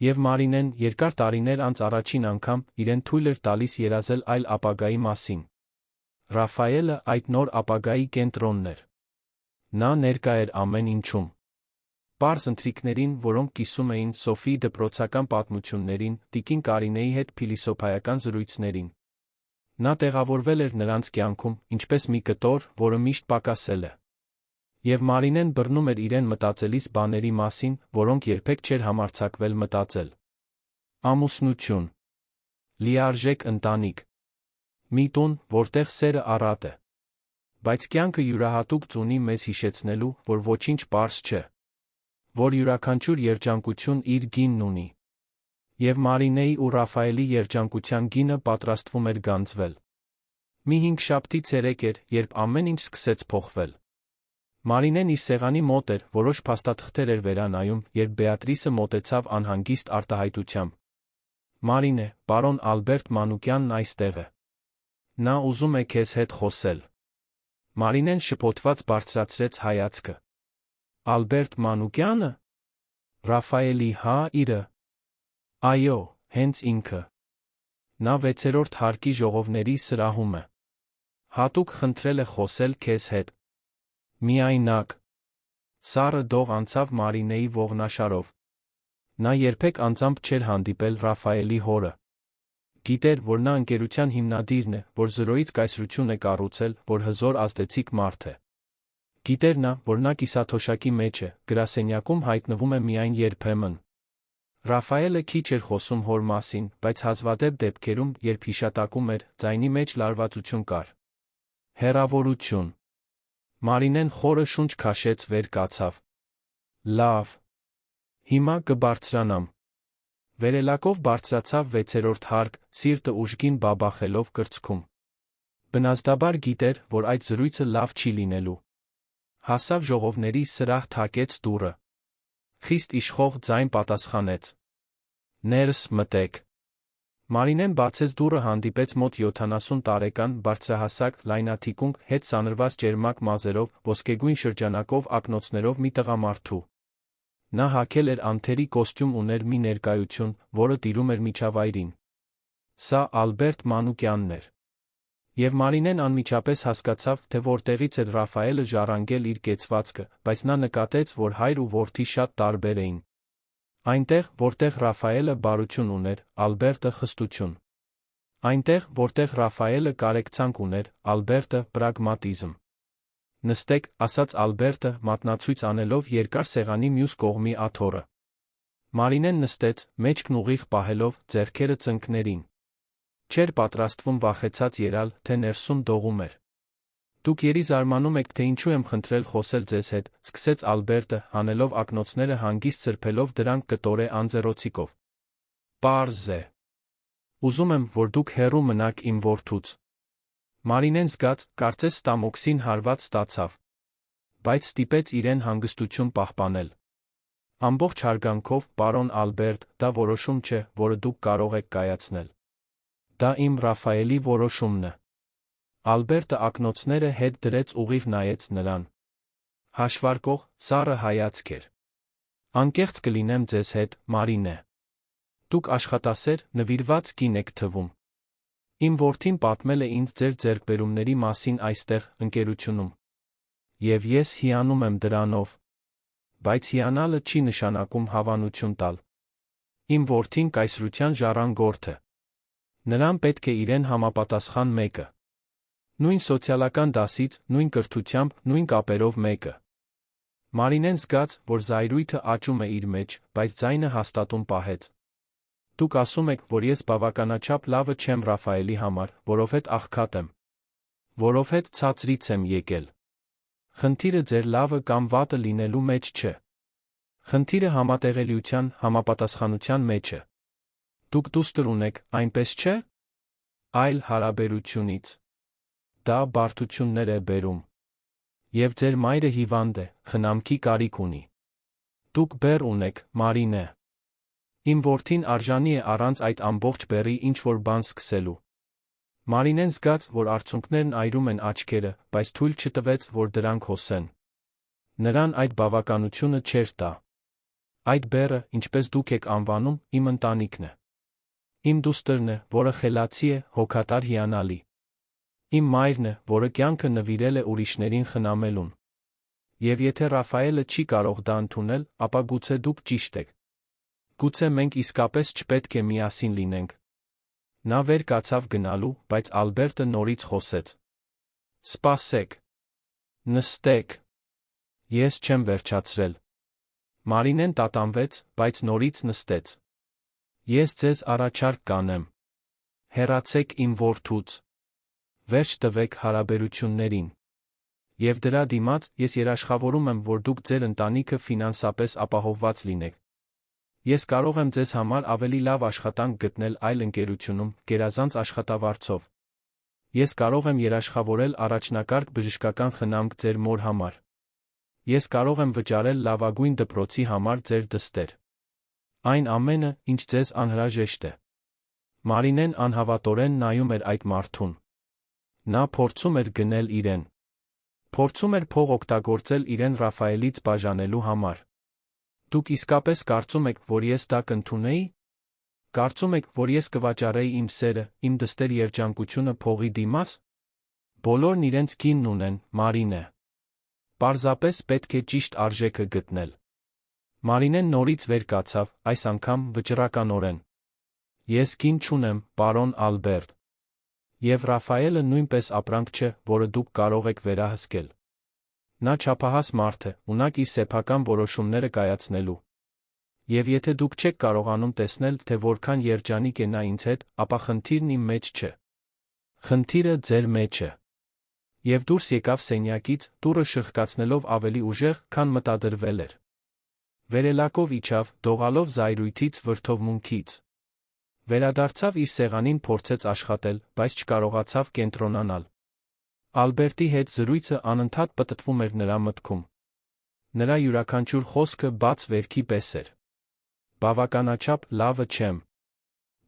Եվ Մարինեն երկար տարիներ անց առաջին անգամ իրեն թույլ էր տալիս երազել այլ ապագայի մասին։ Ռաֆայելը այդ նոր ապագայի կենտրոնն էր։ Նա ներկա էր ամեն ինչում։ Պարզ ընթրիքներին, որոնք կիսում էին Սոֆիի դպրոցական պատմություններին, տիկին Կարինեի հետ փիլիսոփայական զրույցներին։ Նա տեղավորվել էր նրանց կյանքում, ինչպես մի կտոր, որը միշտ պակասել է։ Եվ Մարինեն բռնում էր իրեն մտածելիս բաների մասին, որոնք երբեք չէր համարձակվել մտածել։ Ամուսնություն։ Լիարժեք ընտանիք։ Մի տուն, որտեղ սերը առատ է։ Բայց կյանքը յուրահատուկ ծունի մեզ հիշեցնելու, որ ոչինչ պարզ չէ։ Որ յուրաքանչյուր երջանկություն իր գինն ունի։ Եվ Մարինեի ու Ռաֆայելի երջանկության գինը պատրաստվում էր գանձվել։ Մի 5 շաբթի ցերեկ էր, երբ ամեն ինչ սկսեց փոխվել։ Մարինեն իր սեղանի մոտ էր, որոշ փաստաթղթեր էր վերանայում, երբ Բեատրիսը մոտեցավ անհանգիստ արտահայտությամբ։ Մարինե, պարոն Ալբերտ Մանուկյանն այստեղ է։ Նա ուզում է քեզ հետ խոսել։ Մարինեն շփոթված բարձրացրեց հայացքը։ Ալբերտ Մանուկյանը։ Ռաֆայելի, հա, իրը։ Այո, հենց ինքը։ Նա 6-րդ հարկի ժողովների սրահում է։ Հատուկ խնդրել է խոսել քեզ հետ։ Միայնակ։ Սառը դող անցավ Մարինեի ողնաշարով։ Նա երբեք անձամբ չէր հանդիպել Ռաֆայելի հորը։ Գիտեր, որ նա ընկերության հիմնադիրն է, որ զրոյից կայսրություն է կառուցել, որ հզոր ազդեցիկ մարդ է։ Գիտեր նա, որ նա կիսաթոշակի մեջ է, գրասենյակում հայտնվում է միայն երբեմն։ Ռաֆայելը քիչ էր խոսում հոր մասին, բայց հազվադեպ դեպքերում, երբ հիշատակում էր, ձայնի մեջ լարվածություն կար։ Հեռավորություն։ Մարինեն խորը շունչ քաշեց, վեր կացավ։ Լավ։ Հիմա կբարձրանամ։ Վերելակով բարձրացավ 6-րդ հարկ, սիրտը ուժգին բաբախելով կրծքում։ Բնազդաբար գիտեր, որ այդ զրույցը լավ չի լինելու։ Հասավ ժողովների սրահ, թակեց դուռը։ Խիստ իշխող ձայն պատասխանեց. Ներս մտեք։ Մարինեն բացեց դուռը, հանդիպեց մոտ 70 տարեկան, բարձրահասակ, լայնաթիկունք, հետ սանրված ճերմակ մազերով, ոսկեգույն շրջանակով ակնոցներով մի տղամարդու։ Նա հագել էր անթերի կոստյում, ուներ մի ներկայություն, որը տիրում էր միջավայրին։ Սա Ալբերտ Մանուկյանն էր։ Եվ Մարինեն անմիջապես հասկացավ, թե որտեղից էր Ռաֆայելը ժառանգել իր կեցվածքը, բայց նա նկատեց, որ հայր ու որդի շատ տարբեր էին։ Այնտեղ, որտեղ Ռաֆայելը բարություն ուներ, Ալբերտը խստություն։ Այնտեղ, որտեղ Ռաֆայելը կարեկցանք ուներ, Ալբերտը պրագմատիզմ։ Նստեք, ասաց Ալբերտը, մատնացույց անելով երկար սեղանի մյուս կողմի աթոռը։ Մարինեն նստեց, մեջքն ուղիղ պահելով, ձեռքերը ծնկներին։ Չէր պատրաստվում վախեցած ելալ, թե ներսում դողում էր։ Դուք երազարմանում եք, թե ինչու եմ խնդրել խոսել ձեզ հետ, սկսեց Ալբերտը, հանելով ակնոցները, հանգիստ սրբելով դրանք կտորե անձեռոցիկով։ Պարզ է։ Ուզում եմ, որ դուք հեռու մնաք իմ որդուց։ Մարինեն զգաց, կարծես ստամոքսին հարված ստացավ։ Բայց ստիպեց իրեն հանգստություն պահպանել։ Ամբողջ հարգանքով, պարոն Ալբերտ, դա որոշում չէ, որը դուք կարող եք կայացնել։ Դա իմ Ռաֆայելի որոշումն է։ Ալբերտը ակնոցները հետ դրեց, ուղիղ նայեց նրան։ Հաշվարկող, սառը հայացք էր։ Անկեղծ կլինեմ ձեզ հետ, Մարինե։ Դուք աշխատասեր, նվիրված կին եք թվում։ Իմ որդին պատմել է ինձ ձեր ձեռքբերումների մասին այստեղ, ընկերությունում։ Եվ ես հիանում եմ դրանով։ Բայց հիանալը չի նշանակում հավանություն տալ։ Իմ որդին կայսրության ժառանգորդ է։ Նրան պետք է իրեն համապատասխան մեկը։ Նույն սոցիալական դասից, նույն կրթությամբ, նույն կապերով մեկը։ Մարինեն զգաց, որ զայրույթը աճում է իր մեջ, բայց ձայնը հաստատուն պահեց։ Դուք ասում եք, որ ես բավականաչափ լավը չեմ Ռաֆայելի համար, որովհետև աղքատ եմ։ Որովհետև ցածրից եմ եկել։ Խնդիրը ձեր լավը կամ վատը լինելու մեջ չէ։ Խնդիրը համատեղելիության, համապատասխանության մեջ է։ Դուք դուստր ունեք, այնպես չէ՞։ Այլ հարաբերությունից։ Դա բարդություններ է բերում։ Եվ ձեր մայրը հիվանդ է, խնամքի կարիք ունի։ Դուք բեռ ունեք, Մարինե։ Իմ որդին արժանի է առանց այդ ամբողջ բեռի ինչ-որ բան սկսելու։ Մարինեն զգաց, որ արցունքներն այրում են աչքերը, բայց թույլ չտվեց, որ դրանք հոսեն։ Նրան այդ բավականությունը չէր տա։ Այդ բեռը, ինչպես դուք եք անվանում, իմ ընտանիքն է։ Իմ դուստրն է, որը խելացի է, հոգատար հիանալի։ Իմ մայրն է, որը կյանքը նվիրել է ուրիշներին խնամելուն։ Եվ եթե Ռաֆայելը չի կարող դա ընդունել, ապա գուցե դուք ճիշտ եք։ Գուցե մենք իսկապես չպետք է միասին լինենք։ Նա վեր կացավ գնալու, բայց Ալբերտը նորից խոսեց. Սպասեք։ Նստեք։ Ես չեմ վերջացրել։ Մարինեն տատանվեց, բայց նորից նստեց։ Ես ձեզ առաջարկ կանեմ։ Հեռացեք իմ որդուց։ Վերջ տվեք հարաբերություններին։ Եվ դրա դիմաց ես երաշխավորում եմ, որ դուք ձեր ընտանիքը ֆինանսապես ապահովված լինեք։ Ես կարող եմ ձեզ համար ավելի լավ աշխատանք գտնել այլ ընկերությունում, գերազանց աշխատավարձով։ Ես կարող եմ երաշխավորել առաջնակարգ բժշկական խնամք ձեր մոր համար։ Ես կարող եմ վճարել լավագույն դպրոցի համար ձեր դստեր։ Այն ամենը, ինչ ձեզ անհրաժեշտ է։ Մարինեն անհավատորեն նայում էր այդ մարդուն։ Նա փորձում էր գնել իրեն։ Փորձում էր փող օգտագործել իրեն Ռաֆայելից բաժանելու համար։ Դուք իսկապես կարծում եք, որ ես դա կընդունեի։ Կարծում եք, որ ես կվաճառեի իմ սերը, իմ դստեր երջանկությունը փողի դիմաց։ Բոլորն իրենց գինն ունեն, Մարինե։ Պարզապես պետք է ճիշտ արժեքը գտնել։ Մարինեն նորից վեր կացավ, այս անգամ վճռականորեն։ Ես գին չունեմ, պարոն Ալբերտ։ Եվ Ռաֆայելը նույնպես ապրանք չէ, որը դուք կարող եք վերահսկել։ Նա չափահաս մարդ է, ունակ իր սեփական որոշումները կայացնելու։ Եվ եթե դուք չեք կարողանում տեսնել, թե որքան երջանիկ է նա ինձ հետ, ապա խնդիրն իմ մեջ չէ։ Խնդիրը ձեր մեջ է։ Եվ դուրս եկավ սենյակից, դուռը շրխկացնելով ավելի ուժեղ, քան մտադրվել էր։ Վերելակով իջավ, դողալով զայրույթից, վրդովմունքից։ Վերադարձավ իր սեղանին, փորձեց աշխատել, բայց չկարողացավ կենտրոնանալ։ Ալբերտի հետ զրույցը անընդհատ պտտվում էր նրա մտքում։ Նրա յուրաքանչյուր խոսքը բաց վերքի պես էր։ Բավականաչափ լավը չեմ։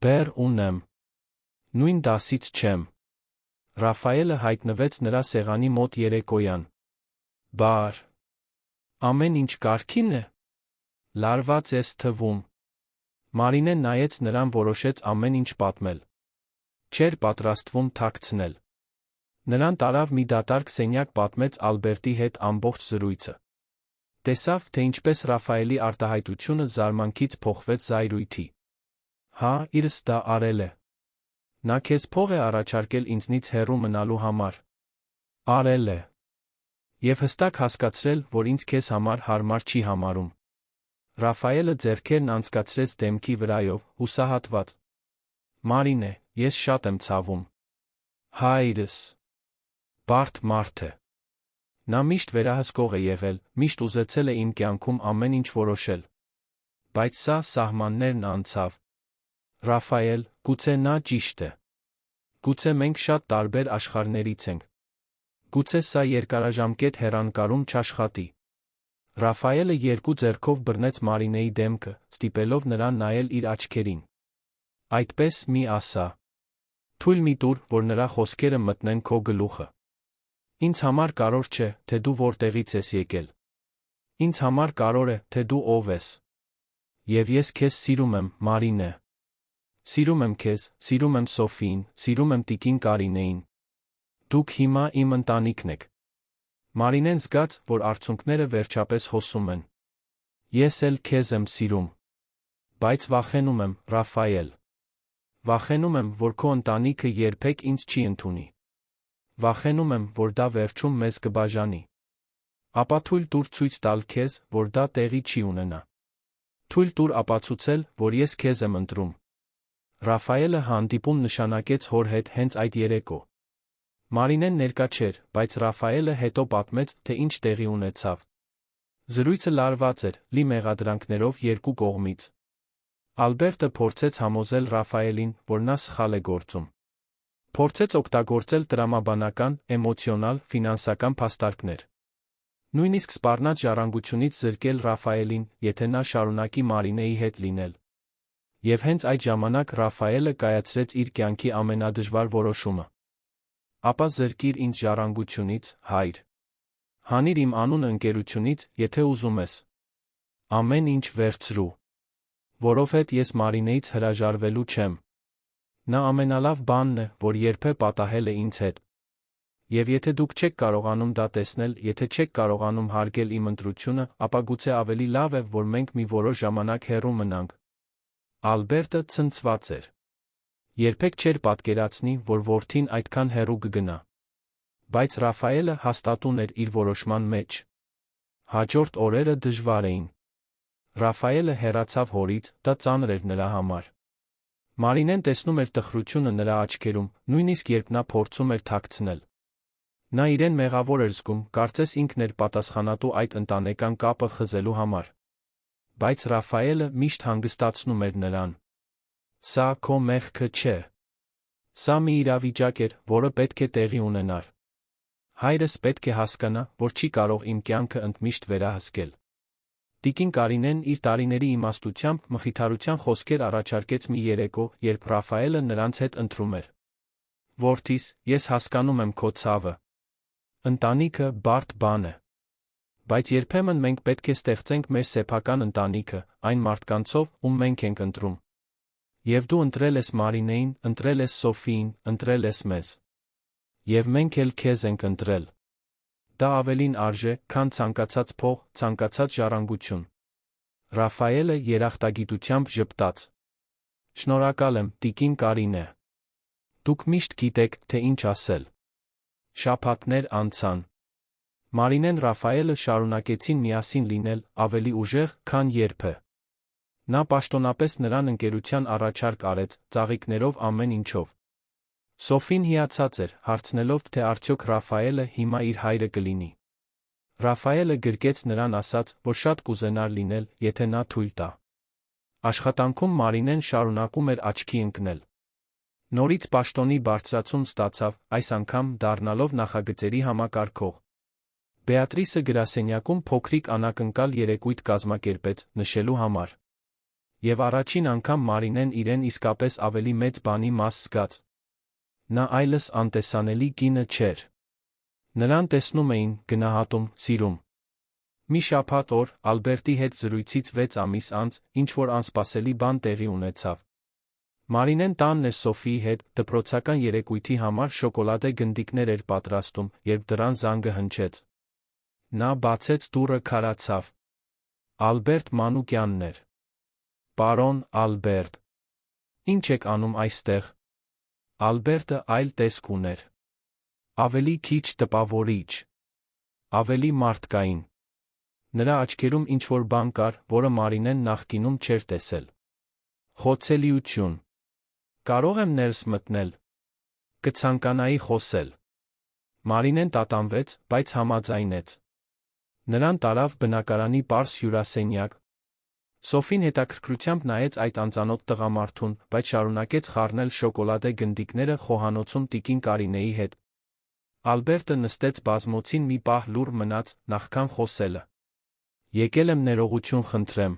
Բեռ ունեմ։ Նույն դասից չեմ։ Ռաֆայելը հայտնվեց նրա սեղանի մոտ երեկոյան։ Բար։ Ամեն ինչ կարգին է։ Լարված ես թվում։ Մարինեն նայեց նրան, որոշեց ամեն ինչ պատմել։ Չէր պատրաստվում թաքցնել։ Նրան տարավ մի դատարկ սենյակ, պատմեց Ալբերտի հետ ամբողջ զրույցը։ Տեսավ, թե ինչպես Ռաֆայելի արտահայտությունը զարմանքից փոխվեց զայրույթի։ Հա, իրս դա արել է։ Նա քեզ փող է առաջարկել ինձնից հեռու մնալու համար։ Արել է։ Եվ հստակ հասկացրել, որ ինձ քեզ համար հարմար չի համարում։ Ռաֆայելը ձեռքերն անցկացրեց դեմքի վրայով, հուսահատված։ Մարինե, ես շատ եմ ցավում։ Հայրս բարդ մարդ է։ Նա միշտ վերահսկող է եղել, միշտ ուզեցել է իմ կյանքում ամեն ինչ որոշել։ Բայց սա սահմաններն անցավ։ Ռաֆայել, գուցե նա ճիշտ է։ Գուցե մենք շատ տարբեր աշխարհներից ենք։ Գուցե սա երկարաժամկետ հեռանկարում չաշխատի։ Ռաֆայելը երկու ձեռքով բռնեց Մարինեի դեմքը, ստիպելով նրան նայել իր աչքերին։ Այդպես մի ասա։ Թույլ մի տուր, որ նրա խոսքերը մտնեն քո գլուխը։ Ինձ համար կարևոր չէ, թե դու որտեղից ես եկել։ Ինձ համար կարևոր է, թե դու ով ես։ Եվ ես քեզ սիրում եմ, Մարինե։ Սիրում եմ քեզ, սիրում եմ Սոֆիին, սիրում եմ տիկին Կարինեին։ Դուք հիմա իմ ընտանիքն եք։ Մարինեն զգաց, որ արցունքները վերջապես հոսում են։ Ես էլ քեզ եմ սիրում։ Բայց վախենում եմ, Ռաֆայել։ Վախենում եմ, որ քո ընտանիքը երբեք ինձ չի ընդունի։ Վախենում եմ, որ դա վերջում մեզ կբաժանի։ Ապա թույլ տուր ցույց տալ քեզ, որ դա տեղի չի ունենա։ Թույլ տուր ապացուցել, որ ես քեզ եմ ընտրում։ Ռաֆայելը հանդիպում նշանակեց հոր հետ հենց այդ երեկո։ Մարինեն ներկա չէր, բայց Ռաֆայելը հետո պատմեց, թե ինչ տեղի ունեցավ։ Զրույցը լարված էր, լի մեղադրանքներով երկու կողմից։ Ալբերտը փորձեց համոզել Ռաֆայելին, որ նա սխալ է գործում։ Փորձեց օգտագործել տրամաբանական, էմոցիոնալ, ֆինանսական փաստարկներ։ Նույնիսկ սպառնաց ժառանգությունից զրկել Ռաֆայելին, եթե նա շարունակի Մարինեի հետ լինել։ Եվ հենց այդ ժամանակ Ռաֆայելը կայացրեց իր կյանքի ամենադժվար որոշումը. «Ապա զրկիր ինձ ժառանգությունից, Հայր։ Հանիր իմ անունը ընկերությունից, եթե ուզում ես։ Ամեն ինչ վերցրու, որովհետև ես Մարինեից հրաժարվելու չեմ։ Նա ամենալավ բանն է, որ երբե պատահել է ինձ հետ։ Եվ եթե դուք չեք կարողանում դա տեսնել, եթե չեք կարողանում հարգել իմ ընտրությունը, ապա գուցե ավելի լավ է, որ մենք մի որոշ ժամանակ հեռու մնանք»։ Ալբերտը ցնցված էր։ Երբեք չէր պատկերացնի, որ որդին այդքան հեռու կգնա։ Բայց Ռաֆայելը հաստատուն էր իր որոշման մեջ։ Հաջորդ օրերը դժվար էին։ Ռաֆայելը հեռացավ հորից, դա ծանր էր նրա համար։ Մարինեն տեսնում էր տխրությունը նրա աչքերում, նույնիսկ երբ նա փորձում էր թաքցնել։ Նա իրեն մեղավոր էր զգում, կարծես ինքն էր պատասխանատու այդ ընտանեկան կապը խզելու համար։ Բայց Ռաֆայելը միշտ հանգստացնում էր նրան։ Սա քո մեղքը չէ։ Սա մի իրավիճակ էր, որը պետք է տեղի ունենար։ Հայրս պետք է հասկանա, որ չի կարող իմ կյանքը ընդմիշտ վերահսկել։ Տիկին Կարինեն իր տարիների իմաստությամբ մխիթարության խոսքեր առաջարկեց մի երեկո, երբ Ռաֆայելը նրանց հետ ընթրում էր։ Որդիս, ես հասկանում եմ քո ցավը։ Ընտանիքը բարդ բան է։ Բայց երբեմն մենք պետք է ստեղծենք մեր սեփական ընտանիքը, այն մարդկանցով, ում մենք ենք ընտրում։ Եվ դու ընտրել ես Մարինեին, ընտրել ես Սոֆիին, ընտրել ես մեզ։ Եվ մենք էլ քեզ ենք ընտրել։ Դա ավելին արժե, քան ցանկացած փող, ցանկացած ժառանգություն։ Ռաֆայելը երախտագիտությամբ ժպտաց։ Շնորհակալ եմ, տիկին Կարինե։ Դուք միշտ գիտեք, թե ինչ ասել։ Շաբաթներ անցան։ Մարինեն Ռաֆայելը շարունակեցին միասին լինել, ավելի ուժեղ, քան երբե։ Նա պաշտոնապես նրան ընկերության առաջարկ արեց, ծաղիկներով ամեն ինչով։ Սոֆին հիացած էր, հարցնելով, թե արդյոք Ռաֆայելը հիմա իր հայրը կլինի։ Ռաֆայելը գրկեց նրան ասաց, որ շատ կուզենար լինել, եթե նա թույլ տա։ Աշխատանքում Մարինեն շարունակում էր աչքի ընկնել։ Նորից պաշտոնի բարձրացում ստացավ, այս անգամ դառնալով նախագծերի համակարգող։ Բեատրիսը գրասենյակում փոքրիկ անակնկալ երեկույթ կազմակերպեց, նշելու համար։ Եվ առաջին անգամ Մարինեն իրեն իսկապես ավելի մեծ բանի մաս զգաց։ Նա այլս անտեսանելի կինը չէր։ Նրան տեսնում էին, գնահատում, սիրում։ Մի շաբաթ օր, Ալբերտի հետ զրույցից 6 ամիս անց, ինչ-որ անսպասելի բան տեղի ունեցավ։ Մարինեն տանն էր Սոֆիի հետ, դպրոցական երեկույթի համար շոկոլադե գնդիկներ էր պատրաստում, երբ դռան զանգը հնչեց։ Նա բացեց դուռը քարացավ։ Ալբերտ Մանուկյանն էր։ Պարոն Ալբերտ, ի՞նչ եք անում այստեղ։ Ալբերտը այլ տեսք ուներ։ Ավելի քիչ տպավորիչ։ Ավելի մարդկային։ Նրա աչքերում ինչ-որ բան կար, որը Մարինեն նախկինում չէր տեսել։ Խոցելիություն։ Կարող եմ ներս մտնել։ Կցանկանայի խոսել։ Մարինեն տատանվեց, բայց համաձայնեց։ Նրան տարավ բնակարանի պարզ հյուրասենյակ։ Սոֆին հետաքրքրությամբ նայեց այդ անծանոթ տղամարդուն, բայց շարունակեց խառնել շոկոլադե գնդիկները խոհանոցում տիկին Կարինեի հետ։ Ալբերտը նստեց բազմոցին մի պահ լուռ մնաց, նախքան խոսելը։ Եկել եմ ներողություն խնդրեմ։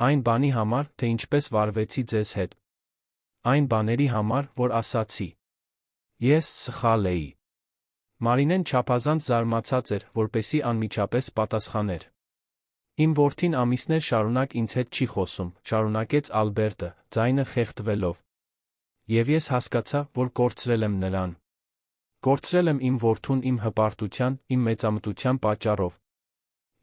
Այն բանի համար, թե ինչպես վարվեցի ձեզ հետ։ Այն բաների համար, որ ասացի։ Ես սխալ էի։ Մարինեն չափազանց զարմացած էր, որպեսզի անմիջապես պատասխաներ։ Իմ որդին ամիսներ շարունակ ինձ հետ չի խոսում, շարունակեց Ալբերտը, ձայնը խեղդվելով։ Եվ ես հասկացա, որ կորցրել եմ նրան։ Կորցրել եմ իմ որդուն իմ հպարտության, իմ մեծամտության պատճառով։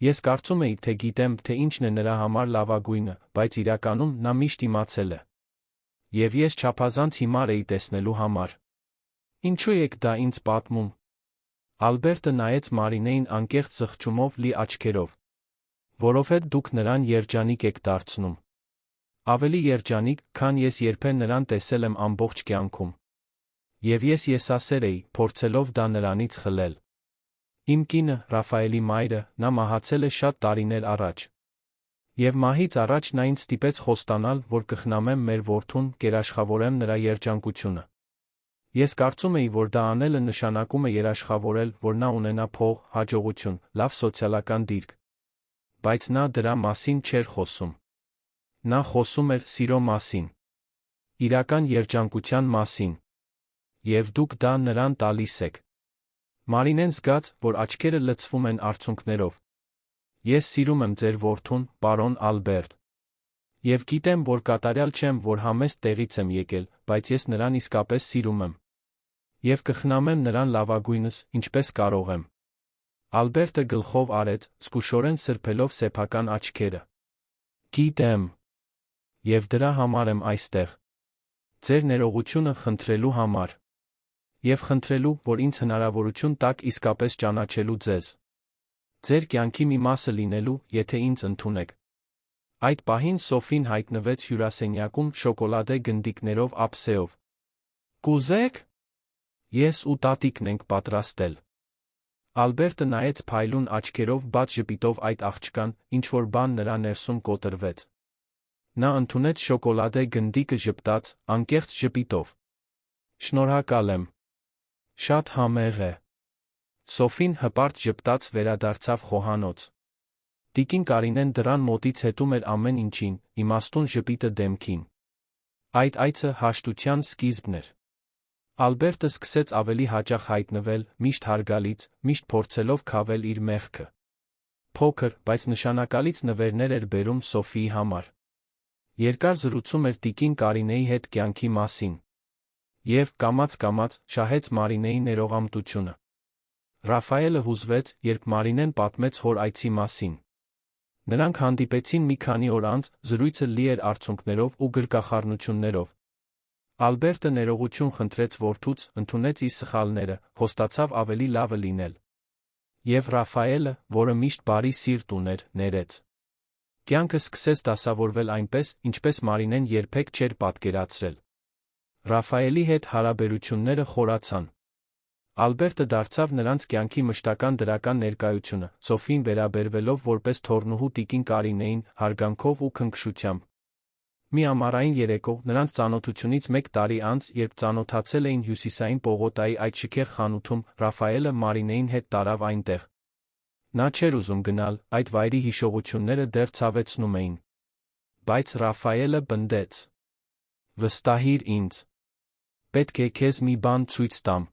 Ես կարծում էի, թե գիտեմ, թե ինչն է նրա համար լավագույնը, բայց իրականում նա միշտ իմացել է։ Եվ ես չափազանց հիմար էի տեսնելու համար։ Ինչու եք դա ինձ պատմում։ Ալբերտը նայեց Մարինեին անկեղծ զղջումով լի աչքերով։ Որովհետև դուք նրան երջանիկ եք դարձնում։ Ավելի երջանիկ, քան ես երբեք նրան տեսել եմ ամբողջ կյանքում։ Եվ ես եսասեր էի, փորձելով դա նրանից խլել։ Իմ կինը, Ռաֆայելի մայրը, նա մահացել է շատ տարիներ առաջ։ Եվ մահից առաջ նա ինձ ստիպեց խոստանալ, որ կխնամեմ մեր որդուն, կերաշխավորեմ նրա երջանկությունը։ Ես կարծում էի, որ դա անելը նշանակում է երաշխավորել, որ նա ունենա փող, հաջողություն, լավ սոցիալական դիրք։ Բայց նա դրա մասին չէր խոսում։ Նա խոսում էր սիրո մասին, իրական երջանկության մասին, և դուք դա նրան տալիս եք։ Մարինեն զգաց, որ աչքերը լցվում են արցունքներով։ Ես սիրում եմ ձեր որդուն, պարոն Ալբերտ։ Եվ գիտեմ, որ կատարյալ չեմ, որ համեստ տեղից եմ եկել, բայց ես նրան իսկապես սիրում եմ։ Եվ կխնամեմ նրան լավագույնս, ինչպես կարող եմ։ Ալբերտը գլխով արեց, զգուշորեն սրբելով սեփական աչքերը։ Գիտեմ։ Եվ դրա համար եմ այստեղ։ Ձեր ներողությունը խնդրելու համար։ Եվ խնդրելու, որ ինձ հնարավորություն տաք իսկապես ճանաչելու ձեզ։ Ձեր կյանքի մի մասը լինելու, եթե ինձ ընդունեք։ Այդ պահին Սոֆին հայտնվեց հյուրասենյակում շոկոլադե գնդիկներով ափսեով։ Կուզե՞ք։ Ես ու տատիկն ենք պատրաստել։ Ալբերտը նայեց փայլուն աչքերով բաց ժպիտով այդ աղջկան, ինչ-որ բան նրա ներսում կոտրվեց։ Նա ընդունեց շոկոլադե գնդիկը ժպտաց, անկեղծ ժպիտով։ Շնորհակալ եմ։ Շատ համեղ է։ Սոֆին հպարտ ժպտաց վերադարձավ խոհանոց։ Տիկին Կարինեն դռան մոտից հետում էր ամեն ինչին, իմաստուն ժպիտը դեմքին։ Այդ այցը հաշտության սկիզբն էր։ Ալբերտը սկսեց ավելի հաճախ հայտնվել, միշտ հարգալից, միշտ փորձելով քավել իր մեղքը։ Փոքր, բայց նշանակալից նվերներ էր բերում Սոֆիի համար։ Երկար զրուցում էր տիկին Կարինեի հետ կյանքի մասին։ Եվ, կամաց-կամաց, շահեց Մարինեի ներողամտությունը։ Ռաֆայելը հուզվեց, երբ Մարինեն պատմեց հոր այցի մասին։ Նրանք հանդիպեցին մի քանի օր անց, զրույցը լի էր արցունքներով ու գրկախառնություններով։ Ալբերտը ներողություն խնդրեց որդուց, ընդունեց իր սխալները, խոստացավ ավելի լավը լինել։ Եվ Ռաֆայելը, որը միշտ բարի սիրտ ուներ, ներեց։ Կյանքը սկսեց դասավորվել այնպես, ինչպես Մարինեն երբեք չէր պատկերացրել։ Ռաֆայելի հետ հարաբերությունները խորացան։ Ալբերտը դարձավ նրանց կյանքի մշտական դրական ներկայությունը, Սոֆին վերաբերվելով որպես թոռնուհու տիկին Կարինեին, հարգանքով ու քնքշությամբ։ Մի ամառային երեկո, նրանց ծանոթությունից 1 տարի անց, երբ ծանոթացել էին Հյուսիսային պողոտայի այդ շքեղ խանութում, Ռաֆայելը Մարինեին հետ տարավ այնտեղ։ Նա չէր ուզում գնալ, այդ վայրի հիշողությունները դեռ ցավեցնում էին։ Բայց Ռաֆայելը բնդեց։ Վստահիր ինձ։ Պետք է քեզ մի բան ցույց տամ։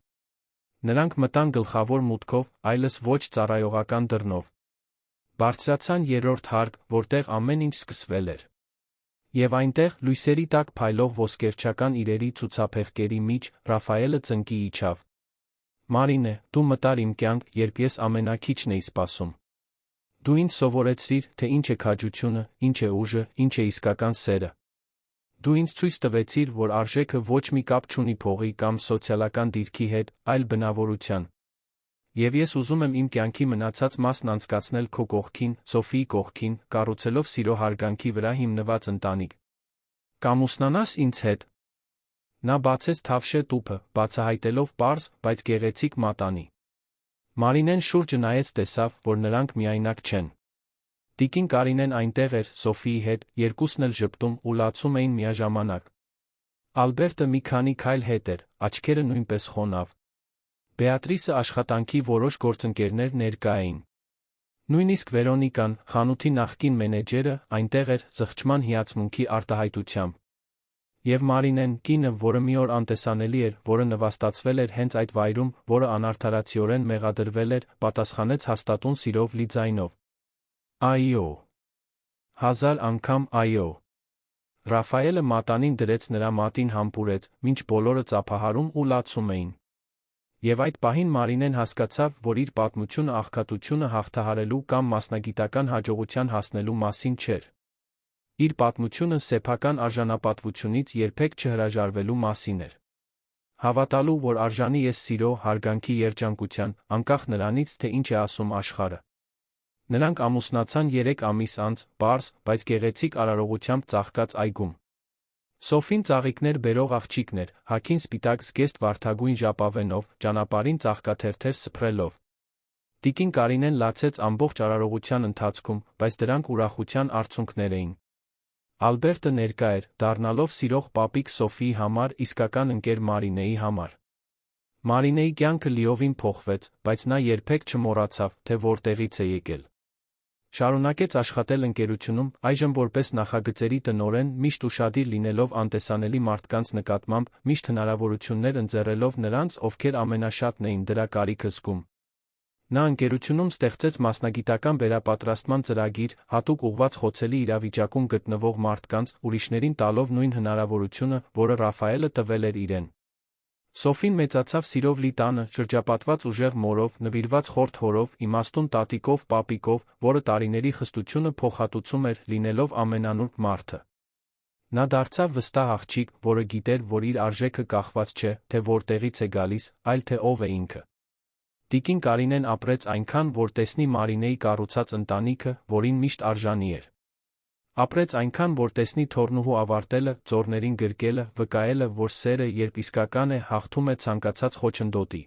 Նրանք մտան գլխավոր մուտքով, այլս ոչ ծառայողական դռնով։ Բարձրացան 3-րդ հարկ, որտեղ ամեն ինչ սկսվել էր։ Եվ այնտեղ, լույսերի տակ փայլող ոսկերչական իրերի ցուցափեղկերի միջ, Ռաֆայելը ծնկի իջավ։ Մարինե, դու մտար իմ կյանք, երբ ես ամենաքիչն էի սպասում։ Դու ինձ սովորեցրիր, թե ինչ է քաջությունը, ինչ է ուժը, ինչ է իսկական սերը։ Դու ինձ ցույց տվեցիր, որ արժեքը ոչ մի կապ չունի փողի կամ սոցիալական դիրքի հետ, այլ բնավորության։ Եվ ես ուզում եմ իմ կյանքի մնացած մասն անցկացնել քո կողքին, Սոֆիի կողքին, կառուցելով սիրո հարգանքի վրա հիմնված ընտանիք։ Կամուսնանաս ինձ հետ։ Նա բացեց թավշե տուփը, բացահայտելով պարզ, բայց գեղեցիկ մատանի։ Մարինեն շուրջը նայեց, տեսավ, որ նրանք միայնակ չեն։ Տիկին Կարինեն այնտեղ էր, Սոֆիի հետ, երկուսն էլ ժպտում ու լացում էին միաժամանակ։ Ալբերտը մի քանի քայլ հետ էր, աչքերը նույնպես խոնավ։ Բեատրիսը աշխատանքի որոշ գործընկերներ ներկա էին։ Նույնիսկ Վերոնիկան, խանութի նախկին մենեջերը, այնտեղ էր, զղջման հիացմունքի արտահայտությամբ։ Եվ Մարինեն, կինը, որը մի օր անտեսանելի էր, որը նվաստացվել էր հենց այդ վայրում, որը անարդարացիորեն մեղադրվել էր, պատասխանեց հաստատուն սիրով լի ձայնով. Այո։ 1000 անգամ այո։ Ռաֆայելը մատանին դրեց նրա մատին համբուրեց, մինչ բոլորը ծափահարում ու լացում էին։ Եվ այդ պահին Մարինեն հասկացավ, որ իր պատմությունը աղքատությունը հաղթահարելու կամ մասնագիտական հաջողության հասնելու մասին չէր։ Իր պատմությունը սեփական արժանապատվությունից երբեք չհրաժարվելու մասին էր։ Հավատալու, որ արժանի ես սիրո, հարգանքի, երջանկության, անկախ նրանից, թե ինչ է ասում աշխարհը։ Նրանք ամուսնացան 3 ամիս անց, պարզ, բայց գեղեցիկ արարողությամբ ծաղկած այգում։ Սոֆին ծաղիկներ բերող աղջիկն էր, հագին սպիտակ զգեստ վարդագույն ժապավենով, ճանապարհին ծաղկաթերթեր սփռելով։ Տիկին Կարինեն լացեց ամբողջ արարողության ընթացքում, բայց դրանք ուրախության արցունքներ էին։ Ալբերտը ներկա էր, դառնալով սիրող պապիկ Սոֆիի համար, իսկական ընկեր Մարինեի համար։ Մարինեի կյանքը լիովին փոխվեց, բայց նա երբեք չմոռացավ, թե որտեղից է եկել։ Շարունակեց աշխատել ընկերությունում, այժմ որպես նախագծերի տնօրեն, միշտ ուշադիր լինելով անտեսանելի մարդկանց նկատմամբ, միշտ հնարավորություններ ընձեռելով նրանց, ովքեր ամենաշատն էին դրա կարիքը զգում։ Նա ընկերությունում ստեղծեց մասնագիտական վերապատրաստման ծրագիր, հատուկ ուղղված խոցելի իրավիճակում գտնվող մարդկանց, ուրիշներին տալով նույն հնարավորությունը, որը Ռաֆայելը տվել էր իրեն։ Սոֆին մեծացավ սիրով լի տանը, շրջապատված ուժեղ մորով, նվիրված խորթ հորով, իմաստուն տատիկով, պապիկով, որը տարիների խստությունը փոխհատուցում էր, լինելով ամենանուրբ մարդը։ Նա դարձավ վստահ աղջիկ, որը գիտեր, որ իր արժեքը կախված չէ, թե որտեղից է գալիս, այլ թե ով է ինքը։ Տիկին Կարինեն ապրեց այնքան, որ տեսնի Մարինեի կառուցած ընտանիքը, որին միշտ արժանի էր։ Ապրեց այնքան, որ տեսնի թոռնուհու ավարտելը, ծոռներին գրկելը, վկայելը, որ սերը, երբ իսկական է, հաղթում է ցանկացած խոչընդոտի։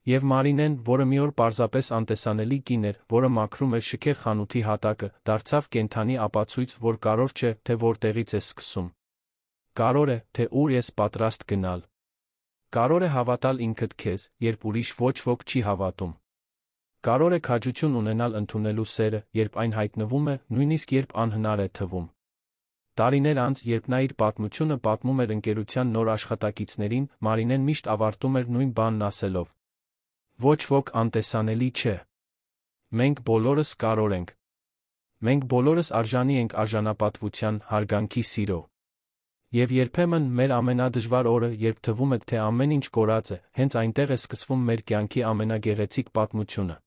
Եվ Մարինեն, որը մի օր պարզապես անտեսանելի կին էր, որը մաքրում էր շքեղ խանութի հատակը, դարձավ կենդանի ապացույց, որ կարևոր չէ, թե որտեղից ես սկսում։ Կարևոր է, թե ուր ես պատրաստ գնալ։ Կարևոր է հավատալ ինքդ քեզ, երբ ուրիշ ոչ ոք չի հավատում։ Կարևոր է քաջություն ունենալ ընդունելու սերը, երբ այն հայտնվում է, նույնիսկ երբ անհնար է թվում։ Տարիներ անց, երբ նա իր պատմությունը պատմում էր ընկերության նոր աշխատակիցներին, Մարինեն միշտ ավարտում էր նույն բանն ասելով. Ոչ ոք անտեսանելի չէ։ Մենք բոլորս կարևոր ենք։ Մենք բոլորս արժանի ենք արժանապատվության, հարգանքի, սիրո։ Եվ երբեմն մեր ամենադժվար օրը, երբ թվում է, թե ամեն ինչ կորած է, հենց այնտեղ է սկսվում մեր կյանքի ամենագեղեցիկ պատմությունը։